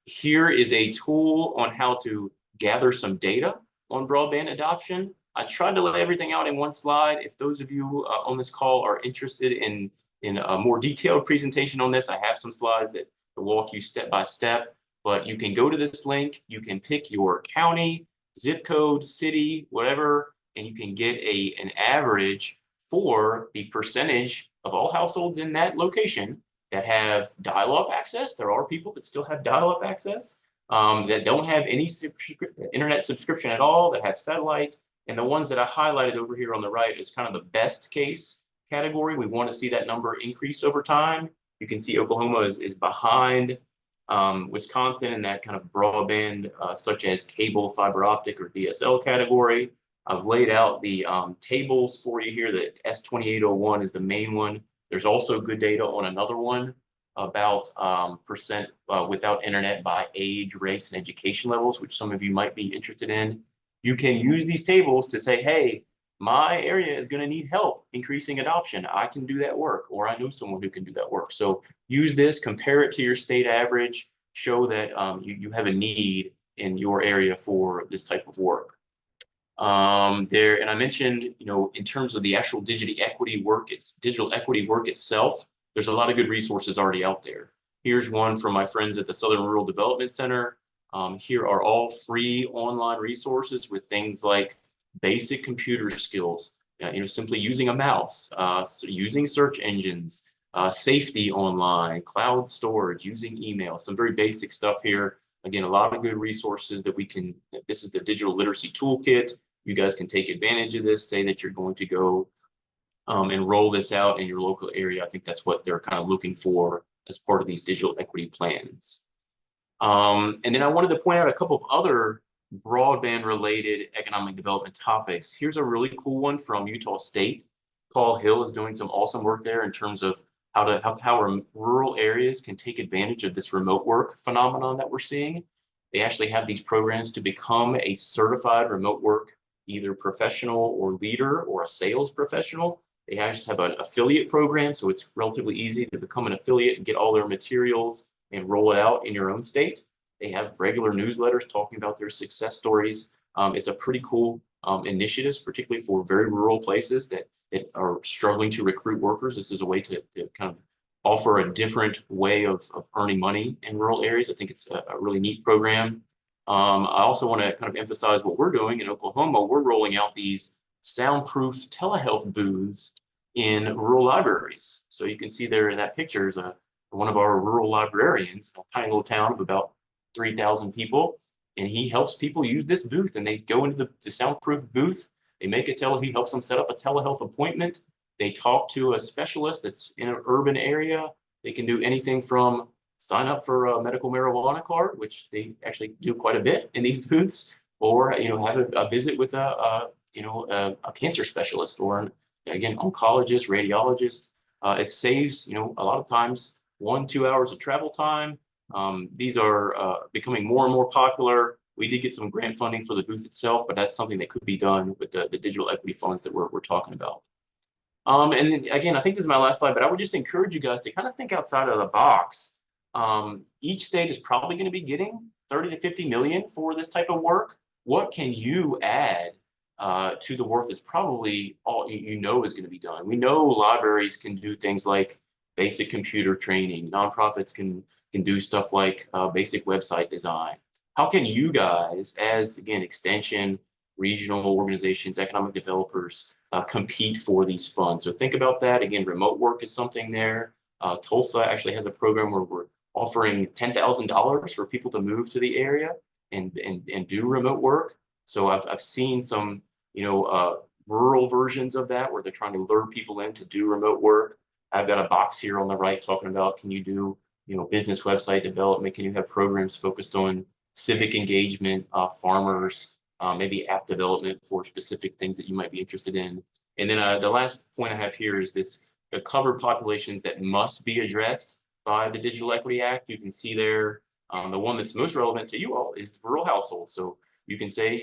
Speaker 7: Here is a tool on how to gather some data on broadband adoption. I tried to lay everything out in one slide. If those of you on this call are interested in a more detailed presentation on this, I have some slides that walk you step by step, but you can go to this link, you can pick your county, zip code, city, whatever, and you can get an average for the percentage of all households in that location that have dial-up access. There are people that still have dial-up access, that don't have any internet subscription at all, that have satellite. And the ones that I highlighted over here on the right is kind of the best case category. We want to see that number increase over time. You can see Oklahoma is behind Wisconsin in that kind of broadband, such as cable, fiber optic, or DSL category. I've laid out the tables for you here. The S2801 is the main one There's also good data on another one about percent without internet by age, race, and education levels, which some of you might be interested in. You can use these tables to say, hey, my area is going to need help increasing adoption. I can do that work, or I know someone who can do that work. So use this, compare it to your state average, show that you have a need in your area for this type of work. And I mentioned, in terms of the actual digital equity work itself, there's a lot of good resources already out there. Here's one from my friends at the Southern Rural Development Center. Here are all free online resources with things like basic computer skills, simply using a mouse, using search engines, safety online, cloud storage, using email, some very basic stuff here. Again, a lot of good resources that this is the digital literacy toolkit. You guys can take advantage of this, say that you're going to go and roll this out in your local area. I think that's what they're kind of looking for as part of these digital equity plans. And then I wanted to point out a couple of other broadband related economic development topics. Here's a really cool one from Utah State. Paul Hill is doing some awesome work there in terms of how rural areas can take advantage of this remote work phenomenon that we're seeing. They actually have these programs to become a certified remote work, either professional or leader or a sales professional. They actually have an affiliate program, so it's relatively easy to become an affiliate and get all their materials and roll it out in your own state. They have regular newsletters talking about their success stories. It's a pretty cool initiative, particularly for very rural places that are struggling to recruit workers. This is a way to kind of offer a different way of earning money in rural areas. I think it's a really neat program. I also want to kind of emphasize what we're doing in Oklahoma. We're rolling out these soundproof telehealth booths in rural libraries. So you can see there in that picture is one of our rural librarians, a tiny little town of about 3,000 people, and he helps people use this booth, and they go into the soundproof booth. They make he helps them set up a telehealth appointment. They talk to a specialist that's in an urban area. They can do anything from sign up for a medical marijuana card, which they actually do quite a bit in these booths, or have a visit with a cancer specialist, or again, oncologist, radiologist. It saves a lot of times 1-2 hours of travel time. These are becoming more and more popular. We did get some grant funding for the booth itself, but that's something that could be done with the digital equity funds that we're talking about. And then, again, I think this is my last slide, but I would just encourage you guys to kind of think outside of the box. Each state is probably going to be getting 30 to 50 million for this type of work. What can you add to the work that's probably all is going to be done? We know libraries can do things like basic computer training. Nonprofits can do stuff like basic website design. How can you guys, as again, extension, regional organizations, economic developers, compete for these funds? So think about that. Again, remote work is something there. Tulsa actually has a program where we're offering $10,000 for people to move to the area and do remote work. So I've seen some rural versions of that where they're trying to lure people in to do remote work. I've got a box here on the right talking about, can you do business website development? Can you have programs focused on civic engagement, farmers, maybe app development for specific things that you might be interested in? And then the last point I have here is the covered populations that must be addressed by the Digital Equity Act. You can see there, the one that's most relevant to you all is the rural households. So you can say,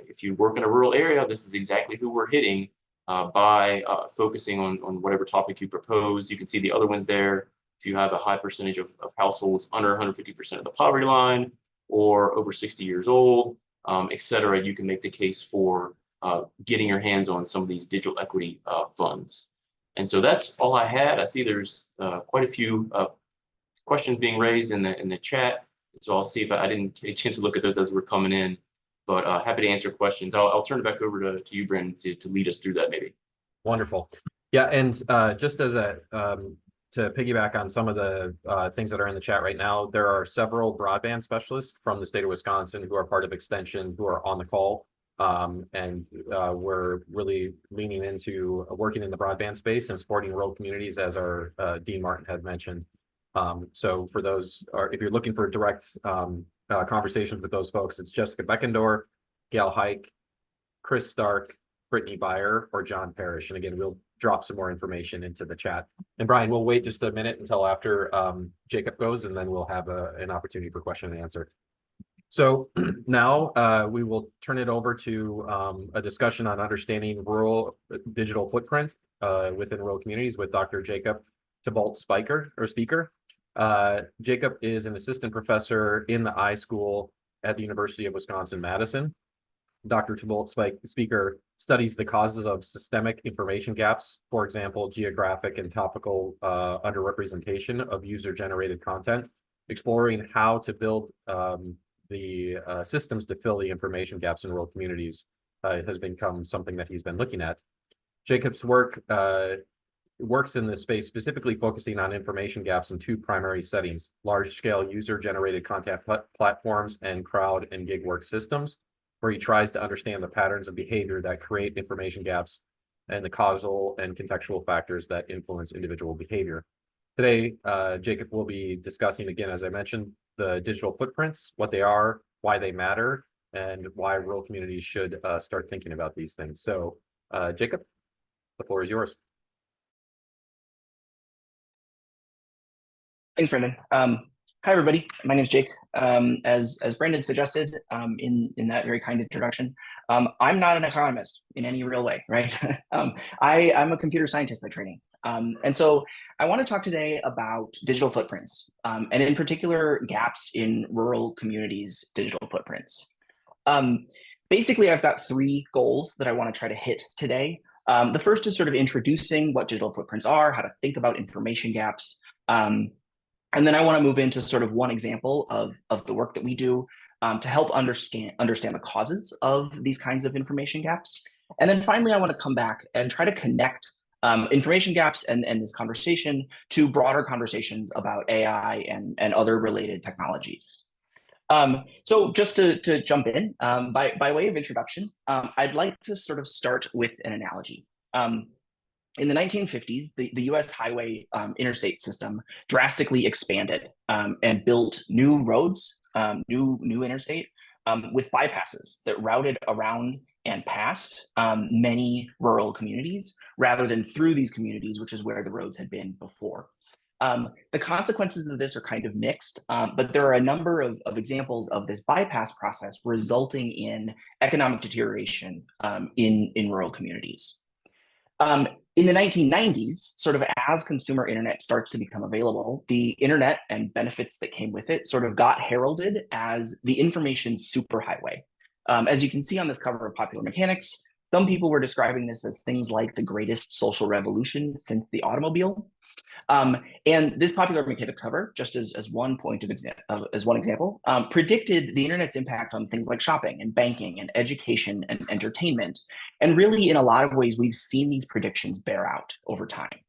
Speaker 7: if you work in a rural area, this is exactly who we're hitting by focusing on whatever topic you propose. You can see the other ones there. If you have a high percentage of households under 150% of the poverty line or over 60 years old, et cetera, you can make the case for getting your hands on some of these digital equity funds. And so that's all I had. I see there's quite a few questions being raised in the chat. So I'll see if I didn't get a chance to look at those as we're coming in, but happy to answer questions. I'll turn it back over to you, Brandon, to lead us through that maybe.
Speaker 1: Wonderful. Yeah, and just as to piggyback on some of the things that are in the chat right now, there are several broadband specialists from the state of Wisconsin who are part of Extension who are on the call. And we're really leaning into working in the broadband space and supporting rural communities, as our Dean Martin had mentioned. So for those, if you're looking for direct conversations with those folks, it's Jessica Beckendorf, Gail Hike, Chris Stark, Brittany Byer, or John Parrish. And again, we'll drop some more information into the chat. And Brian, we'll wait just a minute until after Jacob goes, and then we'll have an opportunity for question and answer. So now we will turn it over to a discussion on understanding rural digital footprint within rural communities with Dr. Jacob Thibault speaker. Jacob is an assistant professor in the iSchool at the University of Wisconsin-Madison. Dr. Thibault speaker studies the causes of systemic information gaps, for example, geographic and topical underrepresentation of user-generated content, exploring how to build the systems to fill the information gaps in rural communities has become something that he's been looking at. Jacob's work works in this space, specifically focusing on information gaps in two primary settings: large-scale user-generated content platforms and crowd and gig work systems, where he tries to understand the patterns of behavior that create information gaps and the causal and contextual factors that influence individual behavior. Today, Jacob will be discussing, again, as I mentioned, the digital footprints, what they are, why they matter, and why rural communities should start thinking about these things. So, Jacob, the floor is yours.
Speaker 8: Thanks, Brendan. Hi, everybody. My name is Jake. As Brendan suggested in that very kind introduction, I'm not an economist in any real way, right? I'm a computer scientist by training. And so I want to talk today about digital footprints, and in particular, gaps in rural communities' digital footprints. Basically, I've got three goals that I want to try to hit today. The first is sort of introducing what digital footprints are, how to think about information gaps. And then I want to move into sort of one example of the work that we do to help understand the causes of these kinds of information gaps. And then finally, I want to come back and try to connect information gaps and this conversation to broader conversations about AI and other related technologies. So just to jump in, by way of introduction, I'd like to sort of start with an analogy. In the 1950s, the US highway interstate system drastically expanded and built new roads, new interstate with bypasses that routed around and past many rural communities rather than through these communities, which is where the roads had been before. The consequences of this are kind of mixed, but there are a number of examples of this bypass process resulting in economic deterioration in rural communities. In the 1990s, sort of as consumer internet starts to become available, the internet and benefits that came with it sort of got heralded as the information superhighway. As you can see on this cover of Popular Mechanics, some people were describing this as things like the greatest social revolution since the automobile. And this Popular Mechanics cover, just as one example, predicted the internet's impact on things like shopping and banking and education and entertainment. And really, in a lot of ways, we've seen these predictions bear out over time.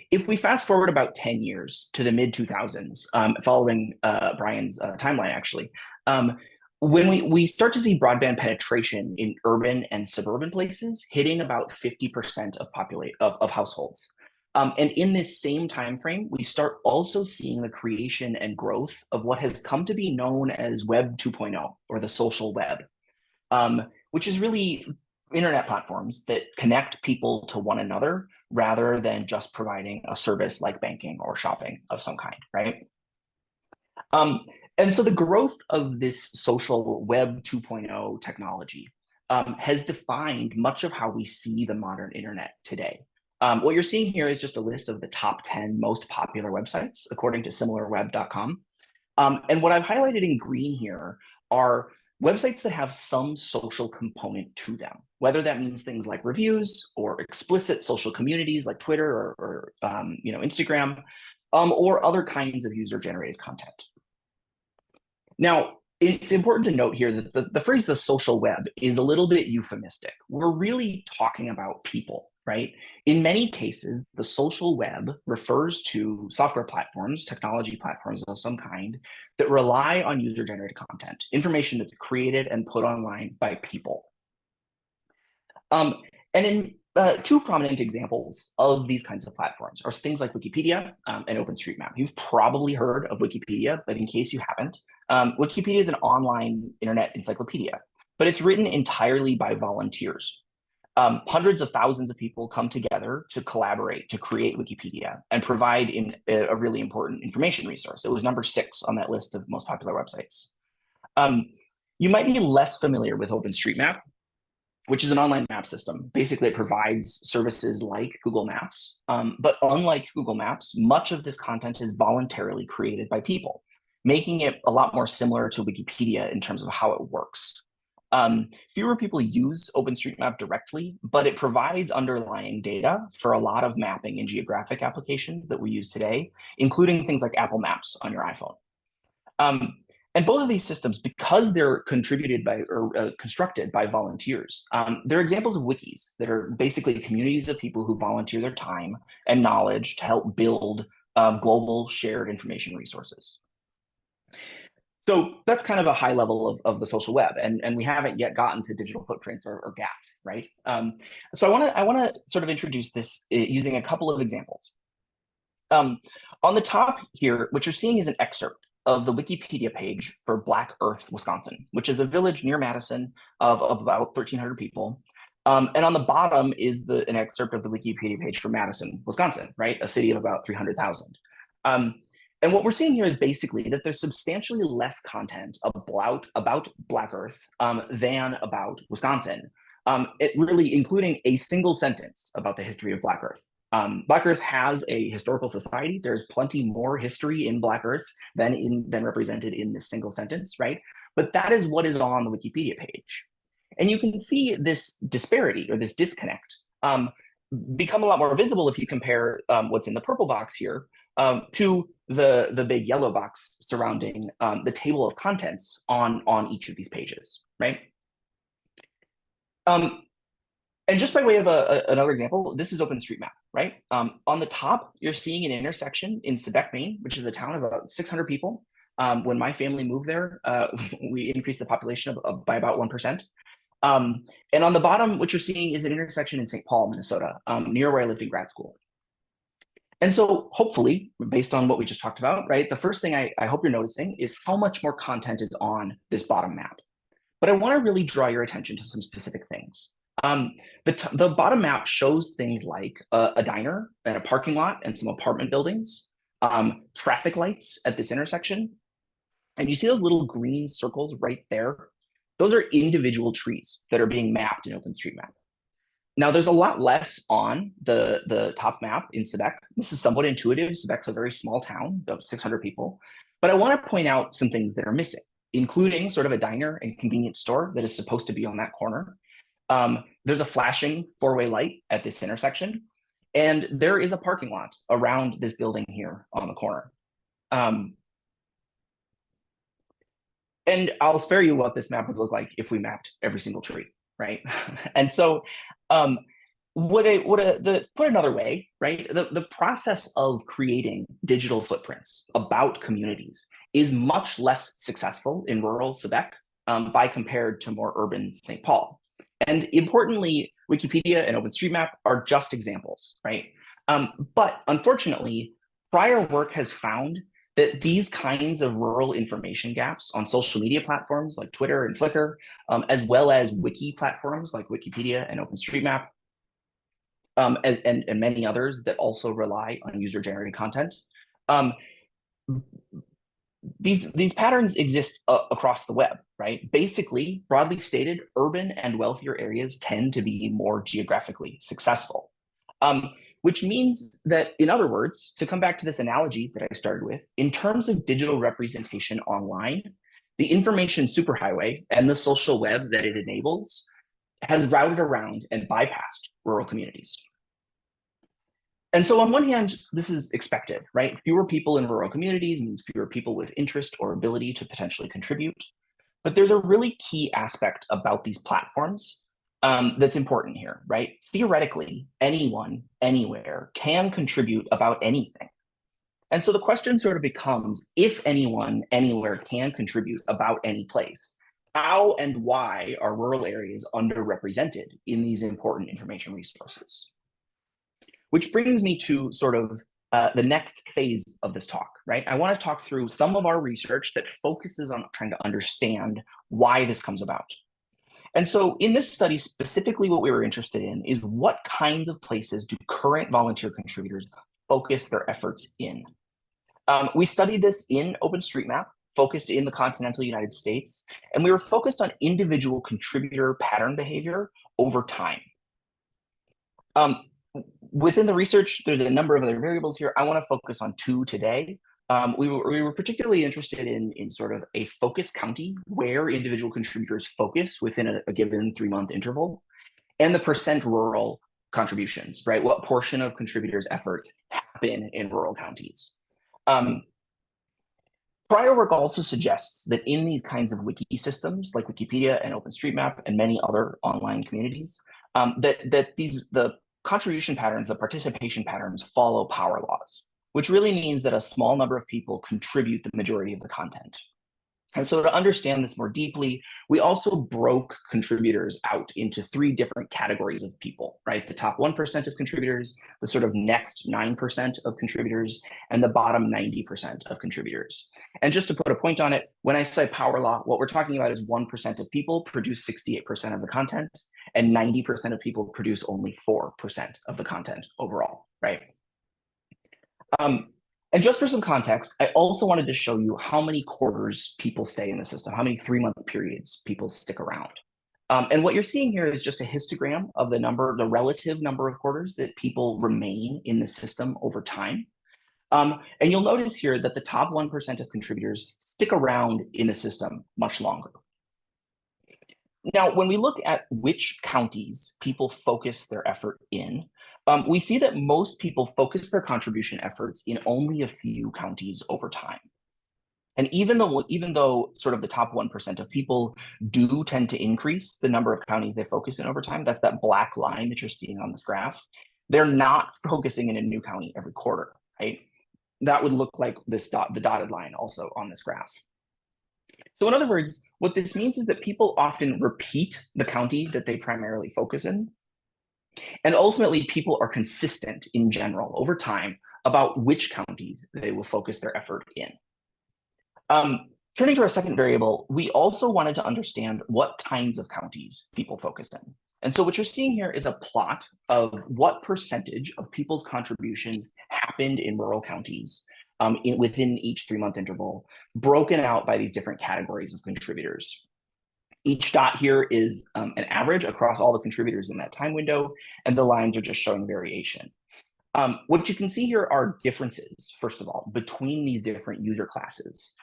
Speaker 8: If we fast forward about 10 years to the mid-2000s, following Brian's timeline, actually, when we start to see broadband penetration in urban and suburban places hitting about 50% of households. And in this same time frame, we start also seeing the creation and growth of what has come to be known as Web 2.0, or the social web, which is really internet platforms that connect people to one another rather than just providing a service like banking or shopping of some kind, right? And so the growth of this social Web 2.0 technology has defined much of how we see the modern internet today. What you're seeing here is just a list of the top 10 most popular websites, according to similarweb.com. And what I've highlighted in green here are websites that have some social component to them, whether that means things like reviews or explicit social communities like Twitter or Instagram, or other kinds of user-generated content. Now, it's important to note here that the phrase the social web is a little bit euphemistic. We're really talking about people, right? In many cases, the social web refers to software platforms, technology platforms of some kind that rely on user-generated content, information that's created and put online by people. And in two prominent examples of these kinds of platforms are things like Wikipedia and OpenStreetMap. You've probably heard of Wikipedia, but in case you haven't, Wikipedia is an online internet encyclopedia, but it's written entirely by volunteers. Hundreds of thousands of people come together to collaborate to create Wikipedia and provide a really important information resource. It was number 6 on that list of most popular websites. You might be less familiar with OpenStreetMap, which is an online map system. Basically, it provides services like Google Maps. But unlike Google Maps, much of this content is voluntarily created by people, making it a lot more similar to Wikipedia in terms of how it works. Fewer people use OpenStreetMap directly, but it provides underlying data for a lot of mapping and geographic applications that we use today, including things like Apple Maps on your iPhone. And both of these systems, because they're contributed by or constructed by volunteers, they're examples of wikis that are basically communities of people who volunteer their time and knowledge to help build global shared information resources. So that's kind of a high level of the social web, and we haven't yet gotten to digital footprints or gaps, right? So I want to sort of introduce this using a couple of examples. On the top here, what you're seeing is an excerpt of the Wikipedia page for Black Earth, Wisconsin, which is a village near Madison of about 1,300 people. And on the bottom is an excerpt of the Wikipedia page for Madison, Wisconsin, right? A city of about 300,000. And what we're seeing here is basically that there's substantially less content about Black Earth than about Wisconsin. It really, including a single sentence about the history of Black Earth. Black Earth has a historical society. There's plenty more history in Black Earth than represented in this single sentence, right? But that is what is on the Wikipedia page. And you can see this disparity or this disconnect become a lot more visible if you compare what's in the purple box here to the big yellow box surrounding the table of contents on each of these pages, right? And just by way of another example, this is OpenStreetMap, right? On the top, you're seeing an intersection in Quebec, Maine, which is a town of about 600 people. When my family moved there, we increased the population by about 1%. And on the bottom, what you're seeing is an intersection in St. Paul, Minnesota, near where I lived in grad school. And so hopefully, based on what we just talked about, right, the first thing I hope you're noticing is how much more content is on this bottom map. But I want to really draw your attention to some specific things. The bottom map shows things like a diner and a parking lot and some apartment buildings, traffic lights at this intersection. And you see those little green circles right there? Those are individual trees that are being mapped in OpenStreetMap. Now, there's a lot less on the top map in Quebec. This is somewhat intuitive. Quebec's a very small town, about 600 people. But I want to point out some things that are missing, including sort of a diner and convenience store that is supposed to be on that corner. There's a flashing four-way light at this intersection, and there is a parking lot around this building here on the corner. And I'll spare you what this map would look like if we mapped every single tree, right? And so put another way, right? The process of creating digital footprints about communities is much less successful in rural Quebec by compared to more urban St. Paul. And importantly, Wikipedia and OpenStreetMap are just examples, right? But unfortunately, prior work has found that these kinds of rural information gaps on social media platforms like Twitter and Flickr, as well as wiki platforms like Wikipedia and OpenStreetMap, and many others that also rely on user-generated content, these patterns exist across the web, right? Basically, broadly stated, urban and wealthier areas tend to be more geographically successful, which means that, in other words, to come back to this analogy that I started with, in terms of digital representation online, the information superhighway and the social web that it enables has routed around and bypassed rural communities. And so on one hand, this is expected, right? Fewer people in rural communities means fewer people with interest or ability to potentially contribute. But there's a really key aspect about these platforms that's important here, right? Theoretically, anyone, anywhere can contribute about anything. And so the question sort of becomes, if anyone, anywhere can contribute about any place, how and why are rural areas underrepresented in these important information resources? Which brings me to sort of the next phase of this talk, right? I want to talk through some of our research that focuses on trying to understand why this comes about. And so in this study, specifically what we were interested in is what kinds of places do current volunteer contributors focus their efforts in? We studied this in OpenStreetMap, focused in the continental United States, and we were focused on individual contributor pattern behavior over time. Within the research, there's a number of other variables here. I want to focus on two today. We were particularly interested in sort of a focus county where individual contributors focus within a given 3-month interval, and the percent rural contributions, right? What portion of contributors' efforts happen in rural counties? Prior work also suggests that in these kinds of wiki systems like Wikipedia and OpenStreetMap and many other online communities, the contribution patterns, the participation patterns follow power laws, which really means that a small number of people contribute the majority of the content. And so to understand this more deeply, we also broke contributors out into 3 different categories of people, right? The top 1% of contributors, the sort of next 9% of contributors, and the bottom 90% of contributors. And just to put a point on it, when I say power law, what we're talking about is 1% of people produce 68% of the content, and 90% of people produce only 4% of the content overall, right? And just for some context, I also wanted to show you how many quarters people stay in the system, how many 3-month periods people stick around. And what you're seeing here is just a histogram of the relative number of quarters that people remain in the system over time. And you'll notice here that the top 1% of contributors stick around in the system much longer. Now, when we look at which counties people focus their effort in, we see that most people focus their contribution efforts in only a few counties over time. And even though sort of the top 1% of people do tend to increase the number of counties they focus in over time, that's that black line that you're seeing on this graph, they're not focusing in a new county every quarter, right? That would look like the dotted line also on this graph. So in other words, what this means is that people often repeat the county that they primarily focus in. And ultimately, people are consistent in general over time about which counties they will focus their effort in. Turning to our second variable, we also wanted to understand what kinds of counties people focus in. And so what you're seeing here is a plot of what percentage of people's contributions happened in rural counties within each 3-month interval, broken out by these different categories of contributors. Each dot here is an average across all the contributors in that time window, and the lines are just showing variation. What you can see here are differences, first of all, between these different user classes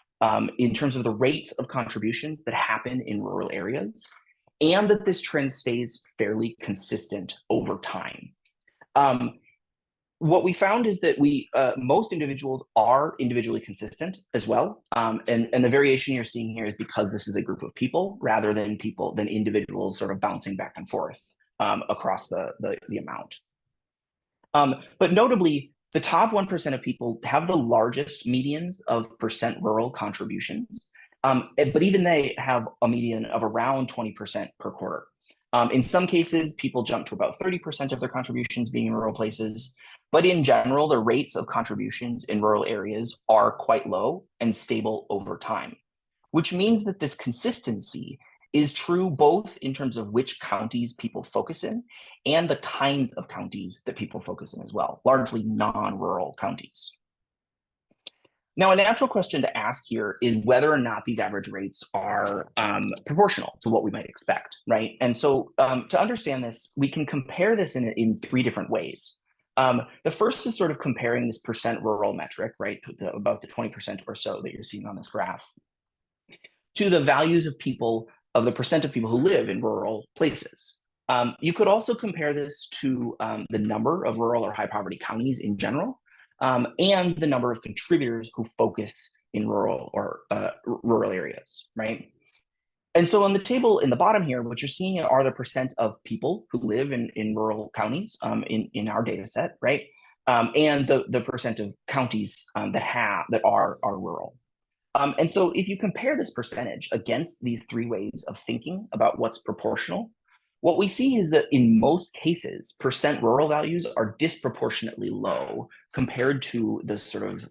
Speaker 8: in terms of the rates of contributions that happen in rural areas, and that this trend stays fairly consistent over time. What we found is that most individuals are individually consistent as well. And the variation you're seeing here is because this is a group of people rather than individuals sort of bouncing back and forth across the amount. But notably, the top 1% of people have the largest medians of percent rural contributions. But even they have a median of around 20% per quarter. In some cases, people jump to about 30% of their contributions being in rural places. But in general, the rates of contributions in rural areas are quite low and stable over time, which means that this consistency is true both in terms of which counties people focus in and the kinds of counties that people focus in as well, largely non-rural counties. Now, a natural question to ask here is whether or not these average rates are proportional to what we might expect, right? And so to understand this, we can compare this in 3 different ways. The first is sort of comparing this percent rural metric, right, about the 20% or so that you're seeing on this graph, to the values of people, of the percent of people who live in rural places. You could also compare this to the number of rural or high poverty counties in general, and the number of contributors who focus in rural or rural areas, right? And so on the table in the bottom here, what you're seeing are the percent of people who live in rural counties in our data set, right? And the percent of counties that are rural. And so if you compare this percentage against these 3 ways of thinking about what's proportional, what we see is that in most cases, percent rural values are disproportionately low compared to the sort of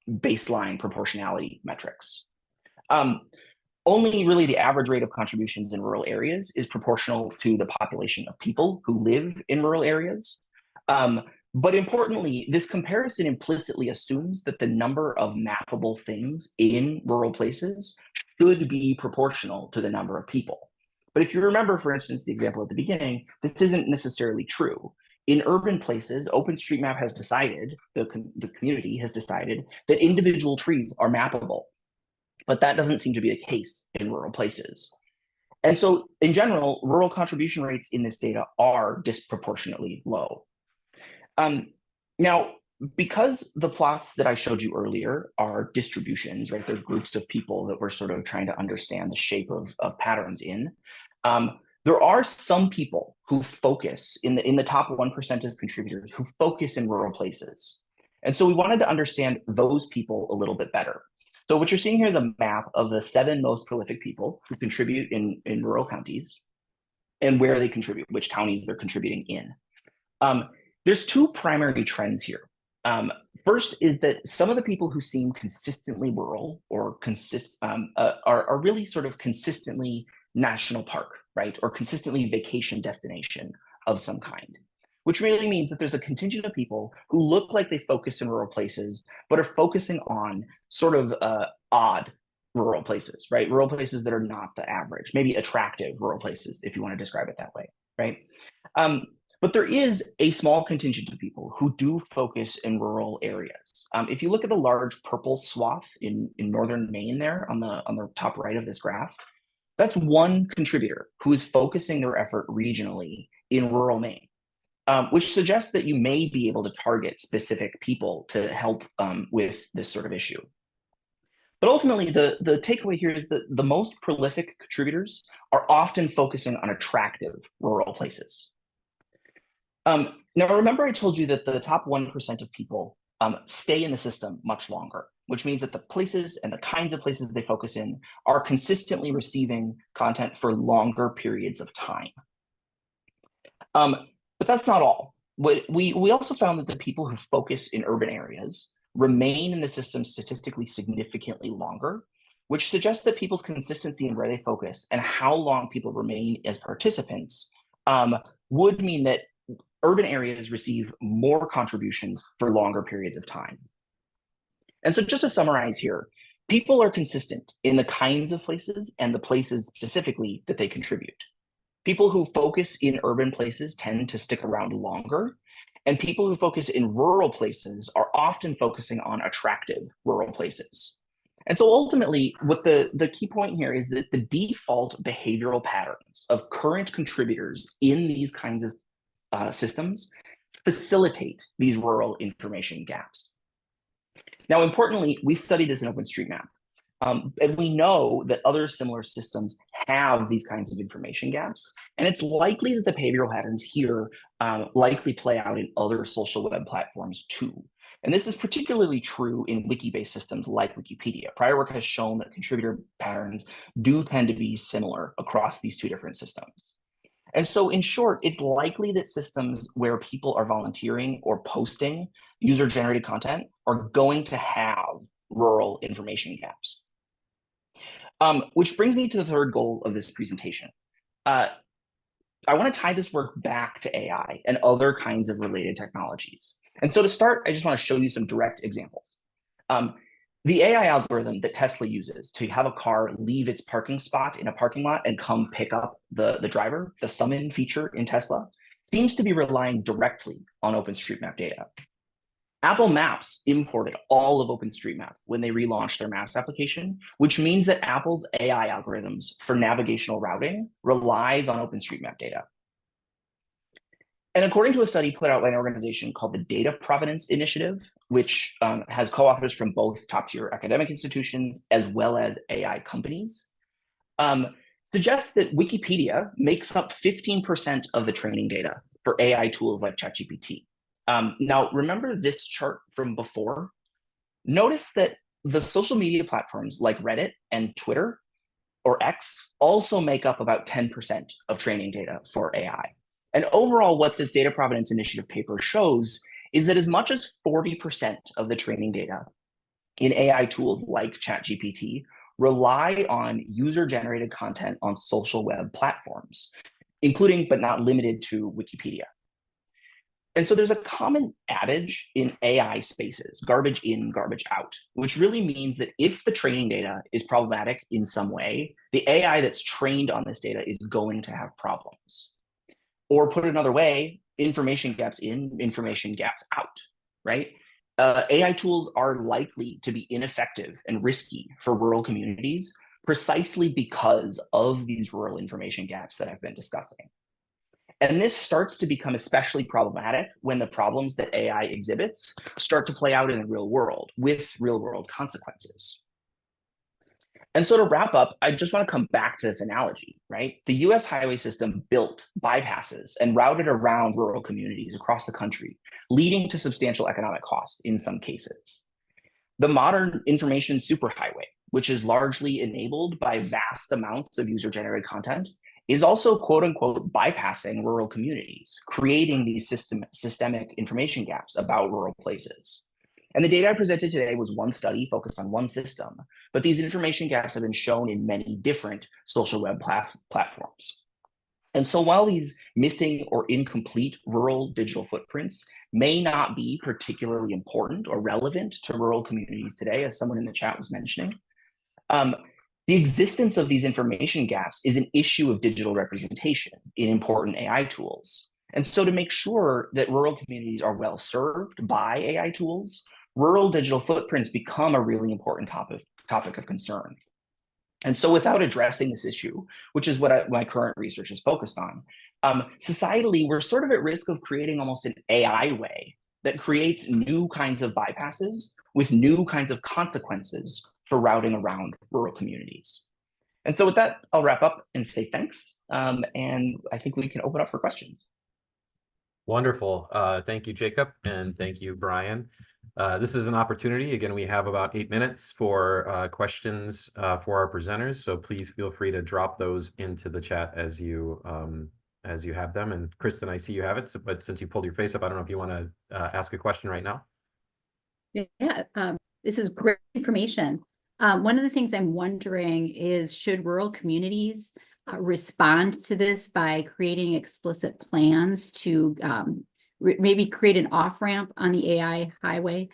Speaker 8: baseline proportionality metrics. only really the average rate of contributions in rural areas is proportional to the population of people who live in rural areas. But importantly, this comparison implicitly assumes that the number of mappable things in rural places should be proportional to the number of people. But if you remember, for instance, the example at the beginning, this isn't necessarily true. In urban places, OpenStreetMap has decided, the community has decided, that individual trees are mappable. But that doesn't seem to be the case in rural places. And so, in general, rural contribution rates in this data are disproportionately low. Now, because the plots that I showed you earlier are distributions, right? They're groups of people that we're sort of trying to understand the shape of patterns in. There are some people who focus in the top 1% of contributors who focus in rural places. And so we wanted to understand those people a little bit better. So what you're seeing here is a map of the 7 most prolific people who contribute in rural counties and where they contribute, which counties they're contributing in. There's 2 primary trends here. First is that some of the people who seem consistently rural or are really sort of consistently national park, right? Or consistently vacation destination of some kind, which really means that there's a contingent of people who look like they focus in rural places, but are focusing on sort of odd rural places, right? Rural places that are not the average, maybe attractive rural places, if you want to describe it that way, right? But there is a small contingent of people who do focus in rural areas. If you look at the large purple swath in northern Maine there on the top right of this graph, that's one contributor who is focusing their effort regionally in rural Maine, which suggests that you may be able to target specific people to help with this sort of issue. But ultimately, the takeaway here is that the most prolific contributors are often focusing on attractive rural places. Now, remember I told you that the top 1% of people stay in the system much longer, which means that the places and the kinds of places they focus in are consistently receiving content for longer periods of time. But that's not all. We also found that the people who focus in urban areas remain in the system statistically significantly longer, which suggests that people's consistency in where they focus and how long people remain as participants would mean that urban areas receive more contributions for longer periods of time. And so just to summarize here, people are consistent in the kinds of places and the places specifically that they contribute. People who focus in urban places tend to stick around longer, and people who focus in rural places are often focusing on attractive rural places. And so ultimately, what the key point here is that the default behavioral patterns of current contributors in these kinds of systems facilitate these rural information gaps. Now, importantly, we studied this in OpenStreetMap, and we know that other similar systems have these kinds of information gaps, and it's likely that the behavioral patterns here likely play out in other social web platforms too. And this is particularly true in wiki-based systems like Wikipedia. Prior work has shown that contributor patterns do tend to be similar across these 2 different systems. And so in short, it's likely that systems where people are volunteering or posting user-generated content are going to have rural information gaps. Which brings me to the third goal of this presentation. I want to tie this work back to AI and other kinds of related technologies. And so to start, I just want to show you some direct examples. The AI algorithm that Tesla uses to have a car leave its parking spot in a parking lot and come pick up the driver, the summon feature in Tesla, seems to be relying directly on OpenStreetMap data. Apple Maps imported all of OpenStreetMap when they relaunched their Maps application, which means that Apple's AI algorithms for navigational routing relies on OpenStreetMap data. And according to a study put out by an organization called the Data Provenance Initiative, which has co-authors from both top-tier academic institutions as well as AI companies, suggests that Wikipedia makes up 15% of the training data for AI tools like ChatGPT. Now, remember this chart from before? Notice that the social media platforms like Reddit and Twitter or X also make up about 10% of training data for AI. And overall, what this Data Provenance Initiative paper shows is that as much as 40% of the training data in AI tools like ChatGPT rely on user-generated content on social web platforms, including but not limited to Wikipedia. And so there's a common adage in AI spaces, garbage in, garbage out, which really means that if the training data is problematic in some way, the AI that's trained on this data is going to have problems. Or put another way, information gaps in, information gaps out, right? AI tools are likely to be ineffective and risky for rural communities precisely because of these rural information gaps that I've been discussing. And this starts to become especially problematic when the problems that AI exhibits start to play out in the real world with real world consequences. And so to wrap up, I just want to come back to this analogy, right? The US highway system built bypasses and routed around rural communities across the country, leading to substantial economic cost in some cases. The modern information superhighway, which is largely enabled by vast amounts of user-generated content, is also quote unquote bypassing rural communities, creating these systemic information gaps about rural places. And the data I presented today was one study focused on one system, but these information gaps have been shown in many different social web platforms. And so while these missing or incomplete rural digital footprints may not be particularly important or relevant to rural communities today, as someone in the chat was mentioning, the existence of these information gaps is an issue of digital representation in important AI tools. And so to make sure that rural communities are well served by AI tools, rural digital footprints become a really important topic of concern. And so without addressing this issue, which is what my current research is focused on, societally, we're sort of at risk of creating almost an AI way that creates new kinds of bypasses with new kinds of consequences for routing around rural communities. And so with that, I'll wrap up and say thanks. And I think we can open up for questions.
Speaker 1: Wonderful. Thank you, Jacob, and thank you, Brian. This is an opportunity. Again, we have about 8 minutes for questions for our presenters. So please feel free to drop those into the chat as you have them. And Kristen, I see you have it, but since you pulled your face up, I don't know if you want to ask a question right now.
Speaker 6: Yeah, this is great information. One of the things I'm wondering is, should rural communities respond to this by creating explicit plans to maybe create an off-ramp on the AI highway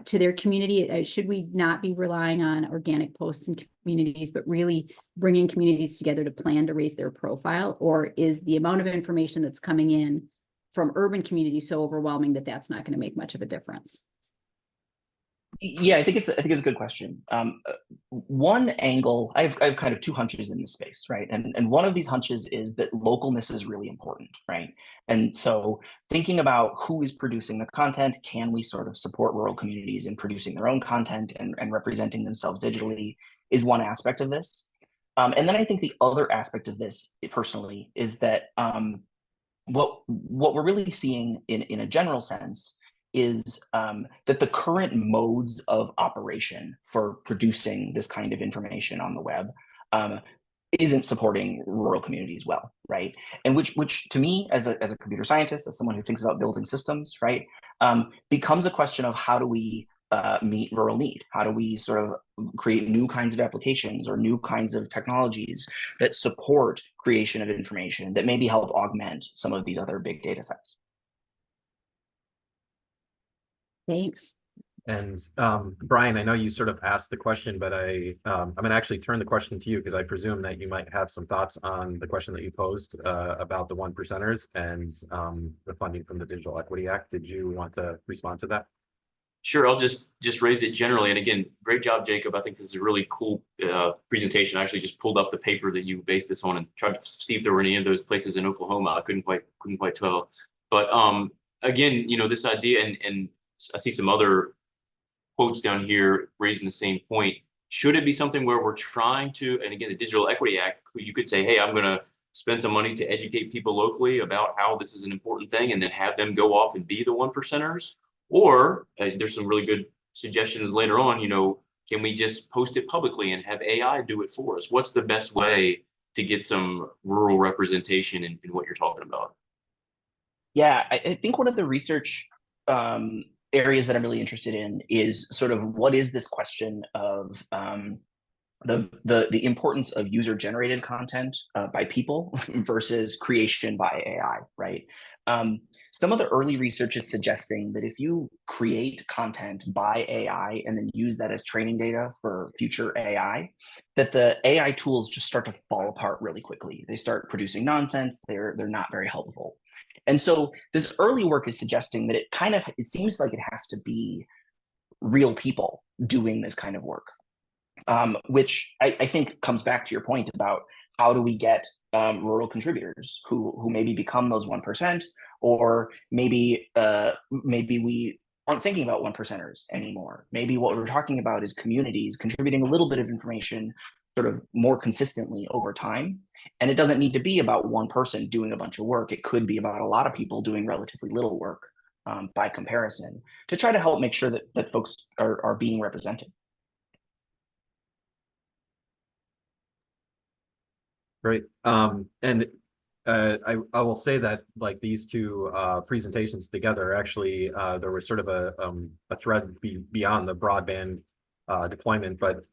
Speaker 6: to their community? Should we not be relying on organic posts in communities, but really bringing communities together to plan to raise their profile? Or is the amount of information that's coming in from urban communities so overwhelming that that's not going to make much of a difference?
Speaker 8: Yeah, I think it's a good question. One angle, I have kind of two hunches in this space, right? And one of these hunches is that localness is really important, right? And so thinking about who is producing the content, can we sort of support rural communities in producing their own content and representing themselves digitally is one aspect of this. And then I think the other aspect of this personally is that what we're really seeing in a general sense is that the current modes of operation for producing this kind of information on the web isn't supporting rural communities well, right? And which to me, as a computer scientist, as someone who thinks about building systems, right, becomes a question of how do we meet rural need? How do we sort of create new kinds of applications or new kinds of technologies that support creation of information that maybe help augment some of these other big data sets?
Speaker 6: Thanks.
Speaker 1: And Brian, I know you sort of asked the question, but I'm going to actually turn the question to you because I presume that you might have some thoughts on the question that you posed about the 1%ers and the funding from the Digital Equity Act. Did you want to respond to that?
Speaker 7: Sure, I'll just raise it generally. And again, great job, Jacob. I think this is a really cool presentation. I actually just pulled up the paper that you based this on and tried to see if there were any of those places in Oklahoma. I couldn't quite tell. But again, you know, this idea, and I see some other quotes down here raising the same point. Should it be something where we're trying to, and again, the Digital Equity Act, you could say, hey, I'm going to spend some money to educate people locally about how this is an important thing and then have them go off and be the 1%ers? Or there's some really good suggestions later on, you know, can we just post it publicly and have AI do it for us? What's the best way to get some rural representation in what you're talking about?
Speaker 8: Yeah, I think one of the research areas that I'm really interested in is sort of what is this question of the importance of user-generated content by people versus creation by AI, right? Some of the early research is suggesting that if you create content by AI and then use that as training data for future AI, that the AI tools just start to fall apart really quickly. They start producing nonsense. They're not very helpful. And so this early work is suggesting that it seems like it has to be real people doing this kind of work. Which I think comes back to your point about how do we get rural contributors who maybe become those 1%, or maybe we aren't thinking about 1%ers anymore. Maybe what we're talking about is communities contributing a little bit of information sort of more consistently over time. And it doesn't need to be about one person doing a bunch of work. It could be about a lot of people doing relatively little work by comparison, to try to help make sure that folks are being represented.
Speaker 1: Great. And I will say that like these two presentations together, actually, there was sort of a thread beyond the broadband deployment, but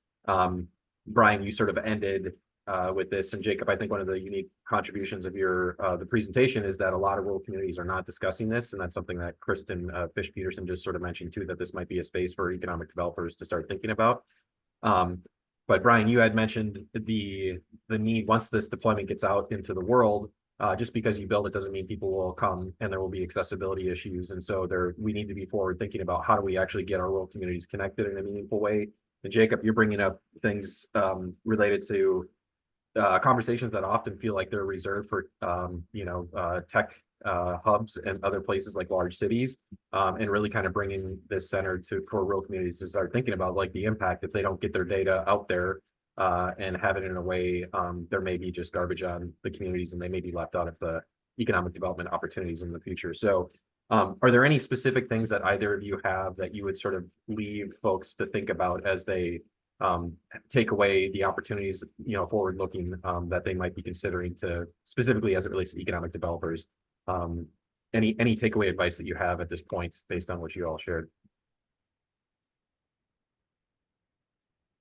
Speaker 1: Brian, you sort of ended with this, and Jacob, I think one of the unique contributions of your the presentation is that a lot of rural communities are not discussing this, and that's something that Kristen Fish-Peterson just sort of mentioned too, that this might be a space for economic developers to start thinking about. But Brian, you had mentioned the need, once this deployment gets out into the world, just because you build it doesn't mean people will come, and there will be accessibility issues. And so we need to be forward thinking about how do we actually get our rural communities connected in a meaningful way. And Jacob, you're bringing up things related to conversations that often feel like they're reserved for tech hubs and other places like large cities, and really kind of bringing this center for rural communities to start thinking about like the impact if they don't get their data out there and have it in a way, there may be just garbage on the communities, and they may be left out of the economic development opportunities in the future. So are there any specific things that either of you have that you would sort of leave folks to think about as they take away the opportunities, forward looking, that they might be considering, to specifically as it relates to economic developers? Any takeaway advice that you have at this point based on what you all shared?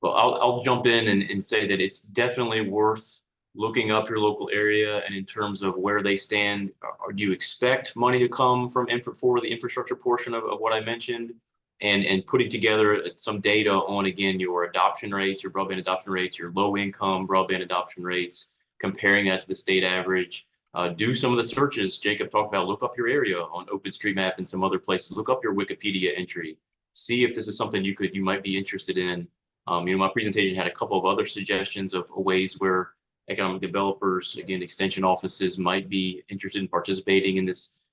Speaker 7: Well, I'll jump in and say that it's definitely worth looking up your local area, and in terms of where they stand. Do you expect money to come from for the infrastructure portion of what I mentioned, and putting together some data on, again, your adoption rates, your broadband adoption rates, your low income broadband adoption rates, comparing that to the state average. Do some of the searches Jacob talked about. Look up your area on OpenStreetMap and some other places. Look up your Wikipedia entry. See if this is something you might be interested in. My presentation had a couple of other suggestions of ways where economic developers, again, extension offices, might be interested in participating in this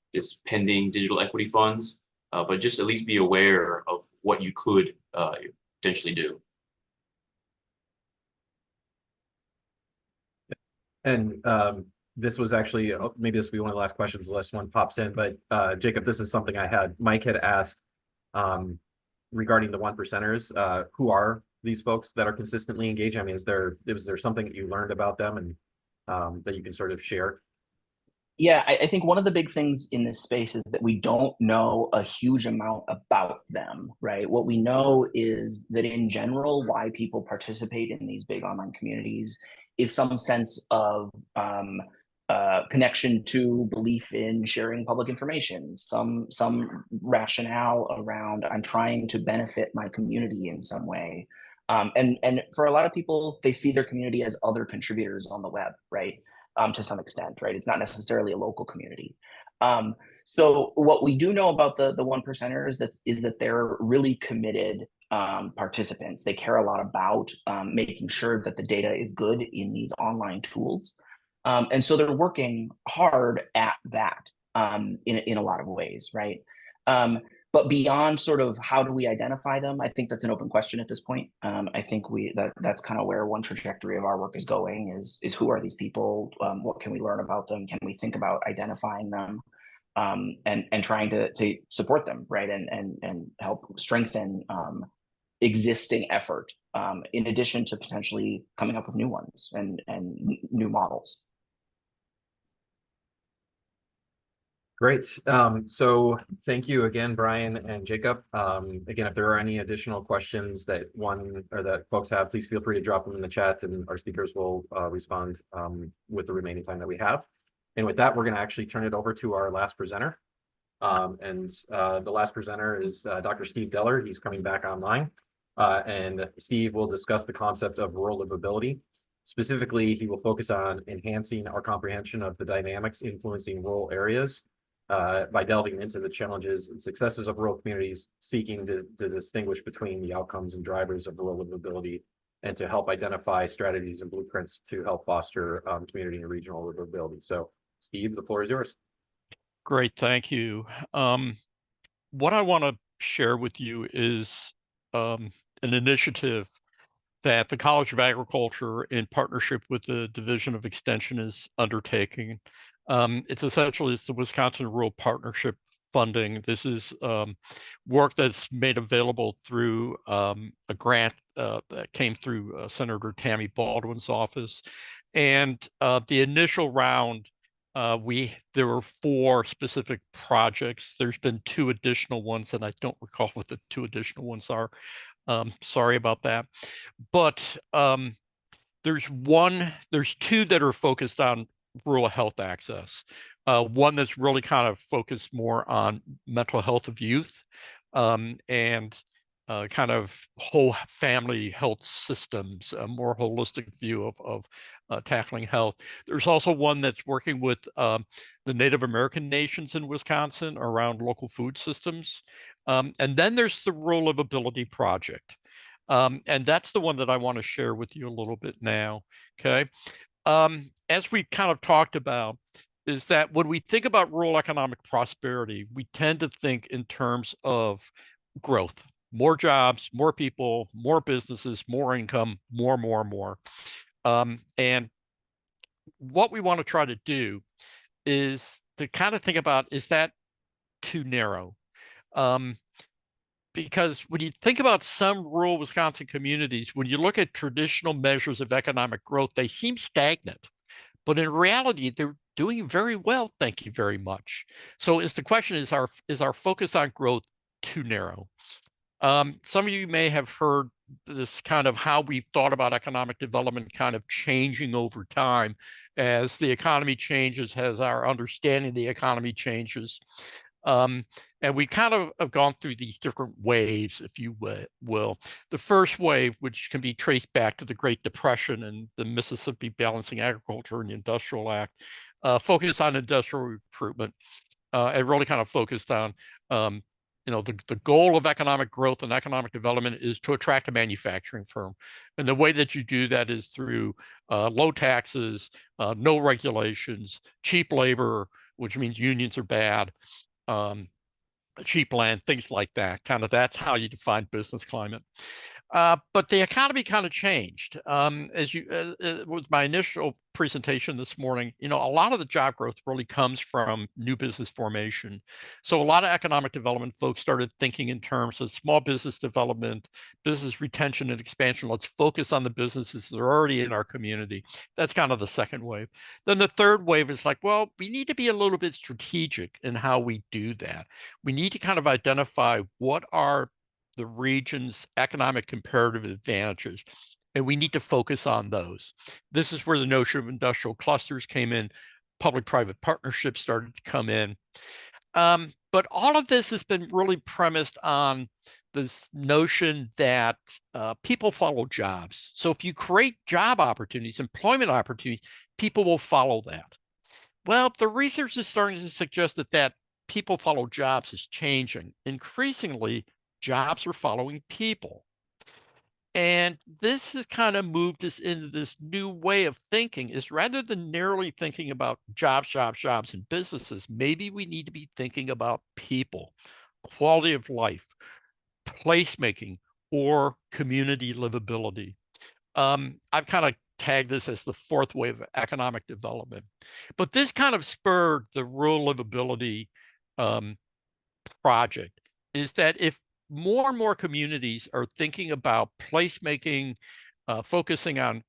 Speaker 7: pending digital equity funds. But just at least be aware of what you could potentially do.
Speaker 1: And this was actually, maybe this will be one of the last questions, the last one pops in, but Jacob, this is something Mike had asked regarding the 1%ers. Who are these folks that are consistently engaged? I mean, is there something that you learned about them and that you can sort of share?
Speaker 8: Yeah, I think one of the big things in this space is that we don't know a huge amount about them, right? What we know is that in general, why people participate in these big online communities is some sense of connection to belief in sharing public information, some rationale around I'm trying to benefit my community in some way. And for a lot of people, they see their community as other contributors on the web, right? To some extent, right? It's not necessarily a local community. So what we do know about the 1%ers is that they're really committed participants. They care a lot about making sure that the data is good in these online tools. And so they're working hard at that in a lot of ways, right? But beyond sort of how do we identify them, I think that's an open question at this point. I think that's kind of where one trajectory of our work is going, is who are these people? What can we learn about them? Can we think about identifying them and trying to support them, right? And help strengthen existing effort in addition to potentially coming up with new ones and new models.
Speaker 1: Great. So thank you again, Brian and Jacob. Again, if there are any additional questions that folks have, please feel free to drop them in the chat, and our speakers will respond with the remaining time that we have. And with that, we're going to actually turn it over to our last presenter. The last presenter is Dr. Steve Deller. He's coming back online. And Steve will discuss the concept of rural livability. Specifically, he will focus on enhancing our comprehension of the dynamics influencing rural areas by delving into the challenges and successes of rural communities, seeking to distinguish between the outcomes and drivers of rural livability, and to help identify strategies and blueprints to help foster community and regional livability. So, Steve, the floor is yours.
Speaker 3: Great, thank you. What I want to share with you is an initiative that the College of Agriculture, in partnership with the Division of Extension, is undertaking. It's the Wisconsin Rural Partnership funding. This is work that's made available through a grant that came through Senator Tammy Baldwin's office. And the initial round, there were 4 specific projects. There's been 2 additional ones, and I don't recall what the 2 additional ones are. Sorry about that. But there's 2 that are focused on rural health access. One that's really kind of focused more on mental health of youth, and kind of whole family health systems, a more holistic view of tackling health. There's also one that's working with the Native American nations in Wisconsin around local food systems. And then there's the Rural Livability Project. And that's the one that I want to share with you a little bit now, okay? As we kind of talked about, is that when we think about rural economic prosperity, we tend to think in terms of growth. More jobs, more people, more businesses, more income, more. And what we want to try to do is to kind of think about, is that too narrow? Because when you think about some rural Wisconsin communities, when you look at traditional measures of economic growth, they seem stagnant. But in reality, they're doing very well, thank you very much. So the question is our focus on growth too narrow? Some of you may have heard this kind of how we've thought about economic development kind of changing over time as the economy changes, as our understanding of the economy changes. And we kind of have gone through these different waves, if you will. The first wave, which can be traced back to the Great Depression and the Mississippi Balancing Agriculture and the Industrial Act, focused on industrial recruitment. And really kind of focused on the goal of economic growth and economic development is to attract a manufacturing firm. And the way that you do that is through low taxes, no regulations, cheap labor, which means unions are bad, cheap land, things like that. Kind of that's how you define business climate. But the economy kind of changed. With my initial presentation this morning, a lot of the job growth really comes from new business formation. So a lot of economic development folks started thinking in terms of small business development, business retention and expansion. Let's focus on the businesses that are already in our community. That's kind of the second wave. Then the third wave is like, well, we need to be a little bit strategic in how we do that. We need to kind of identify what are the region's economic comparative advantages, and we need to focus on those. This is where the notion of industrial clusters came in, public-private partnerships started to come in. But all of this has been really premised on this notion that people follow jobs. So if you create job opportunities, employment opportunities, people will follow that. Well, the research is starting to suggest that people follow jobs is changing. Increasingly, jobs are following people. And this has kind of moved us into this new way of thinking, is rather than narrowly thinking about jobs, and businesses, maybe we need to be thinking about people, quality of life, placemaking, or community livability. I've kind of tagged this as the fourth wave of economic development. But this kind of spurred the rural livability project, is that if more and more communities are thinking about placemaking, focusing on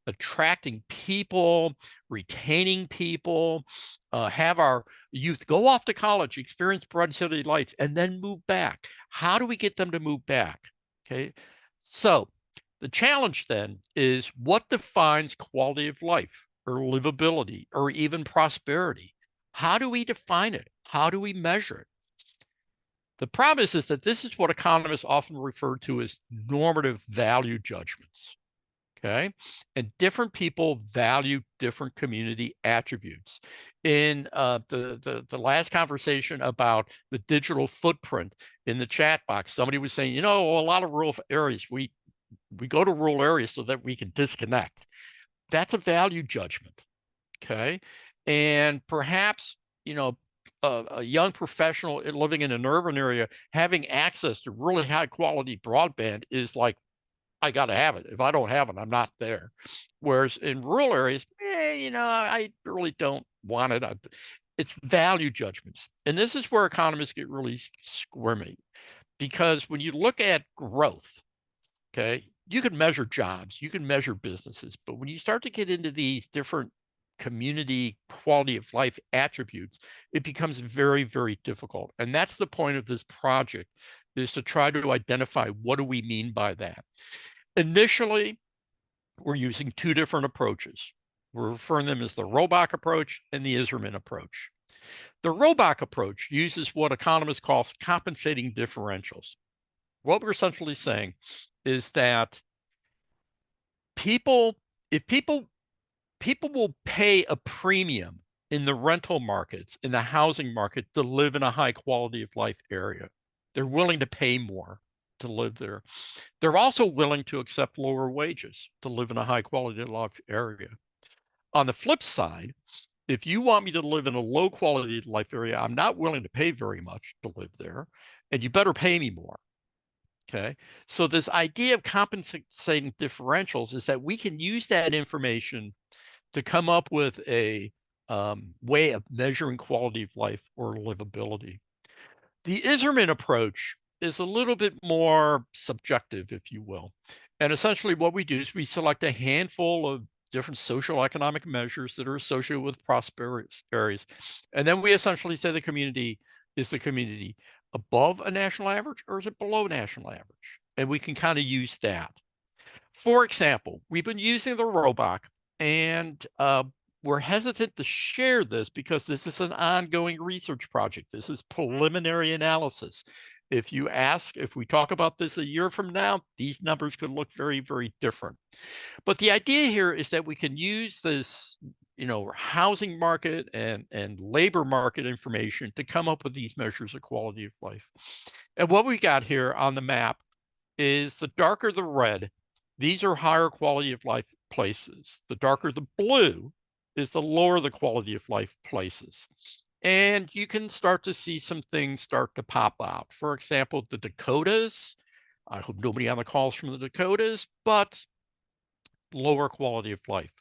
Speaker 3: attracting people, retaining people, have our youth go off to college, experience Broad City Lights, and then move back. How do we get them to move back? Okay, so the challenge then is what defines quality of life or livability or even prosperity? How do we define it? How do we measure it? The problem is that this is what economists often refer to as normative value judgments, okay? And different people value different community attributes. In the last conversation about the digital footprint in the chat box, somebody was saying, you know, a lot of rural areas, we go to rural areas so that we can disconnect. That's a value judgment, okay? And perhaps, you know, a young professional living in an urban area having access to really high quality broadband is like, I got to have it. If I don't have it, I'm not there. Whereas in rural areas, you know, I really don't want it. It's value judgments. And this is where economists get really squirmy, because when you look at growth, okay, you can measure jobs, you can measure businesses, but when you start to get into these different community quality of life attributes, it becomes very, very difficult. And that's the point of this project, is to try to identify what do we mean by that. Initially, we're using two different approaches. We're referring them as the Roebuck approach and the Iserman approach. The Roebuck approach uses what economists call compensating differentials. What we're essentially saying is that people will pay a premium in the rental markets, in the housing market, to live in a high quality of life area. They're willing to pay more to live there. They're also willing to accept lower wages to live in a high quality of life area. On the flip side, if you want me to live in a low quality of life area, I'm not willing to pay very much to live there, and you better pay me more. Okay, so this idea of compensating differentials is that we can use that information to come up with a way of measuring quality of life or livability. The Iserman approach is a little bit more subjective, if you will. And essentially what we do is we select a handful of different social economic measures that are associated with prosperity areas. And then we essentially say the community above a national average, or is it below national average? And we can kind of use that. For example, we've been using the Roebuck, and we're hesitant to share this because this is an ongoing research project. This is preliminary analysis. If we talk about this a year from now, these numbers could look very, very different. But the idea here is that we can use this, you know, housing market and labor market information to come up with these measures of quality of life. And what we got here on the map is, the darker the red, these are higher quality of life places. The darker the blue is the lower the quality of life places. And you can start to see some things start to pop out. For example, the Dakotas. I hope nobody on the call is from the Dakotas, but lower quality of life.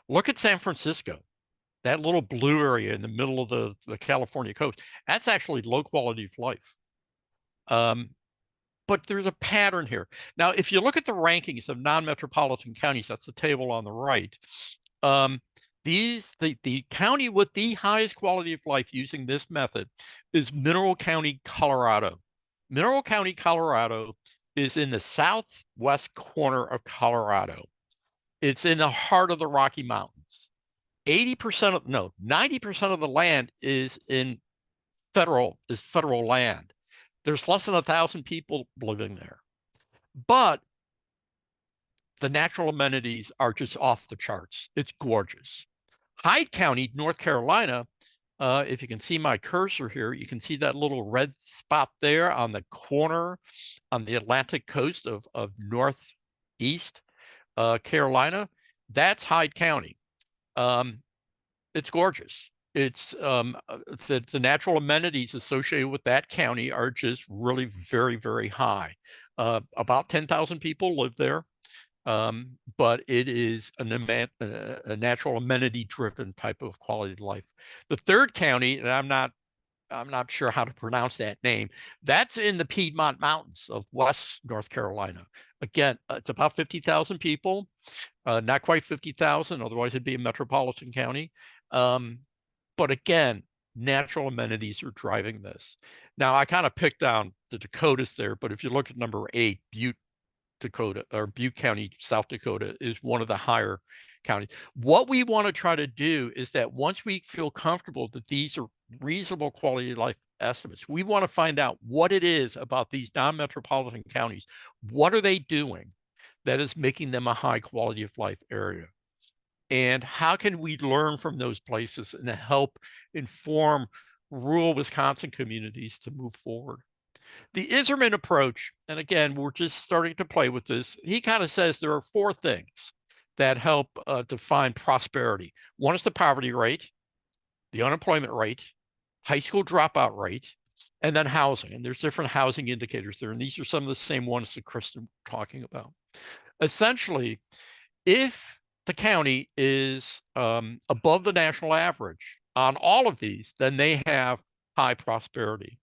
Speaker 3: Look at San Francisco, that little blue area in the middle of the California coast. That's actually low quality of life. But there's a pattern here. Now, if you look at the rankings of non-metropolitan counties, that's the table on the right. The county with the highest quality of life using this method is Mineral County, Colorado. Mineral County, Colorado is in the southwest corner of Colorado. It's in the heart of the Rocky Mountains. 90% of the land is federal land. There's less than 1,000 people living there. But the natural amenities are just off the charts. It's gorgeous. Hyde County, North Carolina, if you can see my cursor here, you can see that little red spot there on the corner on the Atlantic coast of northeast Carolina. That's Hyde County. It's gorgeous. It's the natural amenities associated with that county are just really very, very high. About 10,000 people live there. But it is a natural amenity-driven type of quality of life. The third county, and I'm not sure how to pronounce that name, that's in the Piedmont Mountains of West North Carolina. Again, it's about 50,000 people, not quite 50,000, otherwise it'd be a metropolitan county. But again, natural amenities are driving this. Now, I kind of picked down the Dakotas there, but if you look at number 8, Butte, Dakota, or Butte County, South Dakota, is one of the higher counties. What we want to try to do is that once we feel comfortable that these are reasonable quality of life estimates, we want to find out what it is about these non-metropolitan counties. What are they doing that is making them a high quality of life area? And how can we learn from those places and help inform rural Wisconsin communities to move forward? The Iserman approach, and again, we're just starting to play with this. He kind of says there are 4 things that help define prosperity. One is the poverty rate, the unemployment rate, high school dropout rate, and then housing. And there's different housing indicators there. And these are some of the same ones that Kristen was talking about. Essentially, if the county is above the national average on all of these, then they have high prosperity.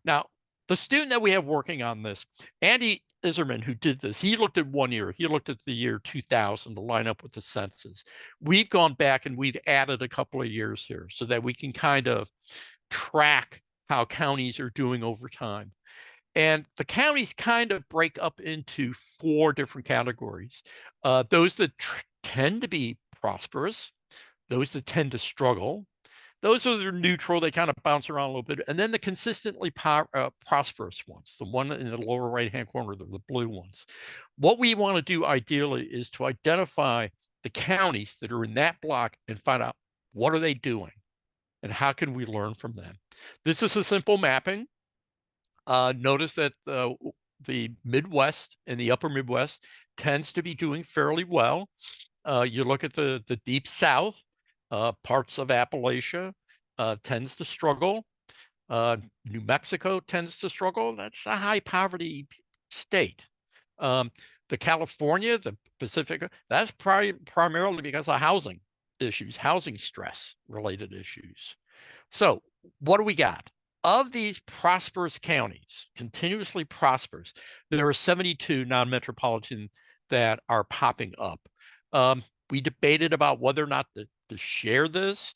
Speaker 3: Now, the student that we have working on this, Andy Iserman, who did this, he looked at 1 year. He looked at the year 2000 to line up with the census. We've gone back and we've added a couple of years here so that we can kind of track how counties are doing over time. And the counties kind of break up into 4 different categories. Those that tend to be prosperous, those that tend to struggle, those are the neutral, they kind of bounce around a little bit. And then the consistently prosperous ones, the one in the lower right-hand corner, the blue ones. What we want to do ideally is to identify the counties that are in that block and find out what are they doing and how can we learn from them. This is a simple mapping. Notice that the Midwest and the upper Midwest tends to be doing fairly well. You look at the deep South, parts of Appalachia tends to struggle. New Mexico tends to struggle. That's a high poverty state. The California, the Pacific, that's primarily because of housing issues, housing stress related issues. So what do we got? Of these prosperous counties, continuously prosperous, there are 72 non-metropolitan that are popping up. We debated about whether or not to share this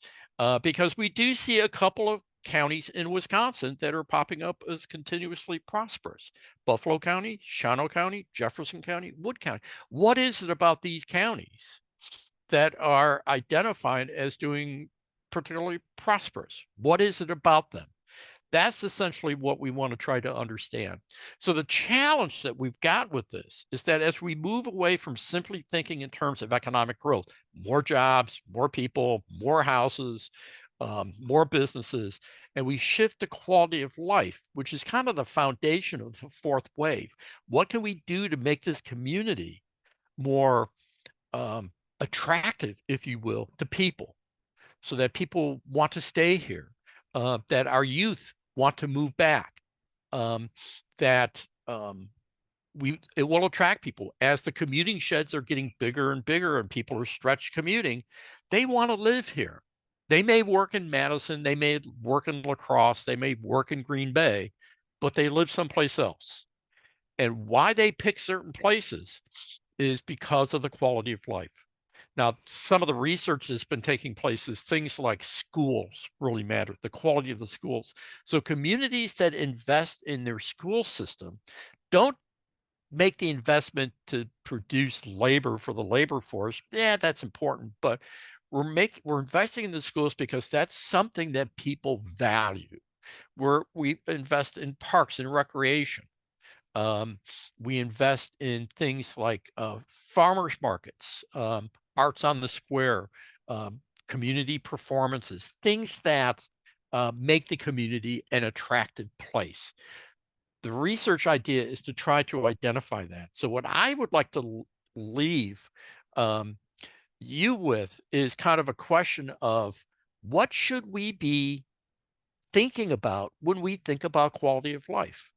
Speaker 3: because we do see a couple of counties in Wisconsin that are popping up as continuously prosperous. Buffalo County, Shawano County, Jefferson County, Wood County. What is it about these counties that are identified as doing particularly prosperous? What is it about them? That's essentially what we want to try to understand. So the challenge that we've got with this is that as we move away from simply thinking in terms of economic growth, more jobs, more people, more houses, more businesses, and we shift to quality of life, which is kind of the foundation of the 4th wave. What can we do to make this community more attractive, if you will, to people so that people want to stay here, that our youth want to move back, that it will attract people as the commuting sheds are getting bigger and bigger and people are stretched commuting. They want to live here. They may work in Madison, they may work in La Crosse, they may work in Green Bay, but they live someplace else. And why they pick certain places is because of the quality of life. Now, some of the research that's been taking place is things like schools really matter, the quality of the schools. So communities that invest in their school system don't make the investment to produce labor for the labor force. Yeah, that's important, but we're investing in the schools because that's something that people value. We invest in parks and recreation. We invest in things like farmers markets, arts on the square, community performances, things that make the community an attractive place. The research idea is to try to identify that. So what I would like to leave you with is kind of a question of what should we be thinking about when we think about quality of life?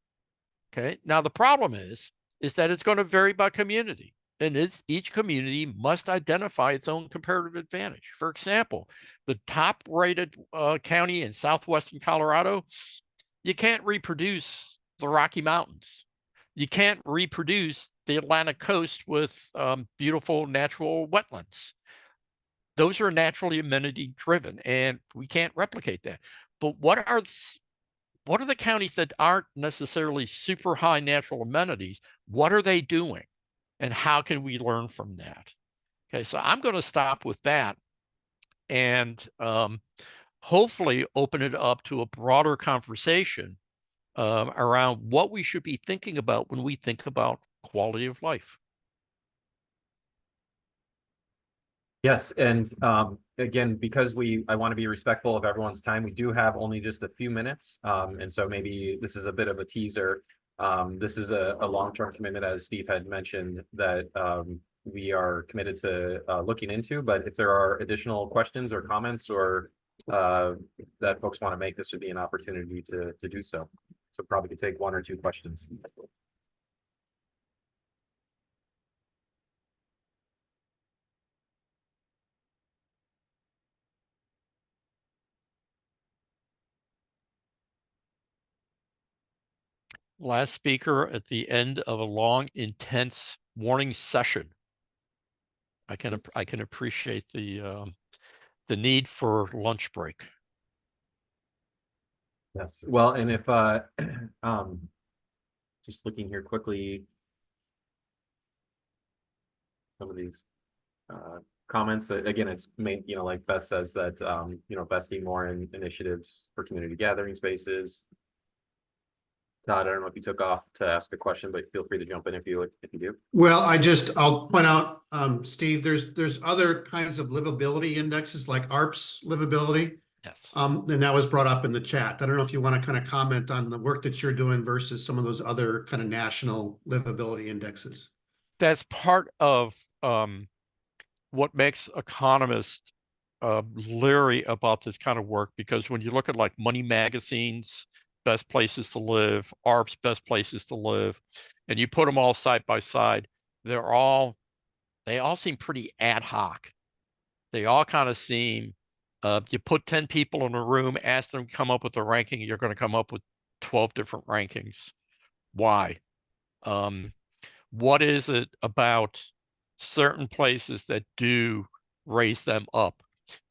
Speaker 3: Okay, now the problem is that it's going to vary by community. And each community must identify its own comparative advantage. For example, the top rated county in southwestern Colorado, you can't reproduce the Rocky Mountains. You can't reproduce the Atlantic coast with beautiful natural wetlands. Those are naturally amenity driven, and we can't replicate that. But what are the counties that aren't necessarily super high natural amenities? What are they doing? And how can we learn from that? Okay, so I'm going to stop with that and hopefully open it up to a broader conversation around what we should be thinking about when we think about quality of life.
Speaker 1: Yes, and again, because I want to be respectful of everyone's time, we do have only just a few minutes. And so maybe this is a bit of a teaser. This is a long-term commitment, as Steve had mentioned, that we are committed to looking into. But if there are additional questions or comments or that folks want to make, this would be an opportunity to do so. So probably could take one or two questions.
Speaker 3: Last speaker at the end of a long, intense morning session. I can appreciate the need for lunch break.
Speaker 1: Yes, well, and if just looking here quickly, some of these comments, again, it's made, like Beth says, that investing more in initiatives for community gathering spaces. Todd, I don't know if you took off to ask a question, but feel free to jump in if you do.
Speaker 9: Well, I'll point out, Steve, there's other kinds of livability indexes like ARPS livability.
Speaker 3: Yes.
Speaker 9: And that was brought up in the chat. I don't know if you want to kind of comment on the work that you're doing versus some of those other kind of national livability indexes.
Speaker 3: That's part of what makes economists leery about this kind of work, because when you look at like Money Magazine's Best Places to Live, ARP's Best Places to Live, and you put them all side by side, they all seem pretty ad hoc. They all kind of seem, you put 10 people in a room, ask them to come up with a ranking, you're going to come up with 12 different rankings. Why? What is it about certain places that do raise them up?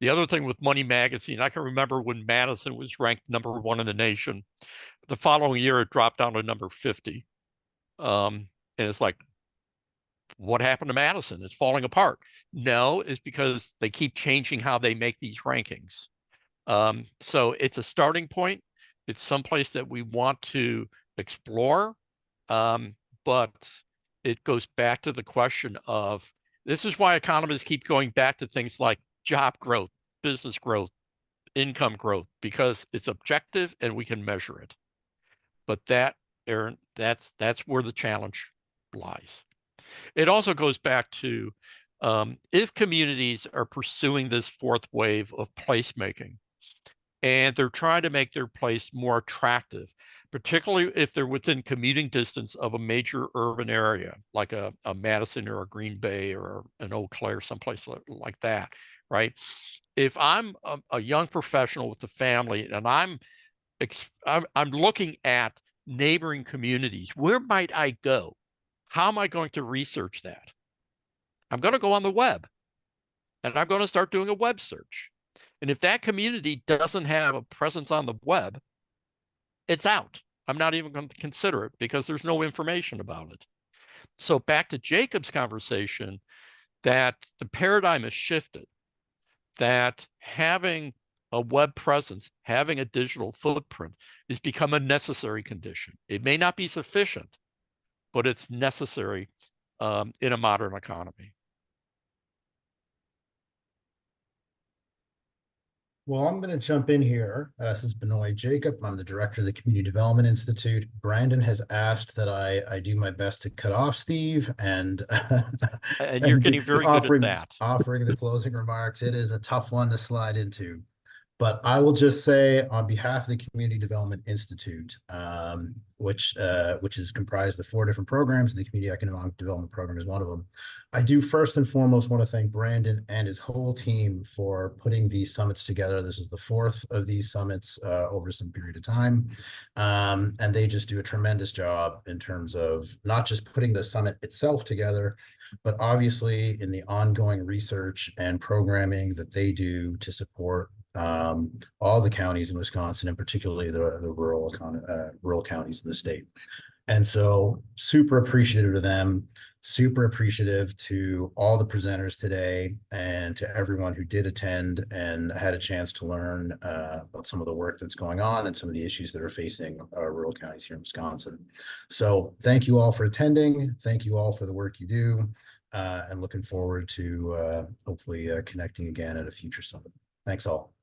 Speaker 3: The other thing with Money Magazine, I can remember when Madison was ranked #1 in the nation. The following year, it dropped down to number 50. And it's like, what happened to Madison? It's falling apart. No, it's because they keep changing how they make these rankings. So it's a starting point. It's someplace that we want to explore. But it goes back to the question of, this is why economists keep going back to things like job growth, business growth, income growth, because it's objective and we can measure it. But that, Aaron, that's where the challenge lies. It also goes back to if communities are pursuing this fourth wave of placemaking and they're trying to make their place more attractive, particularly if they're within commuting distance of a major urban area, like a Madison or a Green Bay or an Eau Claire, someplace like that, right? If I'm a young professional with a family and I'm looking at neighboring communities, where might I go? How am I going to research that? I'm going to go on the web and I'm going to start doing a web search. And if that community doesn't have a presence on the web, it's out. I'm not even going to consider it because there's no information about it. So back to Jacob's conversation, that the paradigm has shifted, that having a web presence, having a digital footprint has become a necessary condition. It may not be sufficient, but it's necessary in a modern economy.
Speaker 10: Well, I'm going to jump in here. This is Benoit Jacob. I'm the director of the Community Development Institute. Brandon has asked that I do my best to cut off Steve, and
Speaker 3: you're getting very good at that.
Speaker 10: Offering the closing remarks. It is a tough one to slide into. But I will just say on behalf of the Community Development Institute, which is comprised of 4 different programs, and the Community Economic Development Program is one of them. I do first and foremost want to thank Brandon and his whole team for putting these summits together. This is the 4th of these summits over some period of time. And they just do a tremendous job in terms of not just putting the summit itself together, but obviously in the ongoing research and programming that they do to support all the counties in Wisconsin, and particularly the rural counties in the state. And so super appreciative to them, super appreciative to all the presenters today, and to everyone who did attend and had a chance to learn about some of the work that's going on and some of the issues that are facing rural counties here in Wisconsin. So thank you all for attending. Thank you all for the work you do, and looking forward to hopefully connecting again at a future summit. Thanks all.